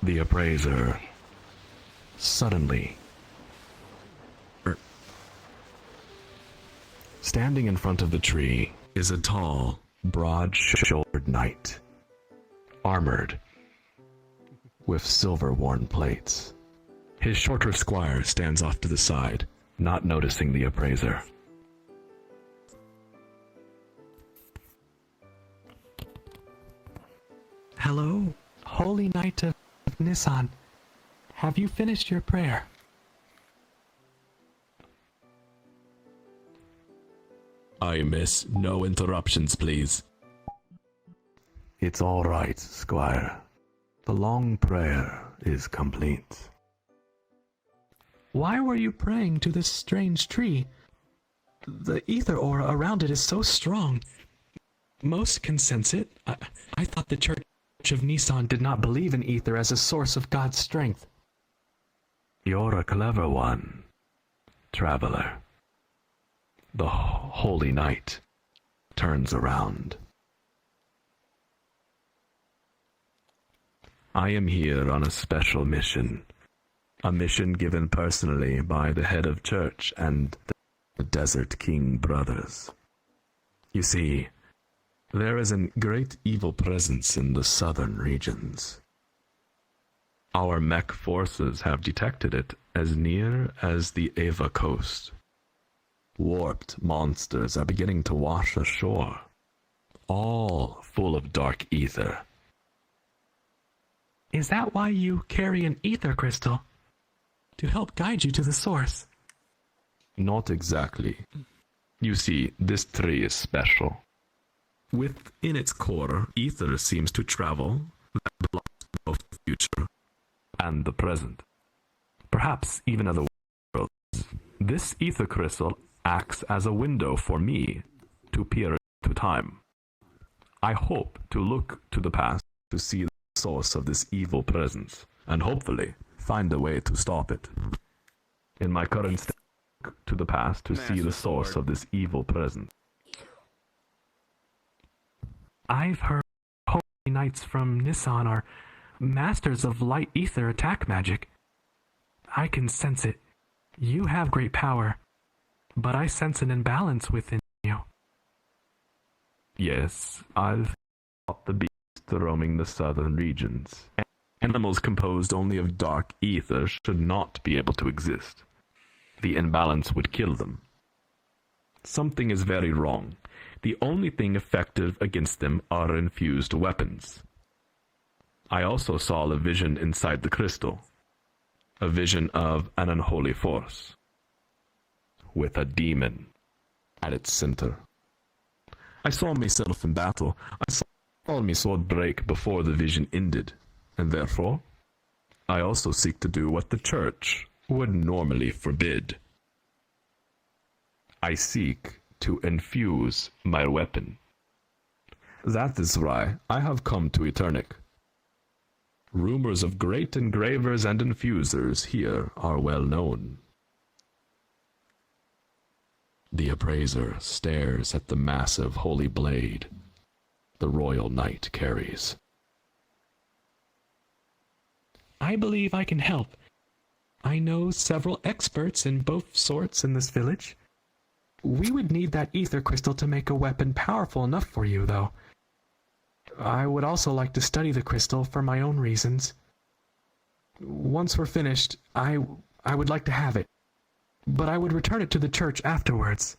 The appraiser suddenly standing in front of the tree is a tall, broad-shouldered knight. armored, with silver-worn plates. His shorter squire stands off to the side, not noticing the appraiser. Hello, Holy Knight of Nissan. Have you finished your prayer? I miss no interruptions, please. It's all right, squire. The long prayer is complete. Why were you praying to this strange tree? The ether aura around it is so strong. Most can sense it. I thought the Church of Nissan did not believe in ether as a source of God's strength. You're a clever one, traveler. The Holy Knight turns around. I am here on a special mission. A mission given personally by the head of church and the Desert King brothers. You see, there is a great evil presence in the southern regions. Our mech forces have detected it as near as the Ava coast. Warped monsters are beginning to wash ashore, all full of dark ether. Is that why you carry an ether crystal? To help guide you to the source? Not exactly. You see, this tree is special. Within its core, ether seems to travel that belongs to both the future and the present. Perhaps even other worlds. This ether crystal acts as a window for me to peer into time. I hope to look to the past to see the source of this evil presence, and hopefully find a way to stop it. In my current state, to the past to see the source of this evil presence. I've heard Holy Knights from Nissan are masters of light ether attack magic. I can sense it. You have great power, but I sense an imbalance within you. Yes, I've fought the beast roaming the southern regions. Animals composed only of dark ether should not be able to exist. The imbalance would kill them. Something is very wrong. The only thing effective against them are infused weapons. I also saw a vision inside the crystal. A vision of an unholy force. With a demon at its center. I saw myself in battle. I saw my sword break before the vision ended. And therefore, I also seek to do what the church would normally forbid. I seek to infuse my weapon. That is why I have come to Eternic. Rumors of great engravers and infusers here are well known. The appraiser stares at the massive holy blade the Royal Knight carries. I believe I can help. I know several experts in both sorts in this village. We would need that ether crystal to make a weapon powerful enough for you, though. I would also like to study the crystal for my own reasons. Once we're finished, I would like to have it, but I would return it to the church afterwards.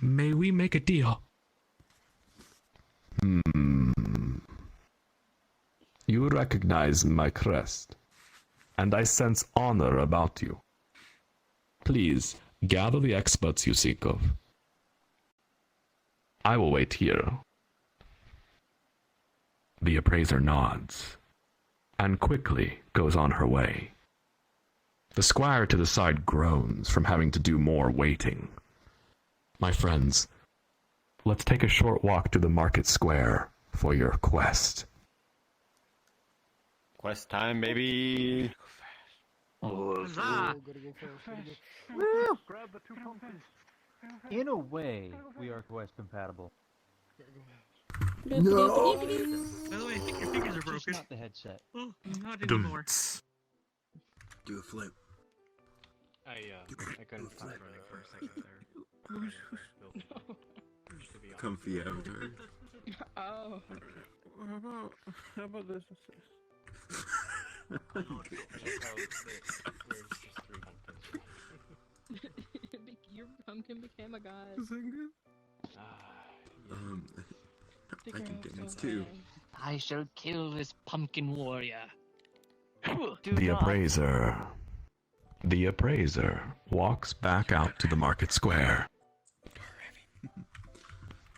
May we make a deal? You recognize my crest, and I sense honor about you. Please, gather the experts you seek of. I will wait here. The appraiser nods, and quickly goes on her way. The squire to the side groans from having to do more waiting. My friends, let's take a short walk to the market square for your quest. Quest time, baby. Woo! Grab the 2 pumpkins. In a way, we are quest compatible. No. By the way, I think your fingers are broken. Just not the headset. Oh, not anymore. Do a flip. I couldn't stop running for a second there. Comfy avatar. Oh. How about this? Your pumpkin became a god. I can dance too. I shall kill this pumpkin warrior. The appraiser. The appraiser walks back out to the market square.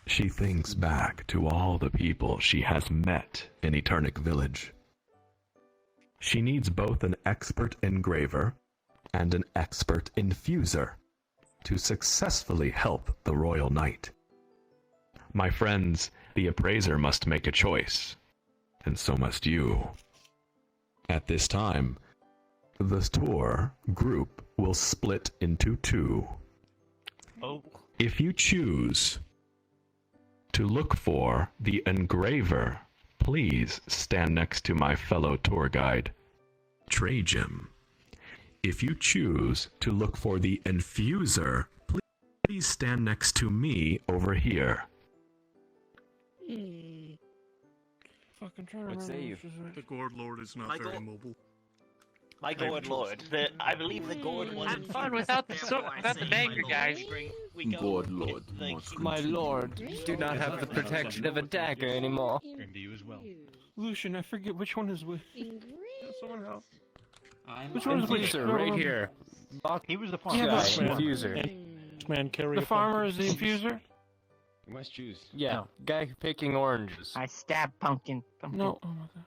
She thinks back to all the people she has met in Eternic Village. She needs both an expert engraver and an expert infuser to successfully help the Royal Knight. My friends, the appraiser must make a choice, and so must you. At this time, the tour group will split into two. Oh. If you choose to look for the engraver, please stand next to my fellow tour guide, Trajan. If you choose to look for the infuser, please stand next to me over here. Fucking trying to What say you? The Gourd Lord is not very mobile. My Gourd Lord. I believe the Gourd was... Have fun without the banker, guys. Gourd Lord. My lord, do not have the protection of a dagger anymore. And to you as well. Lucian, I forget which one is which. Someone help. Which one is which? Right here. He was the Yeah, farmer. infuser. Man, carry The a farmer pumpkin. is the infuser? You must choose. Yeah, guy picking oranges. I stab pumpkin. No, oh my god.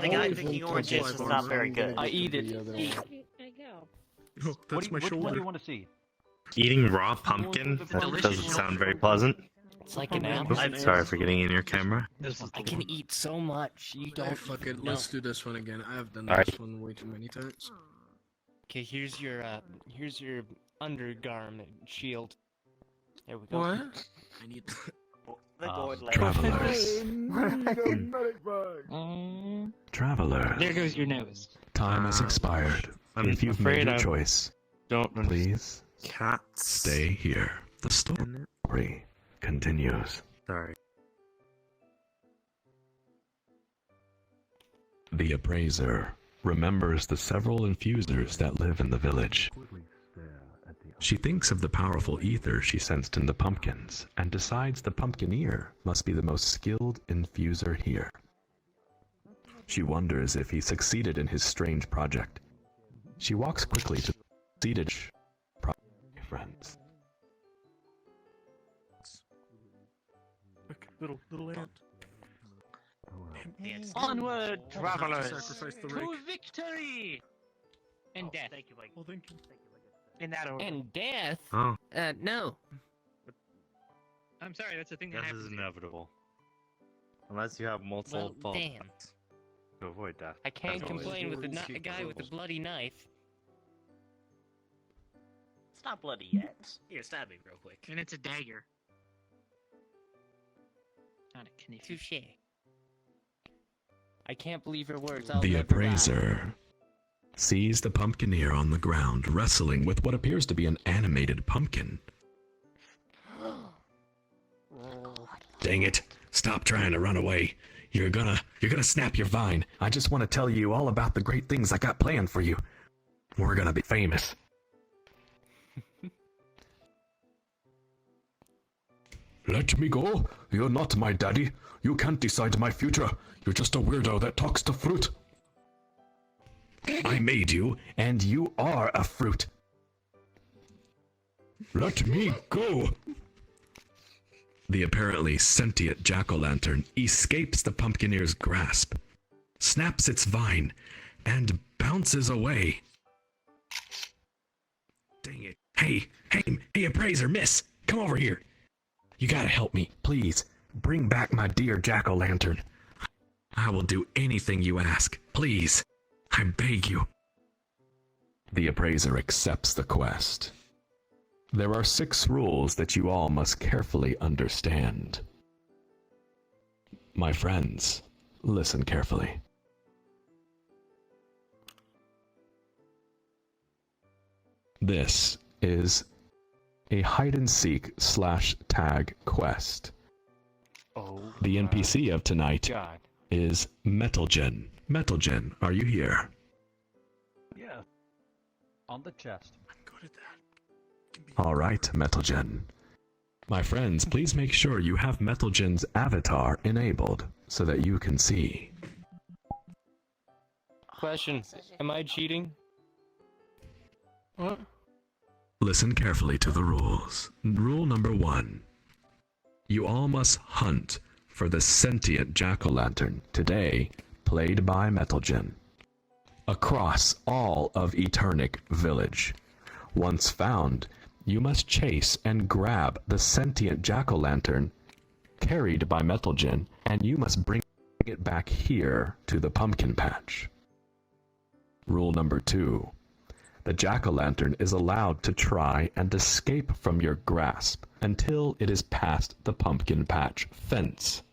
The guy picking oranges is not very good. I eat it. Oh, that's my Which one do shoulder. you want to see? Eating raw pumpkin? That doesn't sound very pleasant. It's like an apple. Oops, sorry for getting in your camera. I can eat so much. You Oh, don't. fuck it. know. Let's do this one again. I've done Alright. this one way too many times. Okay, here's your undergarment shield. There we go. What? I need The Gourd Lord. Travelers. Travelers. There goes your nose. Time has expired. I'm If you've afraid made your I choice, don't please Cats. stay here. The story continues. Sorry. The appraiser remembers the several infusers that live in the village. She thinks of the powerful ether she sensed in the pumpkins and decides the pumpkineer must be the most skilled infuser here. She wonders if he succeeded in his strange project. She walks quickly to the seated friends. Little ant. Onward, travelers, Sacrifice the to rake. victory and death. Thank you, Mike. Oh, thank you. In that order. And death? Oh. No. I'm sorry, that's a thing that Death happens. is inevitable. Unless you have multiple Well, damn. paths to avoid death. I can't That's always- complain with a guy with a bloody knife. It's not bloody yet. Here, stab me real quick. And it's a dagger. Not a knife. Touche. I can't believe your words. I'll The never appraiser sees the pumpkineer on the ground wrestling with what appears to be an animated pumpkin. Dang it. Stop trying to run away. You're gonna snap your vine. I just want to tell you all about the great things I got planned for you. We're gonna be famous. Let me go. You're not my daddy. You can't decide my future. You're just a weirdo that talks to fruit. I made you, and you are a fruit. Let me go. The apparently sentient jack-o'-lantern escapes the pumpkineer's grasp, snaps its vine, and bounces away. Dang it. Hey, appraiser, miss, come over here. You gotta help me, please. Bring back my dear jack-o'-lantern. I will do anything you ask, please. I beg you. The appraiser accepts the quest. There are 6 rules that you all must carefully understand. My friends, listen carefully. This is a hide-and-seek /tag quest. Oh The NPC of tonight God. is Metalgen. Metalgen, are you here? Yeah. On the chest. All right, Metalgen. My friends, please make sure you have Metalgen's avatar enabled so that you can see. Question: am I cheating? What? Listen carefully to the rules. Rule number 1. You all must hunt for the sentient jack-o'-lantern, today played by Metalgen, across all of Eternic Village. Once found, you must chase and grab the sentient jack-o'-lantern carried by Metalgen, and you must bring it back here to the pumpkin patch. Rule number 2. The jack-o'-lantern is allowed to try and escape from your grasp until it is past the pumpkin patch fence.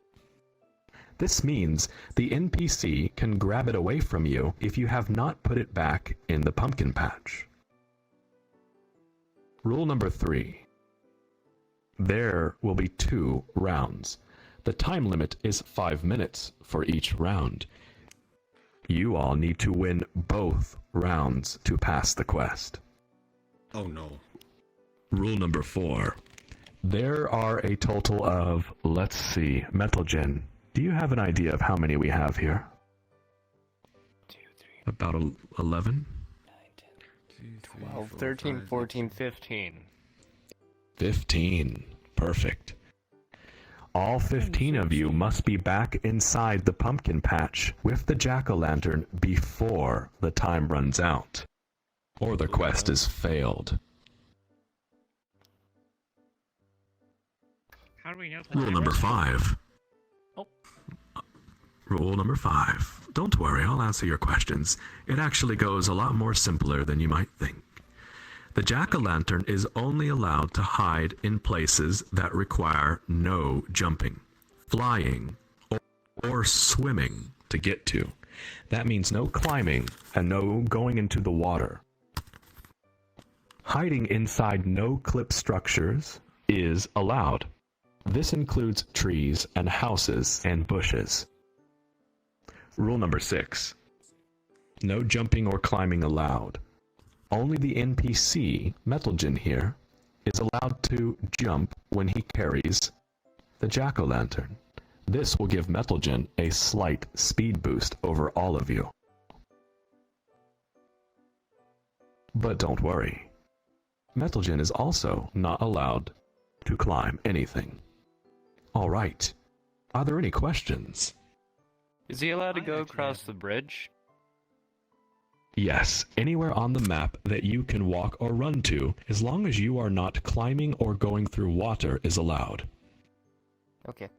This means the NPC can grab it away from you if you have not put it back in the pumpkin patch. Rule number 3. There will be 2 rounds. The time limit is 5 minutes for each round. You all need to win both rounds to pass the quest. Oh no. Rule number 4. There are a total of, let's see, Metalgen, do you have an idea of how many we have here? 2, 3. About 11? 12, 13, 14, 15. 15. Perfect. All 15 of you must be back inside the pumpkin patch with the jack-o'-lantern before the time runs out, or the quest is failed. How do we know? Rule number 5. Rule number 5. Don't worry, I'll answer your questions. It actually goes a lot more simpler than you might think. The jack-o'-lantern is only allowed to hide in places that require no jumping, flying, or swimming to get to. That means no climbing and no going into the water. Hiding inside no-clip structures is allowed. This includes trees and houses and bushes. Rule number 6. No jumping or climbing allowed. Only the NPC, Metalgen here, is allowed to jump when he carries the jack-o'-lantern. This will give Metalgen a slight speed boost over all of you. But don't worry. Metalgen is also not allowed to climb anything. All right. Are there any questions? Is he allowed to go across the bridge? Yes, anywhere on the map that you can walk or run to, as long as you are not climbing or going through water, is allowed. Okay.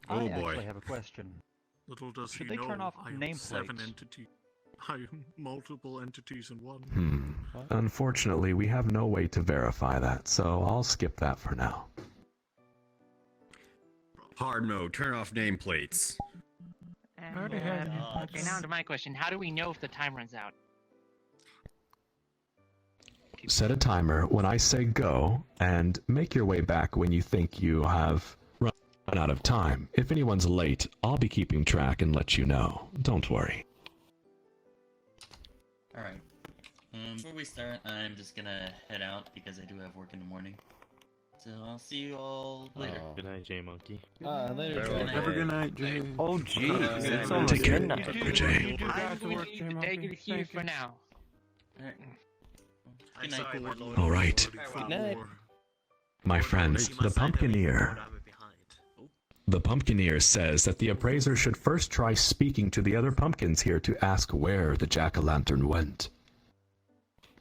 I actually have a question. Little does Should he they know, turn off I have nameplates? 7 entities. I have multiple entities in one. Unfortunately, we have no way to verify that, so I'll skip that for now. Hard mode, turn off nameplates. Okay, now to my question. How do we know if the time runs out? Set a timer when I say go, and make your way back when you think you have run out of time. If anyone's late, I'll be keeping track and let you know. Don't worry. Alright. Before we start, I'm just gonna head out because I do have work in the morning. So I'll see you all later. Good night, J Monkey. Later. Have a good night, Jay. Oh, jeez. It's almost Take care, midnight. Jay. I'm going to take it here for now. Alright. Good night. All right. Good night. My friends, the Pumpkineer. The Pumpkineer says that the Appraiser should first try speaking to the other pumpkins here to ask where the jack-o'-lantern went.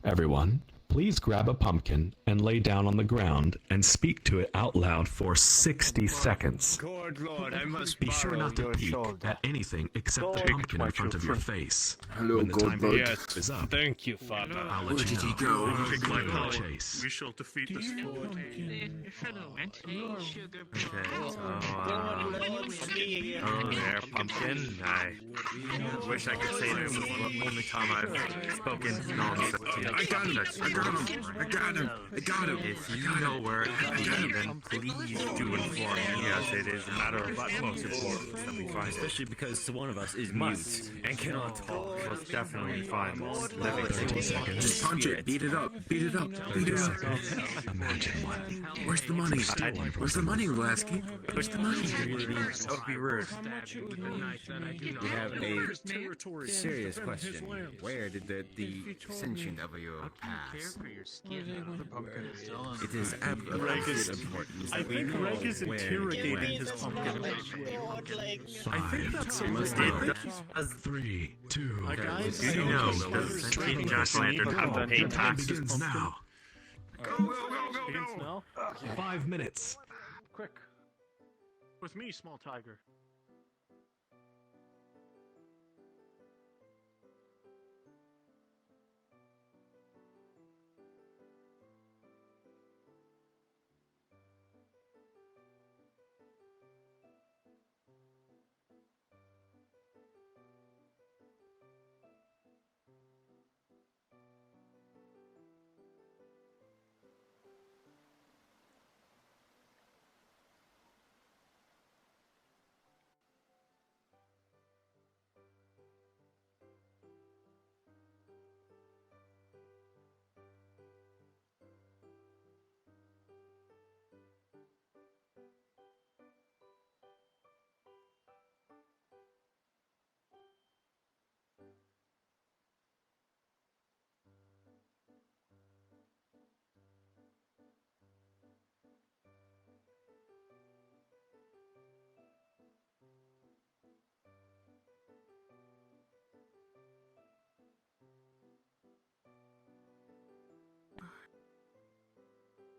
Everyone, please grab a pumpkin and lay down on the ground and speak to it out loud for 60 seconds. Good Lord, I must Be sure not to peek at anything except the pumpkin in front of your face. Hello, When the time Goldbug. is up, Thank you, Father. I'll let Where you did he know. go? Pick my power chase. We shall defeat this foe. Oh, there, pumpkin. I wish I could say this is the only time I've spoken nonsense. I got it. I got him! I got him! If you know where it could be, then please do inform me, as it is a matter of utmost importance that we find it. Especially because one of us is mute and cannot talk. Let's definitely find this living 30 seconds. Just punch it, beat it up, beat it up, beat it up. Imagine one. Where's the money? Where's the money, Lasky? Where's the money? That would be rude. We have a serious question. Where did the ascension of your pass? It is of absolute importance. I think Greg is interrogating his pumpkin. I think that's a mistake. 3, 2, Guys, Do you know does King Jack-o'-lantern have to pay taxes? begins now. Begins now? 5 minutes. Quick. With me, small tiger.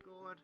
Good.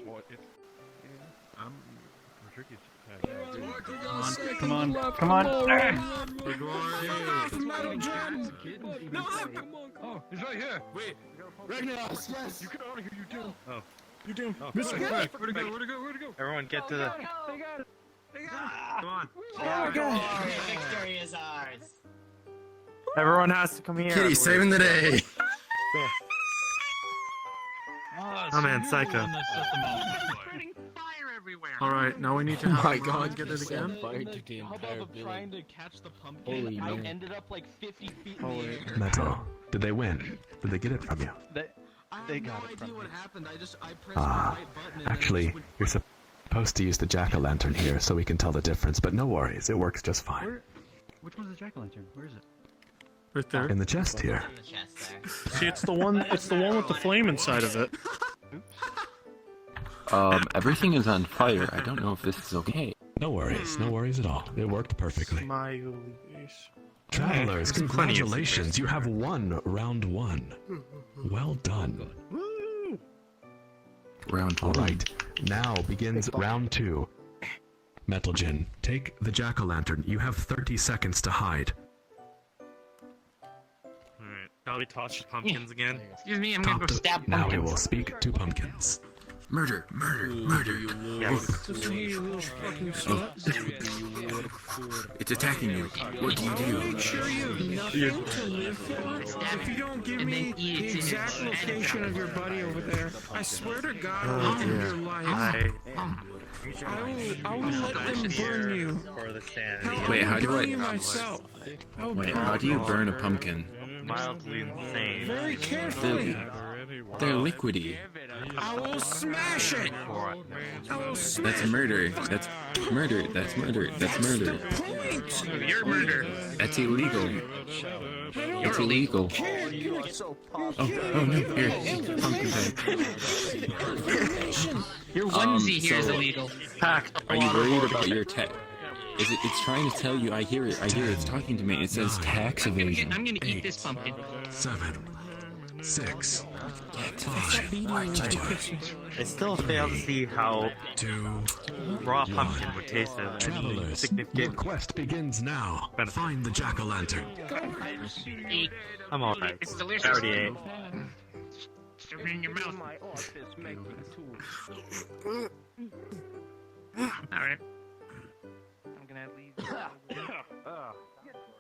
What? I'm tricky. Come on. Come on. Oh, he's right here. Wait. Ragnar. Yes. You get out of here, you do. Oh. You do. Oh, Mr. quick, Crack. quick, Where'd it quick. go? Where'd it go? Where'd it go? Everyone get to the... Come on. Victory is ours. Everyone has to come here. Kitty saving the day. I'm in, Psycho. Alright, now we need to have Ron get it again. How about trying to catch the pumpkin? I ended up like 50 feet in the air. Metal. Did they win? Did they get it from you? They got it from me. Actually, you're supposed to use the jack-o'-lantern here so we can tell the difference, but no worries, it works just fine. Which one's the jack-o'-lantern? Where is it? Right there. In the chest here. See, it's the one with the flame inside of it. Everything is on fire. I don't know if this is okay. No worries at all. It worked perfectly. Smileys. Travelers, congratulations, you have won round 1. Well done. Round 1. Alright, now begins round 2. Metal Jin, take the jack-o'-lantern. You have 30 seconds to hide. Alright, Shall we toss pumpkins again? Excuse me, I'm gonna go stab Now we pumpkins. will speak to pumpkins. Murder, murder, murder. Yes. It's attacking you. What do you do? Sure you have nothing to live for? If you don't give me the exact location of your buddy over there, I swear to God I'll end your life. I will let them burn you. Wait, how do burn I... you myself. Wait, how do you burn a pumpkin? Mildly insane. Very carefully. They're liquidy. I will smash it. I will smash That's murder. That's murder. That's murder. That's murder. point. You're murder. That's illegal. It's illegal. Oh no, here, pumpkin bag. Your onesie here is so- illegal. Are you worried about your tax? It's trying to tell you, I hear it, it's talking to me, it says tax evasion. I'm gonna eat this pumpkin. 7, 6, 5, I still fail to see how raw pumpkin would taste as any Travelers, your significant. quest begins now. Find the jack-o'-lantern. I'm alright. It's delicious. I already ate. Shove it in your mouth. Alright. I'm gonna leave. I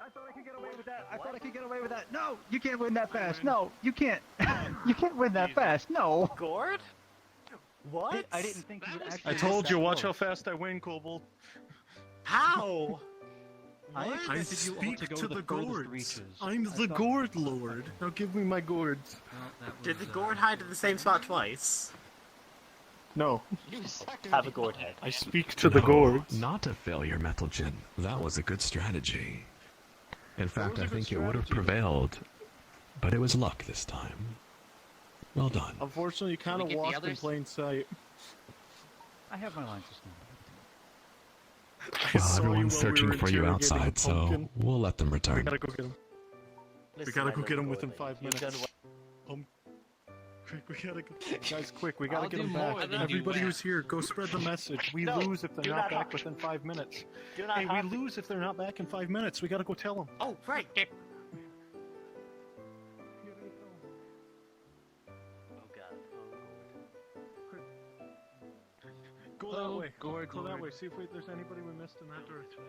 thought I could get away with that. I thought I could get away with that. No, you can't win that fast. No, you can't. You can't win that fast. No. Gord? What? I didn't think you would actually. I told you, watch how fast I win, Kobold. How? I expected you all speak to go to the the furthest gourds. reaches. I'm I the thought- gourd lord. Now give me my gourds. Did the gourd hide in the same spot twice? No. Have a gourd head. I speak to the gourds. Not a failure, Metal Jin. That was a good strategy. In fact, I think it would have prevailed, but it was luck this time. Well done. Unfortunately, you kind we of get the lost in others? plain sight. I have my lines just now. I Well, saw you everyone's while we searching were for you interrogating outside, the so pumpkin. we'll let them We return. gotta go get him. We gotta go get him within 5 minutes. Quick, we gotta go. Guys, quick, we gotta I'll get do him more back. than Everybody you who's here, go spread the message. We No, lose if they're do not not back have- within 5 minutes. Do not Hey, we have to- lose if they're not back in 5 minutes. We gotta go tell them. Oh, right. Go that way. Go that way. See if there's anybody we missed in that direction.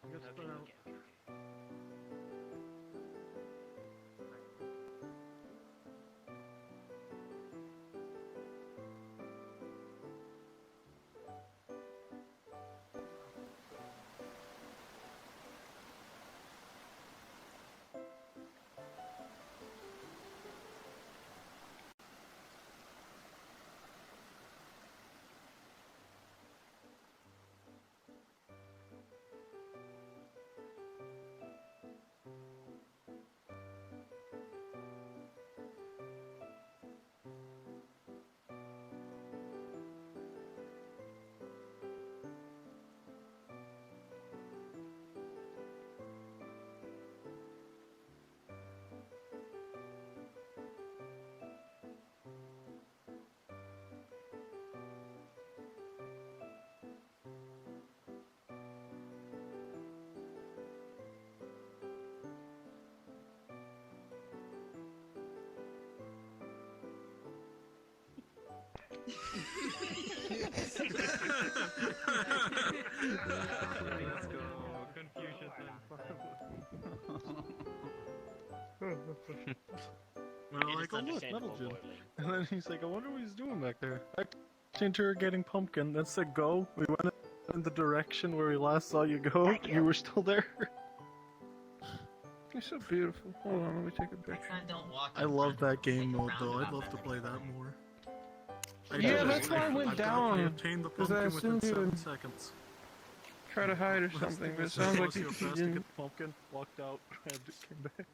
We gotta spread out. Well, like, oh look, Metal Jin. And then he's like, I wonder what he's doing back there. Interrogating Pumpkin. That said go. We went in the direction where we last saw you go. You were still there. You're so beautiful. Hold on, let me take a picture. I love that game mode though. I'd love to play that more. Yeah, that's why I went down. Obtained the Because I pumpkin within assumed you 7 would seconds. try to hide or something, but it sounds like you didn't. Pumpkin walked out and came back.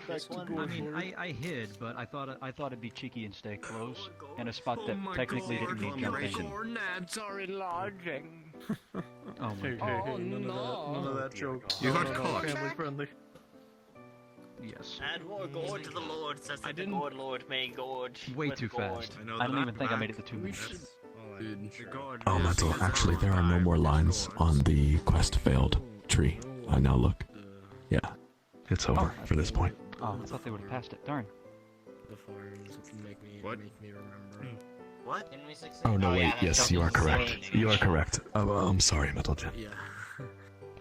This one. I mean, I hid, but I thought it'd be cheeky and stay close in a spot that technically didn't need jumping. Gnats are enlarging. Oh my Hey, god. hey, hey, none of that joke. You got No, caught. family friendly. Yes. Add more gourd to the Lord, says that the gourd Lord may gorge. Way with too gourd. fast. I don't even think I made it to 2 minutes. Oh, Metal, actually, there are no more lines on the quest failed tree. I now look. Yeah. It's over for this point. Oh, I thought they would have passed it. Darn. The farms make me remember. What? Oh no, wait. Yes, you are correct. You are correct. I'm sorry, Metal Jet. Yeah.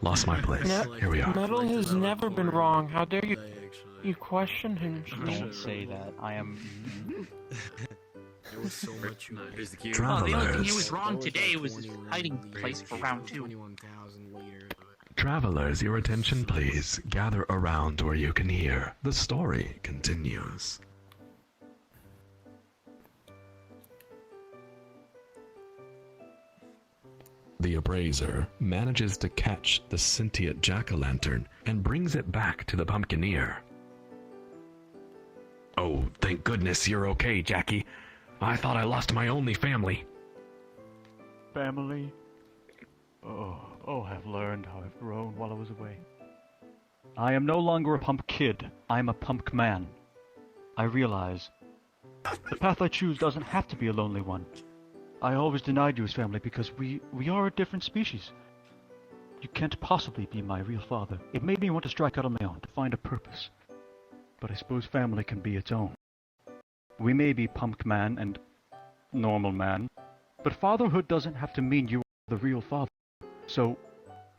Lost my place. Here we are. Metal has never been wrong. How dare you? You question him. Don't say that. I am. There was so much. Here's the cue. Oh, the only thing he was wrong today was his hiding place for round 2. 21,000 later. Travelers, your attention please. Gather around where you can hear. The story continues. The Appraiser manages to catch the sentient jack-o'-lantern and brings it back to the Pumpkineer. Oh, thank goodness you're okay, Jackie. I thought I lost my only family. Family? Oh, I've learned how I've grown while I was away. I am no longer a pump kid. I'm a pump man. I realize the path I choose doesn't have to be a lonely one. I always denied you as family because we are a different species. You can't possibly be my real father. It made me want to strike out on my own, to find a purpose. But I suppose family can be its own. We may be pump man and normal man, but fatherhood doesn't have to mean you are the real father. So,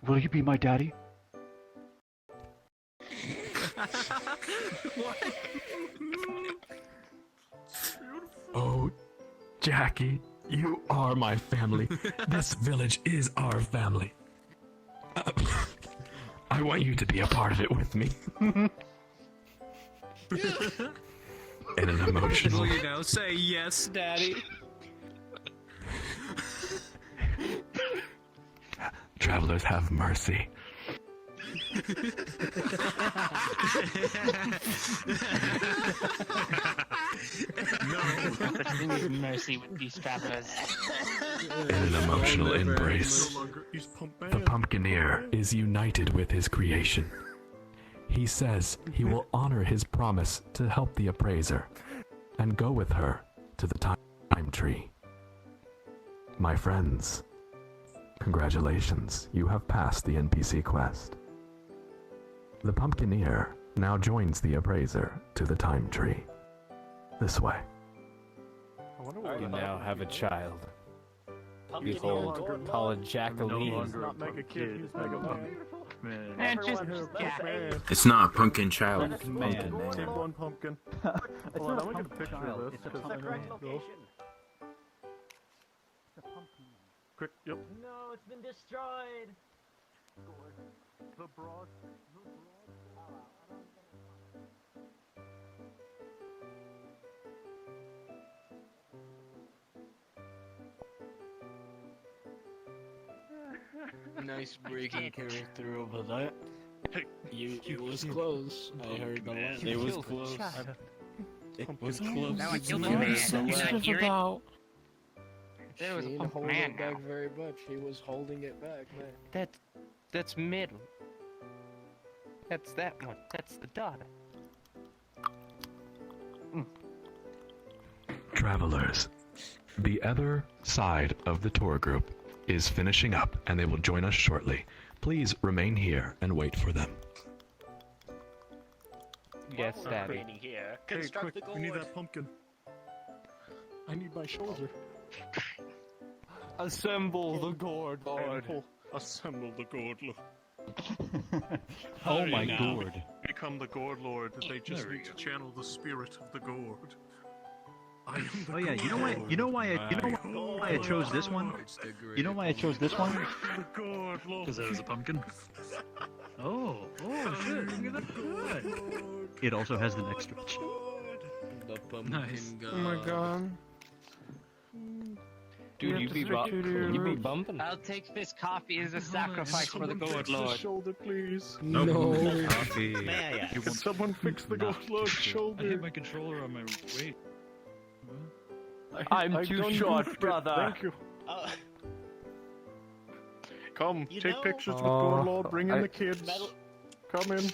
will you be my daddy? What? Oh, Jackie, you are my family. This village is our family. I want you to be a part of it with me. In an emotional... You know, say yes, Daddy. Travelers, have mercy. No such thing as mercy with these travelers. In an emotional embrace, the Pumpkineer is united with his creation. He says he will honor his promise to help the Appraiser and go with her to the time tree. My friends, congratulations, you have passed the NPC quest. The Pumpkineer now joins the Appraiser to the time tree. This way. You now have a child. Behold, Colin Jacqueline. Not mega kid, he's mega man. And just It's not a pumpkin child. Pumpkin man. Team one pumpkin. Hold on, I'm gonna get a picture of this. It's a correct location. Quick, yep. No, it's been destroyed. The broad. Nice breaking character over that. It was close. I heard a lot. It was close. It was close. Now I killed a man. Did you not hear it? There was a She didn't pump hold man it back now. very much. He was holding it back, man. That's middle. That's that one. That's the daughter. Travelers, the other side of the tour group is finishing up and they will join us shortly. Please remain here and wait for them. Yes, Daddy. Here. Hey, Construct quick, the we need gourd. that pumpkin. I need my shoulder. Assemble the gourd lord. Assemble the gourd lord. Oh my now. gourd. Become the gourd lord. They just need to channel the spirit of the gourd. I am the Oh yeah, gourd you know why I chose this one? You know why I chose this one? The gourd lord. Because it was a pumpkin. Oh shit! Look at that. Good. It also has the next stretch. The pumpkin Nice. god. Oh my god. Dude, you be bumping. I'll take this coffee as a sacrifice for the Someone gourd fix the lord. shoulder, please. No. Coffee. May I ask? Someone fix the gourd lord's I hit shoulder. my controller on my weight. I'm too short, brother. Thank you. Oh, Come, You take know- pictures with gourd lord. Bring in I- the kids. Metal- Come in.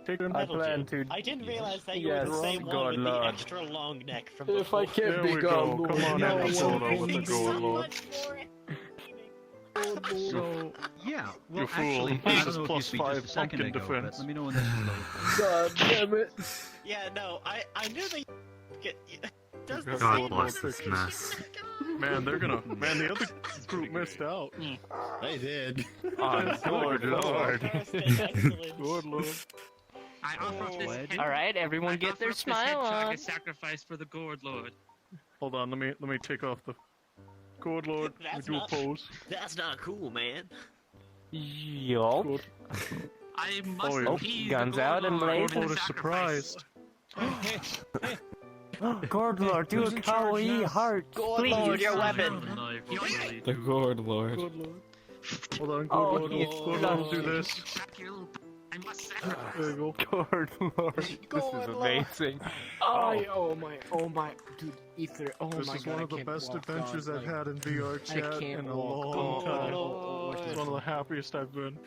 Take them. Metal plan Dude, to- I didn't realize that you Yes, were the same God, one with Lord. the extra long neck from If before. I can't There be we God go. Lord, Come on, no have a one photo can with the be gourd so lord. much more So, yeah, well, you fool. actually, This I is don't know if you plus speak just 5 a second pumpkin ago, but defense. let me know when this is loaded. God damn it. Yeah, no, I knew they get. Does the God same bless one this for mess. Man, they're gonna. Man, the other group missed out. They did. Oh, good lord. Good lord. I offer this head. All right, everyone I get offer their up this smile hedgehog on. as sacrifice for the Gourd Lord. Hold on, let me take off the. Good lord. That's we do not. a pose. That's not cool, man. Yup. Good. I must Oh, yeah. appease Guns the out and Gourd Lord blazing. Lord with is sacrifice. surprised. Gourd Lord, do a kawaii heart, Gourd please. Lord, your weapon. The Gourd Lord. Good lord. Hold on, good Oh, lord. he's Good lord, we'll do this. I must sacrifice. There you go. Gourd Lord, this is amazing. Oh my, dude, Ether. Oh This my is god, one of the I can't best walk, adventures dog, I've had in VR I chat can't in a walk. long time. Oh, It's one of the happiest I've been.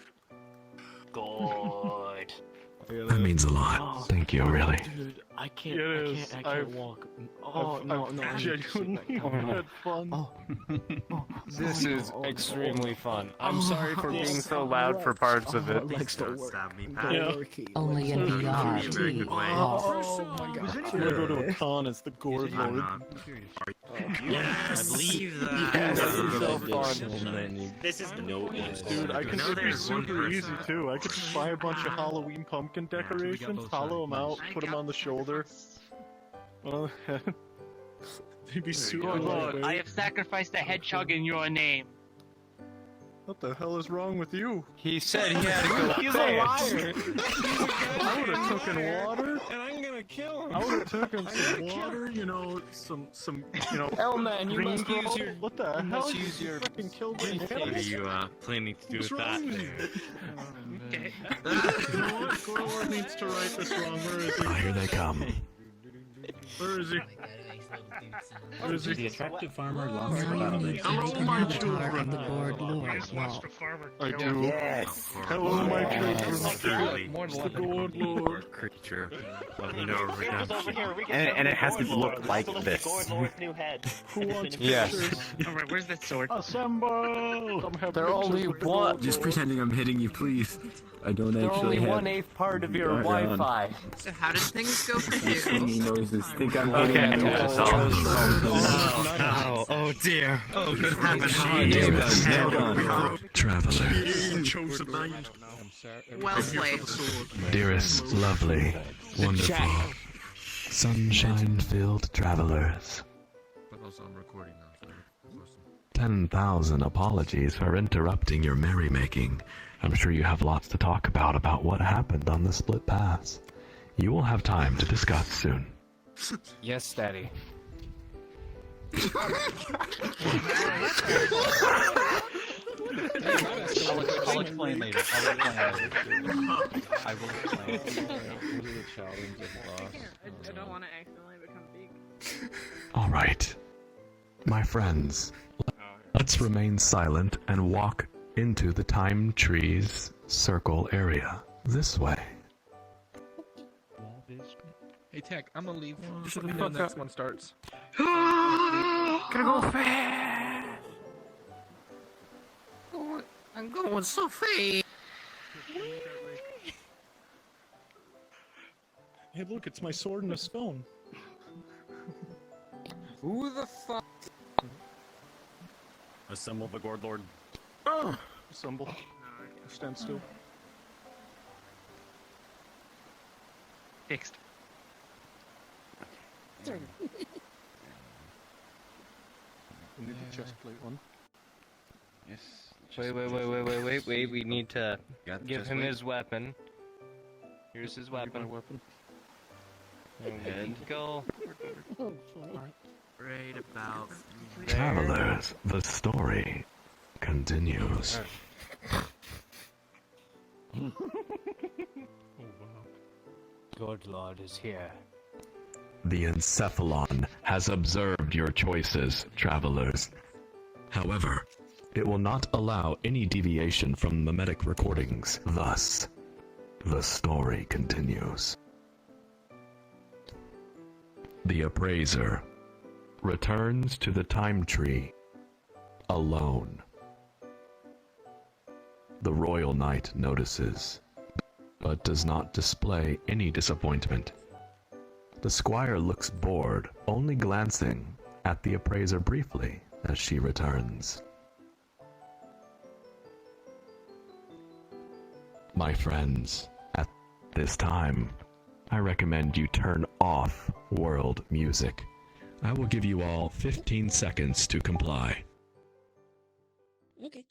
God. That means a lot. Thank you, really. Dude, I It can't is. I can't I've- walk. Oh, no, I've no, I need to sit genuinely back down. had fun. This is extremely fun. I'm Oh, sorry for being yes. so loud for parts of it. Please don't stab me, Pat. Yeah. Only in That'd be a very good way. Oh my god. I'm gonna go to a con as the Gourd I'm Lord. not. Yes! I believe that. Yes, This it's is so fun. This is Dude, I can know just be there's one super easy person. too. I could just buy a bunch of Halloween pumpkin decorations, hollow them out, put them on the shoulder. On the head. They'd be super Gourd Lord, lightweight. I have sacrificed a hedgehog in your name. What the hell is wrong with you? He said he had to go He's fast. a liar. I would have taken water. And I'm gonna kill him. I would have taken some water, you know, some, you know. Hellman, you green must use roll. your. What the You hell? must use your. Fucking killed me. briefcase. What are you planning to do What's with that? wrong with you? Okay. You know what? Gourd Lord needs to right this wrong. Where is he? Ah, here they come. Where is he? Where is The he? attractive farmer lost Now about you a need to make an avatar of the Gourd Lord. I do. Yes. Hello, my children. Surely. It's the Gourd Lord. Creature of no redemption. And it has to look like this. new head. Who wants Yes. pictures? Alright, where's that sword? Assemble! Come have They're pictures only with the one- Gourd Just Lord. pretending I'm hitting you, please. I don't They're actually only have 1/8 part of your VR on. Wi-Fi. So how did things go for you? singing noises. Think I'm Okay. hitting you. Oh dear. Oh, good heavens. Travelers, Well played. dearest, lovely, wonderful, sunshine-filled travelers. But also I'm recording now. So 10,000 apologies for interrupting your merrymaking. I'm sure you have lots to talk about what happened on the split pass. You will have time to discuss soon. Yes, Daddy. I'll explain later. I will explain. I don't want to accidentally become big. Alright. My friends, let's remain silent and walk into the Time Tree's circle area. This way. Hey, Tech, I'm gonna leave. Just Shut let me the know fuck the next up. one starts. Gonna go fast. I'm going so fast. Hey, look, it's my sword and a stone. Who the fuck? Assemble the Gourd Lord. Assemble. Stand still. Fixed. We need the chest plate one. Yes. Wait. We need to give him his weapon. Here's his weapon. Good to go. right about Travelers, the story continues. Good Lord is here. The Encephalon has observed your choices, travelers. However, it will not allow any deviation from mimetic recordings. Thus, the story continues. The Appraiser returns to the Time Tree alone. The Royal Knight notices, but does not display any disappointment. The squire looks bored, only glancing at the appraiser briefly as she returns. My friends, at this time, I recommend you turn off world music. I will give you all 15 seconds to comply. Okay.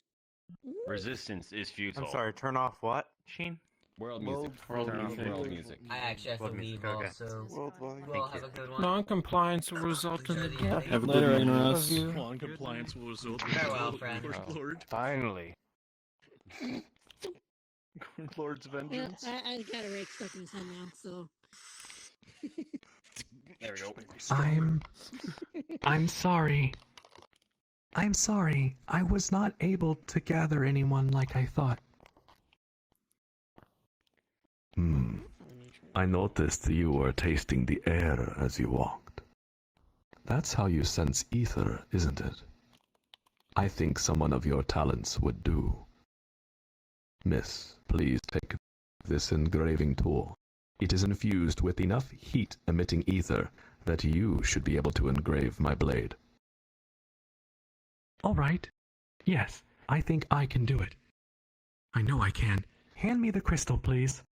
Resistance is futile. I'm sorry, turn off what, Sheen? World music. Turn off world music. I actually have to leave also. You all have a good one. Non-compliance will result in the death Have a of good one night. of you. Non-compliance will result in Farewell, friend. Finally. Lord's Well, vengeance. I got a rake stuck in his head now, so. There we go. I'm sorry. I'm sorry. I was not able to gather anyone like I thought. I noticed you were tasting the air as you walked. That's how you sense ether, isn't it? I think someone of your talents would do. Miss, please take this engraving tool. It is infused with enough heat-emitting ether that you should be able to engrave my blade. All right. Yes, I think I can do it. I know I can. Hand me the crystal, please.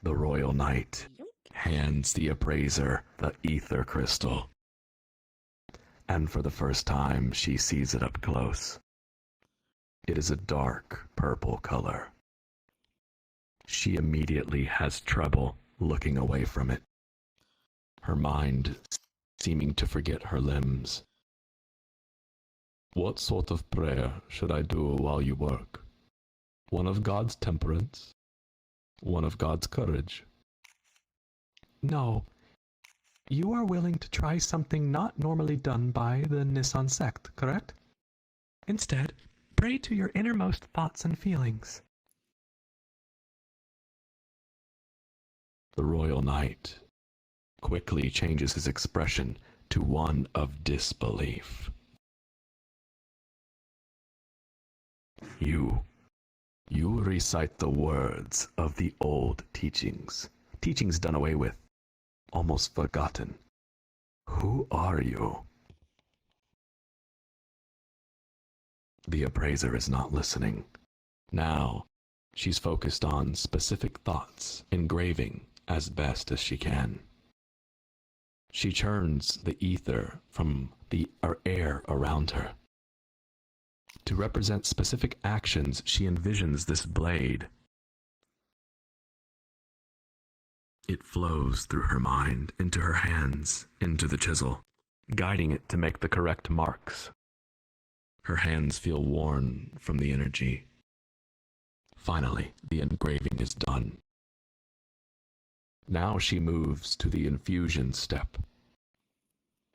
The Royal Knight hands the appraiser the ether crystal. And for the first time, she sees it up close. It is a dark purple color. She immediately has trouble looking away from it, her mind seeming to forget her limbs. What sort of prayer should I do while you work? One of God's temperance? One of God's courage? No. You are willing to try something not normally done by the Nissan sect, correct? Instead, pray to your innermost thoughts and feelings. The Royal Knight quickly changes his expression to one of disbelief. You recite the words of the old teachings done away with, almost forgotten. Who are you? The appraiser is not listening. Now, she's focused on specific thoughts, engraving as best as she can. She churns the ether from the air around her. To represent specific actions, she envisions this blade. It flows through her mind, into her hands, into the chisel, guiding it to make the correct marks. Her hands feel worn from the energy. Finally, the engraving is done. Now she moves to the infusion step.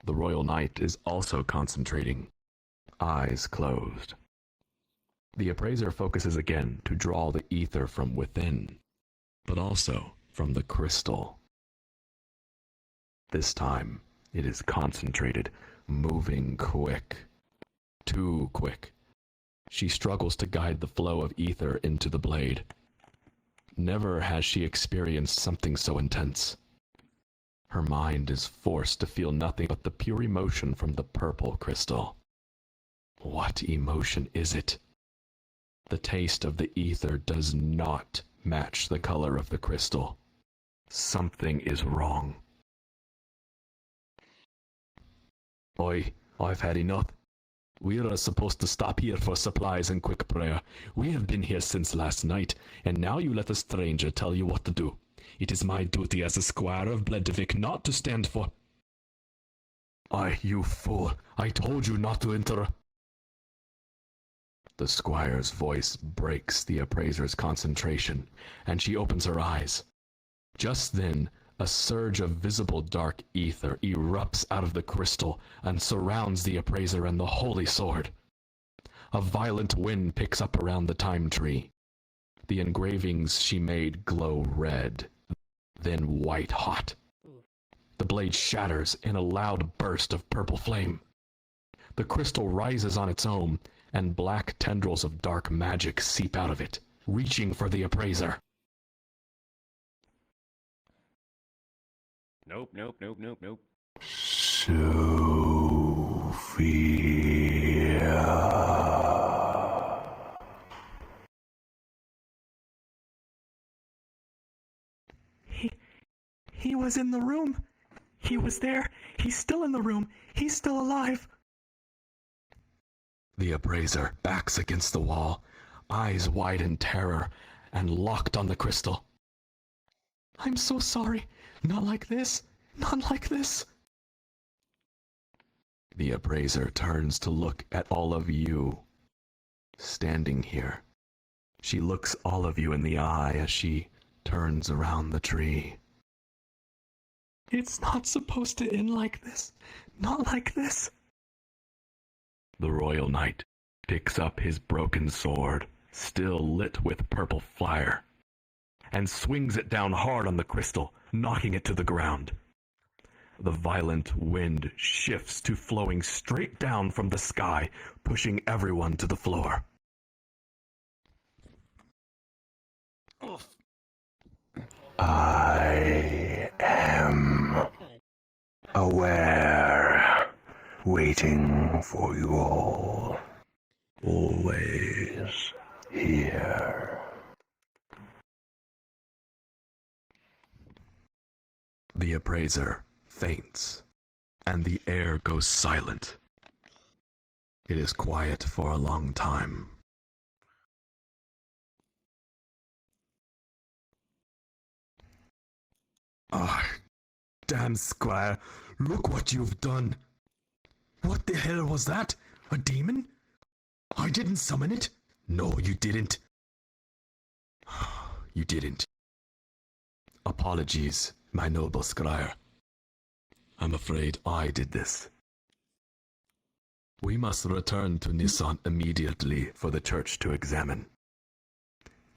The Royal Knight is also concentrating, eyes closed. The appraiser focuses again to draw the ether from within, but also from the crystal. This time, it is concentrated, moving quick. Too quick. She struggles to guide the flow of ether into the blade. Never has she experienced something so intense. Her mind is forced to feel nothing but the pure emotion from the purple crystal. What emotion is it? The taste of the ether does not match the color of the crystal. Something is wrong. Oi, I've had enough. We are supposed to stop here for supplies and quick prayer. We have been here since last night, and now you let a stranger tell you what to do. It is my duty as a squire of Bledvik not to stand for... You fool. I told you not to enter. The squire's voice breaks the appraiser's concentration, and she opens her eyes. Just then, a surge of visible dark ether erupts out of the crystal and surrounds the appraiser and the holy sword. A violent wind picks up around the time tree. The engravings she made glow red, then white hot. The blade shatters in a loud burst of purple flame. The crystal rises on its own, and black tendrils of dark magic seep out of it, reaching for the Appraiser. Nope, nope, nope, nope, nope. He was in the room. He was there. He's still in the room. He's still alive. The Appraiser backs against the wall, eyes wide in terror, and locked on the crystal. I'm so sorry. Not like this. Not like this. The Appraiser turns to look at all of you, standing here. She looks all of you in the eye as she turns around the tree. It's not supposed to end like this. Not like this. The Royal Knight picks up his broken sword, still lit with purple fire, and swings it down hard on the crystal, knocking it to the ground. The violent wind shifts to flowing straight down from the sky, pushing everyone to the floor. I am aware, waiting for you all, always here. The Appraiser faints, and the air goes silent. It is quiet for a long time. Ah, damn, Squire, look what you've done. What the hell was that? A demon? I didn't summon it. No, you didn't. You didn't. Apologies, my noble Squire. I'm afraid I did this. We must return to Nisan immediately for the church to examine.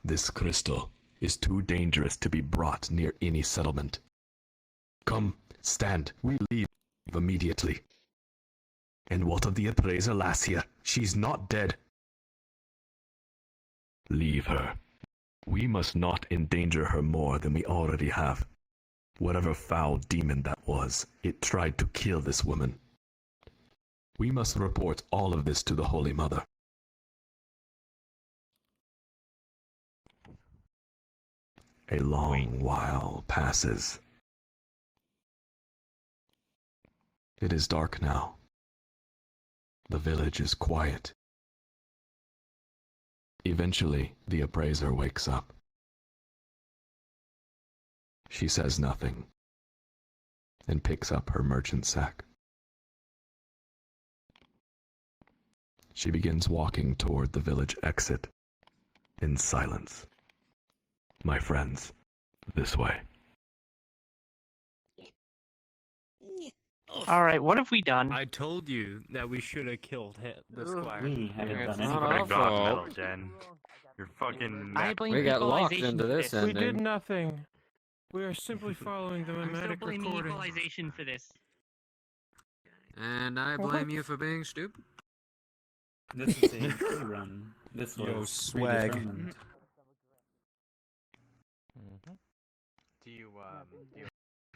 This crystal is too dangerous to be brought near any settlement. Come, stand, we leave immediately. And what of the Appraiser Lassia? She's not dead. Leave her. We must not endanger her more than we already have. Whatever foul demon that was, it tried to kill this woman. We must report all of this to the Holy Mother. A long while passes. It is dark now. The village is quiet. Eventually, the Appraiser wakes up. She says nothing, and picks up her merchant sack. She begins walking toward the village exit, in silence. My friends, this way. Alright, what have we done? I told you that we should have killed the Squire. We haven't done It's anything. not our God, fault. Metal Gen. You're fucking. I blame We got locked equalization into for this this. ending. We did nothing. We are simply following the I'm still mimetic blaming recording. equalization for this. And I blame you for being stupid. This is a free run. This Yo, was swag. predetermined. Do you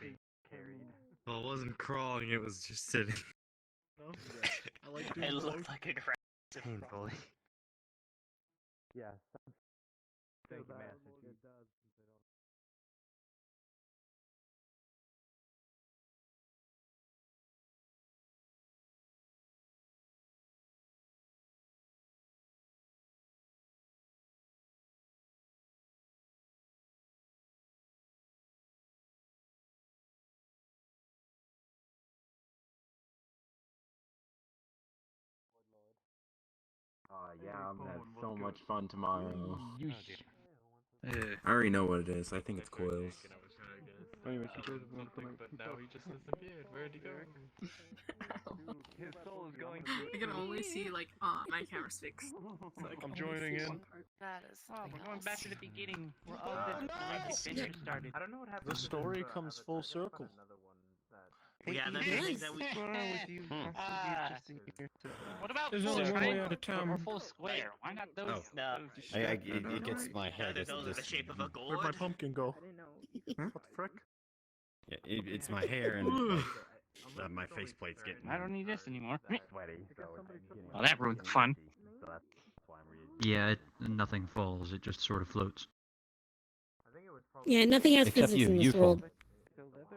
be carried? Well, it wasn't crawling, it was just sitting. No? I like It doing looked both. like a crash painfully. Yeah. Thank you, Massachusetts. Yeah, I'm gonna have so much fun tomorrow. I already know what it is. I think it's coils. Anyway, she goes But now he just disappeared. Where'd he go? His soul is going. I can only see like my camera's fixed. So I can I'm only joining see in. one part. That is. Oh, we're going back to the beginning where all this great adventure started. I don't know what happened. The story comes full circle. We have everything that we. What's going on with you? What about There's full only one way triangle out of town. or full square? Why not those? No. It gets my head. Those are the shape of a gourd. Where'd my pumpkin go? What the frick? Yeah, it's my hair and my faceplate's getting. I don't need this anymore. Sweaty. Well, that ruined the fun. Yeah, nothing falls. It just sort of floats. Yeah, nothing has Except physics in you this fall. world.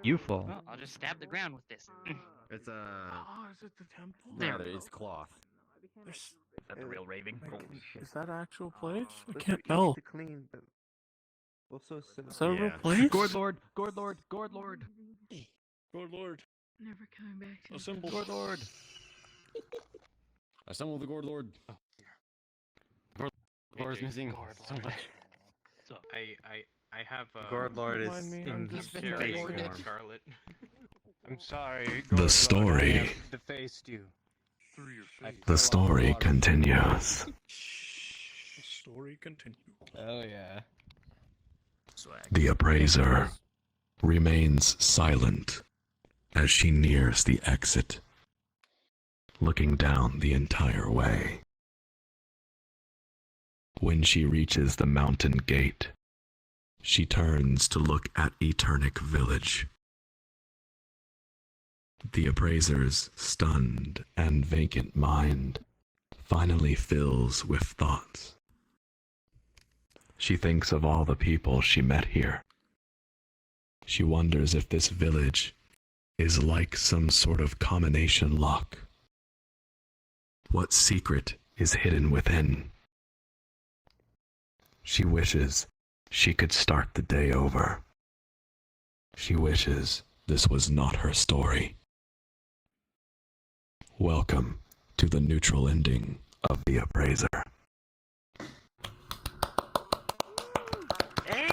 You fall. Well, I'll just stab the ground with this. It's Oh, is it the temple? no, it's cloth. There's... Is that the real raving? Is that actual place? I can't tell. Clean, but also Is that a real place? Gord Lord, Gord Lord, Gord Lord. Good lord. Never coming back to Assemble. Gord Lord. Assemble the Gord Lord. Gord Lord's missing so much. So I have Gord Lord is Mind me, in I'm just fairy very form. Scarlet. I'm sorry. The story. I have defaced you. The story continues. The story continues. Oh yeah. The appraiser remains silent as she nears the exit, looking down the entire way. When she reaches the mountain gate, she turns to look at Eternic Village. The appraiser's stunned and vacant mind finally fills with thoughts. She thinks of all the people she met here. She wonders if this village is like some sort of combination lock. What secret is hidden within? She wishes she could start the day over. She wishes this was not her story. Welcome to the neutral ending of The Appraiser. Hey!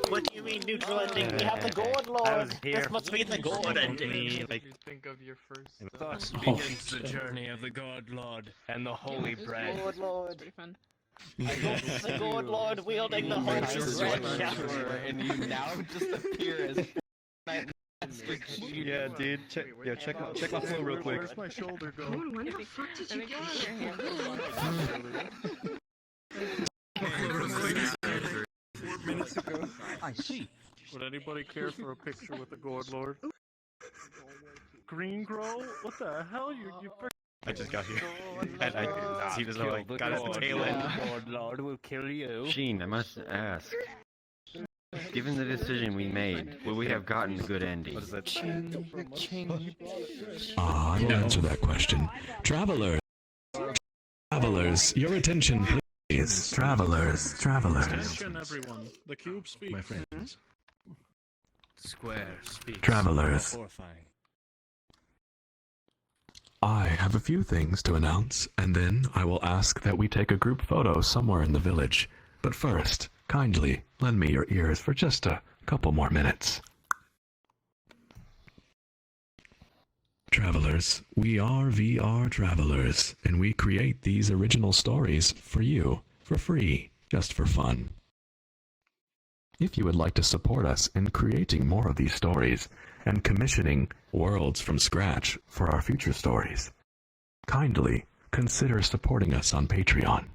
What do you mean neutral ending? We have the Gourd Lord. This must be the Gourd ending. Like, think of your first thoughts begins the journey of the God Lord and the holy bread. Gourd Lord. Pretty fun. The Gourd Lord wielding the holy bread. And you now just appear as. Yeah, dude. Check my flow real quick. Where's my shoulder go? When the fuck did you get here? 4 minutes ago. I see. Would anybody care for a picture with the Gourd Lord? Green grow? What the hell? You I just got here. And he doesn't know I got his tail end. Lord, Lord will kill you. Sheen, I must ask. Given the decision we made, would we have gotten a good ending? I will answer that question. Travelers, your attention, please. Travelers. Attention, everyone. The cube speaks. My friends. Square speaks. Travelers. Horrifying. I have a few things to announce, and then I will ask that we take a group photo somewhere in the village. But first, kindly lend me your ears for just a couple more minutes. Travelers, we are VRTravellers, and we create these original stories for you, for free, just for fun. If you would like to support us in creating more of these stories and commissioning worlds from scratch for our future stories, kindly consider supporting us on Patreon.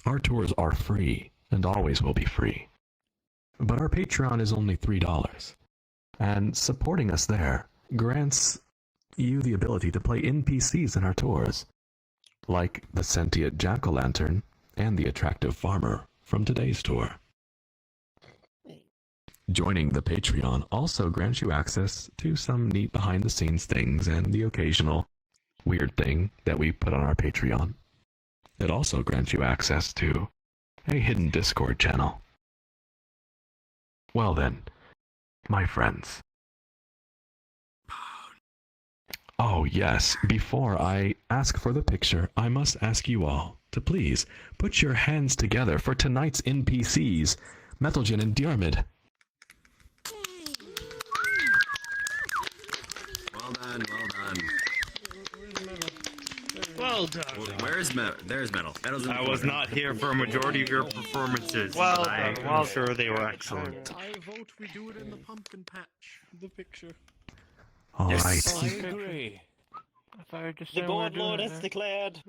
Our tours are free and always will be free. But our Patreon is only $3, and supporting us there grants you the ability to play NPCs in our tours, like the sentient jack-o'-lantern and the attractive farmer from today's tour. Joining the Patreon also grants you access to some neat behind-the-scenes things and the occasional weird thing that we put on our Patreon. It also grants you access to a hidden Discord channel. Well then, my friends. Oh yes, before I ask for the picture, I must ask you all to please put your hands together for tonight's NPCs, Metalgen and Diarmid. Well done, well done. Whoa, Well done. Where's Metal? There's Metal. Metal's in the I was corner. not here for a majority of your performances. Well but done, I'm well sure they were excellent. I vote we do it in the pumpkin patch. The picture. All right. I agree. The God Lord has declared.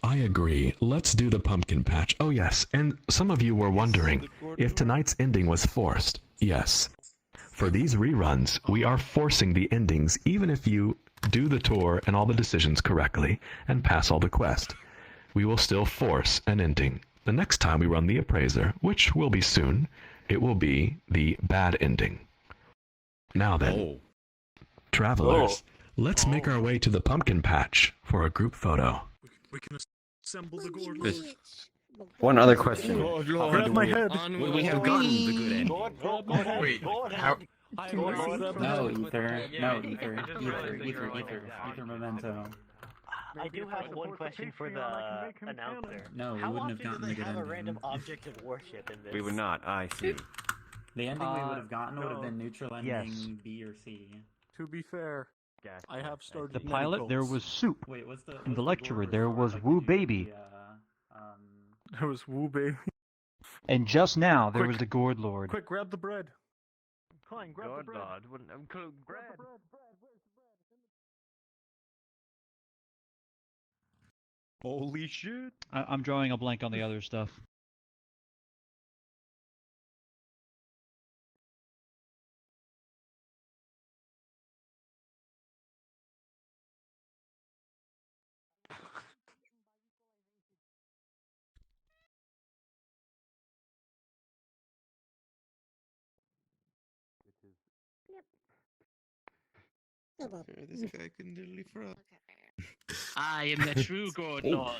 I agree. Let's do the pumpkin patch. Oh yes, and some of you were wondering if tonight's ending was forced. Yes. For these reruns, we are forcing the endings even if you do the tour and all the decisions correctly and pass all the quests. We will still force an ending. The next time we run the Appraiser, which will be soon, it will be the bad ending. Now then, travelers, let's make our way to the pumpkin patch for a group photo. We can assemble the Gourd Lord. One other question. Grab my head. We have gotten the good end. Wait, How? No, Ether. No, Ether Memento. I do have one question for the announcer. No, we How wouldn't have often gotten do the they good have a ending. random object of worship in this? We would not. I see. The ending we would have gotten would have been neutral ending yes. B or C. To be fair, I have started The pilot, there was soup. Wait, what's the... In the lecturer, there was woo baby. There was Woo Baby. And just now, there Quick. was the Gourd Lord. Quick, grab the bread. Klein, grab the God bread. Lord, bread. Holy shit. I'm drawing a blank on the other stuff. This guy can literally frog. I am the true God Lord.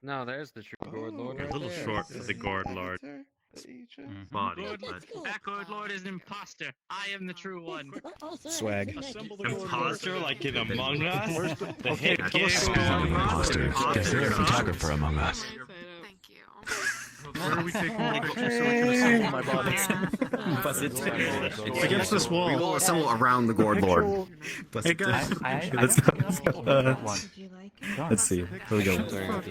No, there's the true Gourd Lord. You're a little short for the Guard Lord body, but That God Lord is an imposter. I am the true one. Swag. imposter like in Among Us. The hit game. Imposter. Is there a photographer among us? Thank you. Where are we taking the picture so we can assemble my body? Buzz it. Against this wall. We will assemble around the Gourd Lord. Hey guys. Let's see. Here we go.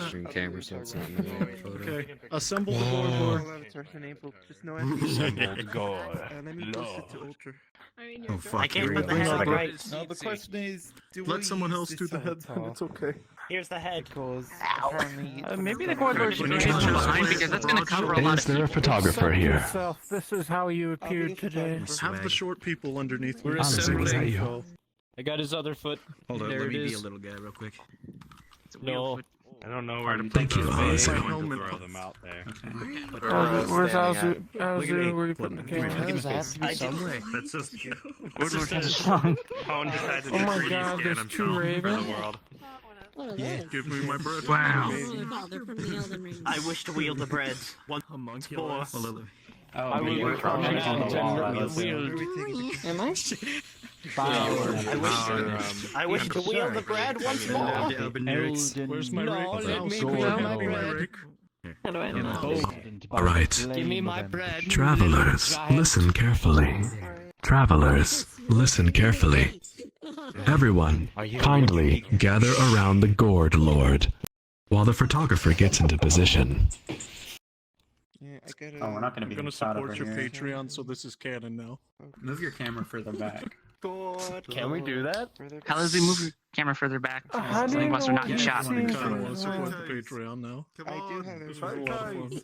Stream camera so it's not in the photo. Okay, assemble the Gourd Lord. Let me post it to Ultra. Oh fuck. I can't here we put the go. head Like, right. No, the question is, Let someone else do the head, then it's okay. Here's the head. Maybe the Gourd Lord should be behind because that's going to cover a lot Is of there a photographer here? This is how you appeared today. Have the short people underneath me. Ozzy, was that you? I got his other foot. Hold on, There let it me be is. a little guy real quick. No. I don't know where to put Thank you, those. Ozzy. I'm going to throw them out there. Where's Ozzy? Ozzy, where are you putting the camera? That's just Gourd Lord has a Colin decided to Oh my pretty God, scan there's himself two for the ravens. world. Give me my bread. Wow. I wish to wield the bread. Once more. Oh, I will we're probably on the wall. Am I? I wish to wield the bread once more. Where's my rake? let me Go wield on, my my bread. rake. How do I know? Alright. Give me my bread. Travelers, listen carefully. Travelers, listen carefully. Everyone, kindly gather around the Gourd Lord while the photographer gets into position. Yeah, I gotta. Oh, we're not going to I'm be gonna shot over support your here. Patreon, so this is canon now. Move your camera further back. Can we do that? How does he move your camera further back? How do Some you of us are know not what shot. you've I seen kinda from wanna support the behind? Patreon now. I do have This it. was a lot of fun.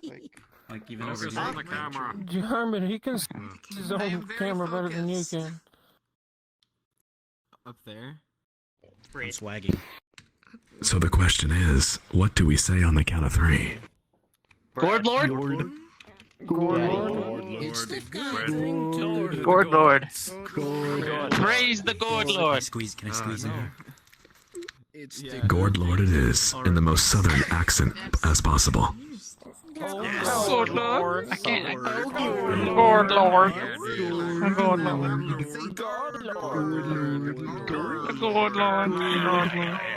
Like even over Focus here. on the camera. Jarman, he can see his own camera better than you can. Up there. I'm swagging. So the question is, what do we say on the count of 3? Gourd Lord? Gourd Lord? Gourd Lord. Praise the Gourd Can I Lord. squeeze in here? Gourd Lord it is, in the most southern accent as possible. Gourd Lord. I can't. Gourd Lord. Gourd Lord. Gourd Lord.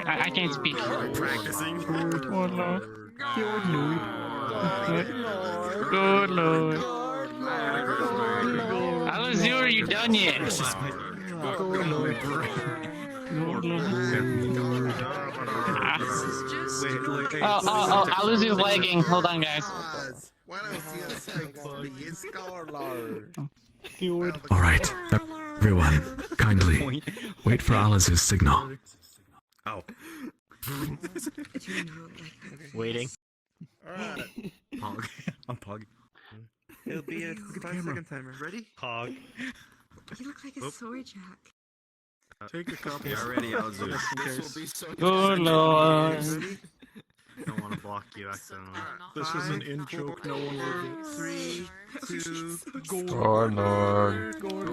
I can't speak. Practicing. Gourd Lord. Good Lord. Alazur, are you done yet? Oh, Aluzu's lagging. Hold on, guys. Alright, everyone, kindly wait for Alice's signal. Oh. Waiting. Alright. Pog. I'm Pog. It'll be a 5-second timer. Ready? Pog. You look like a soy jack. Take a copy. Yeah, already, I'll do it. This will be so Good lord. Don't want to block you accidentally. This is an in-joke no one will get. 3, 2, Good Lord. Praise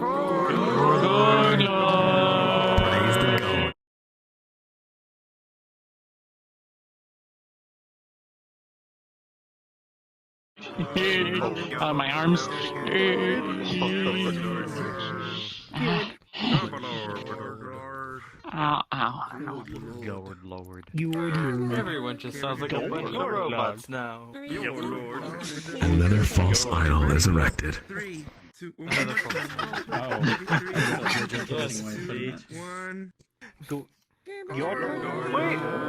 the God. My arms. Ow, ow. Lord. Everyone just sounds like a bunch of robots now. Another false idol is erected. 3, 2, 1. Wait,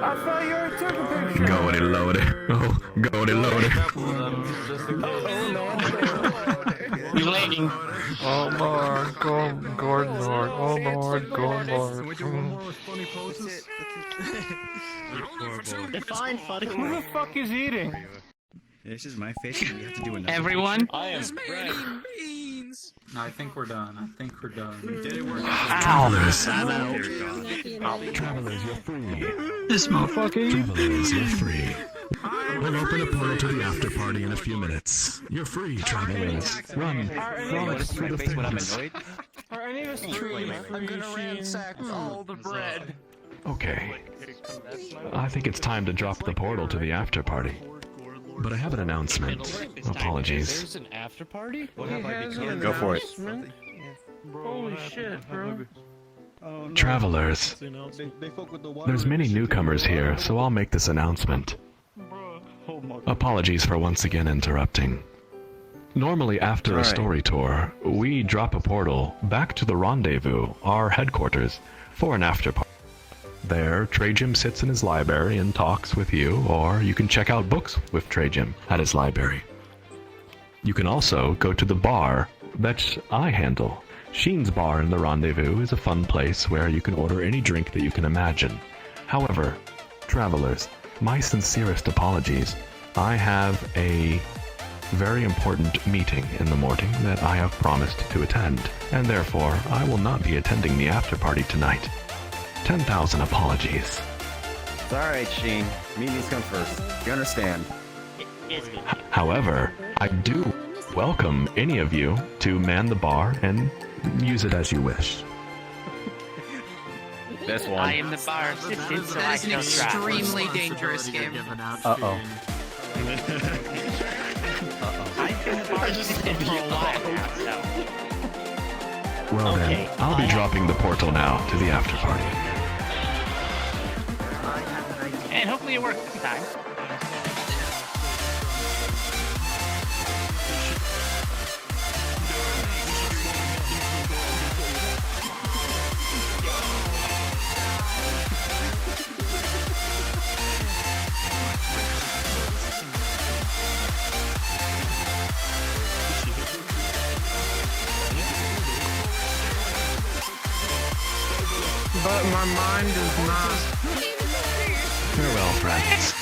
I thought you already took a picture. Go and load it. Oh, go and load it. You're lagging. Oh Lord, good Lord, oh Lord, good Lord. Define funny. Who the fuck is eating? This is my fish, and we have to do another. Everyone? I am bread. No, I think we're done. Travelers. Travelers, you're free. This motherfucker. Travelers, you're free. We'll open a portal to the after party in a few minutes. You're free, travelers. Run, frolic through the flames. Are any of us truly free? I'm gonna ransack all the bread. Okay. I think it's time to drop the portal to the after party. But I have an announcement. Apologies. There's an after party? Go for it. Holy shit, bro. Travelers. There's many newcomers here, so I'll make this announcement. Apologies for once again interrupting. Normally after a story tour, we drop a portal back to the rendezvous, our headquarters, for an after party. There, Trajim sits in his library and talks with you, or you can check out books with Trajim at his library. You can also go to the bar that I handle. Sheen's Bar in the Rendezvous is a fun place where you can order any drink that you can imagine. However, travelers, my sincerest apologies. I have a very important meeting in the morning that I have promised to attend, and therefore I will not be attending the after party tonight. 10,000 apologies. It's alright, Sheen. Meetings come first. You understand? However, I do welcome any of you to man the bar and use it as you wish. This one. I am the bar assistant, so I That is an shall travel. extremely dangerous game. Uh-oh. I've been the bar assistant for a while now, so. Well then, I'll be dropping the portal now to the after party. And hopefully it works this time. But my mind is not. Farewell, friends.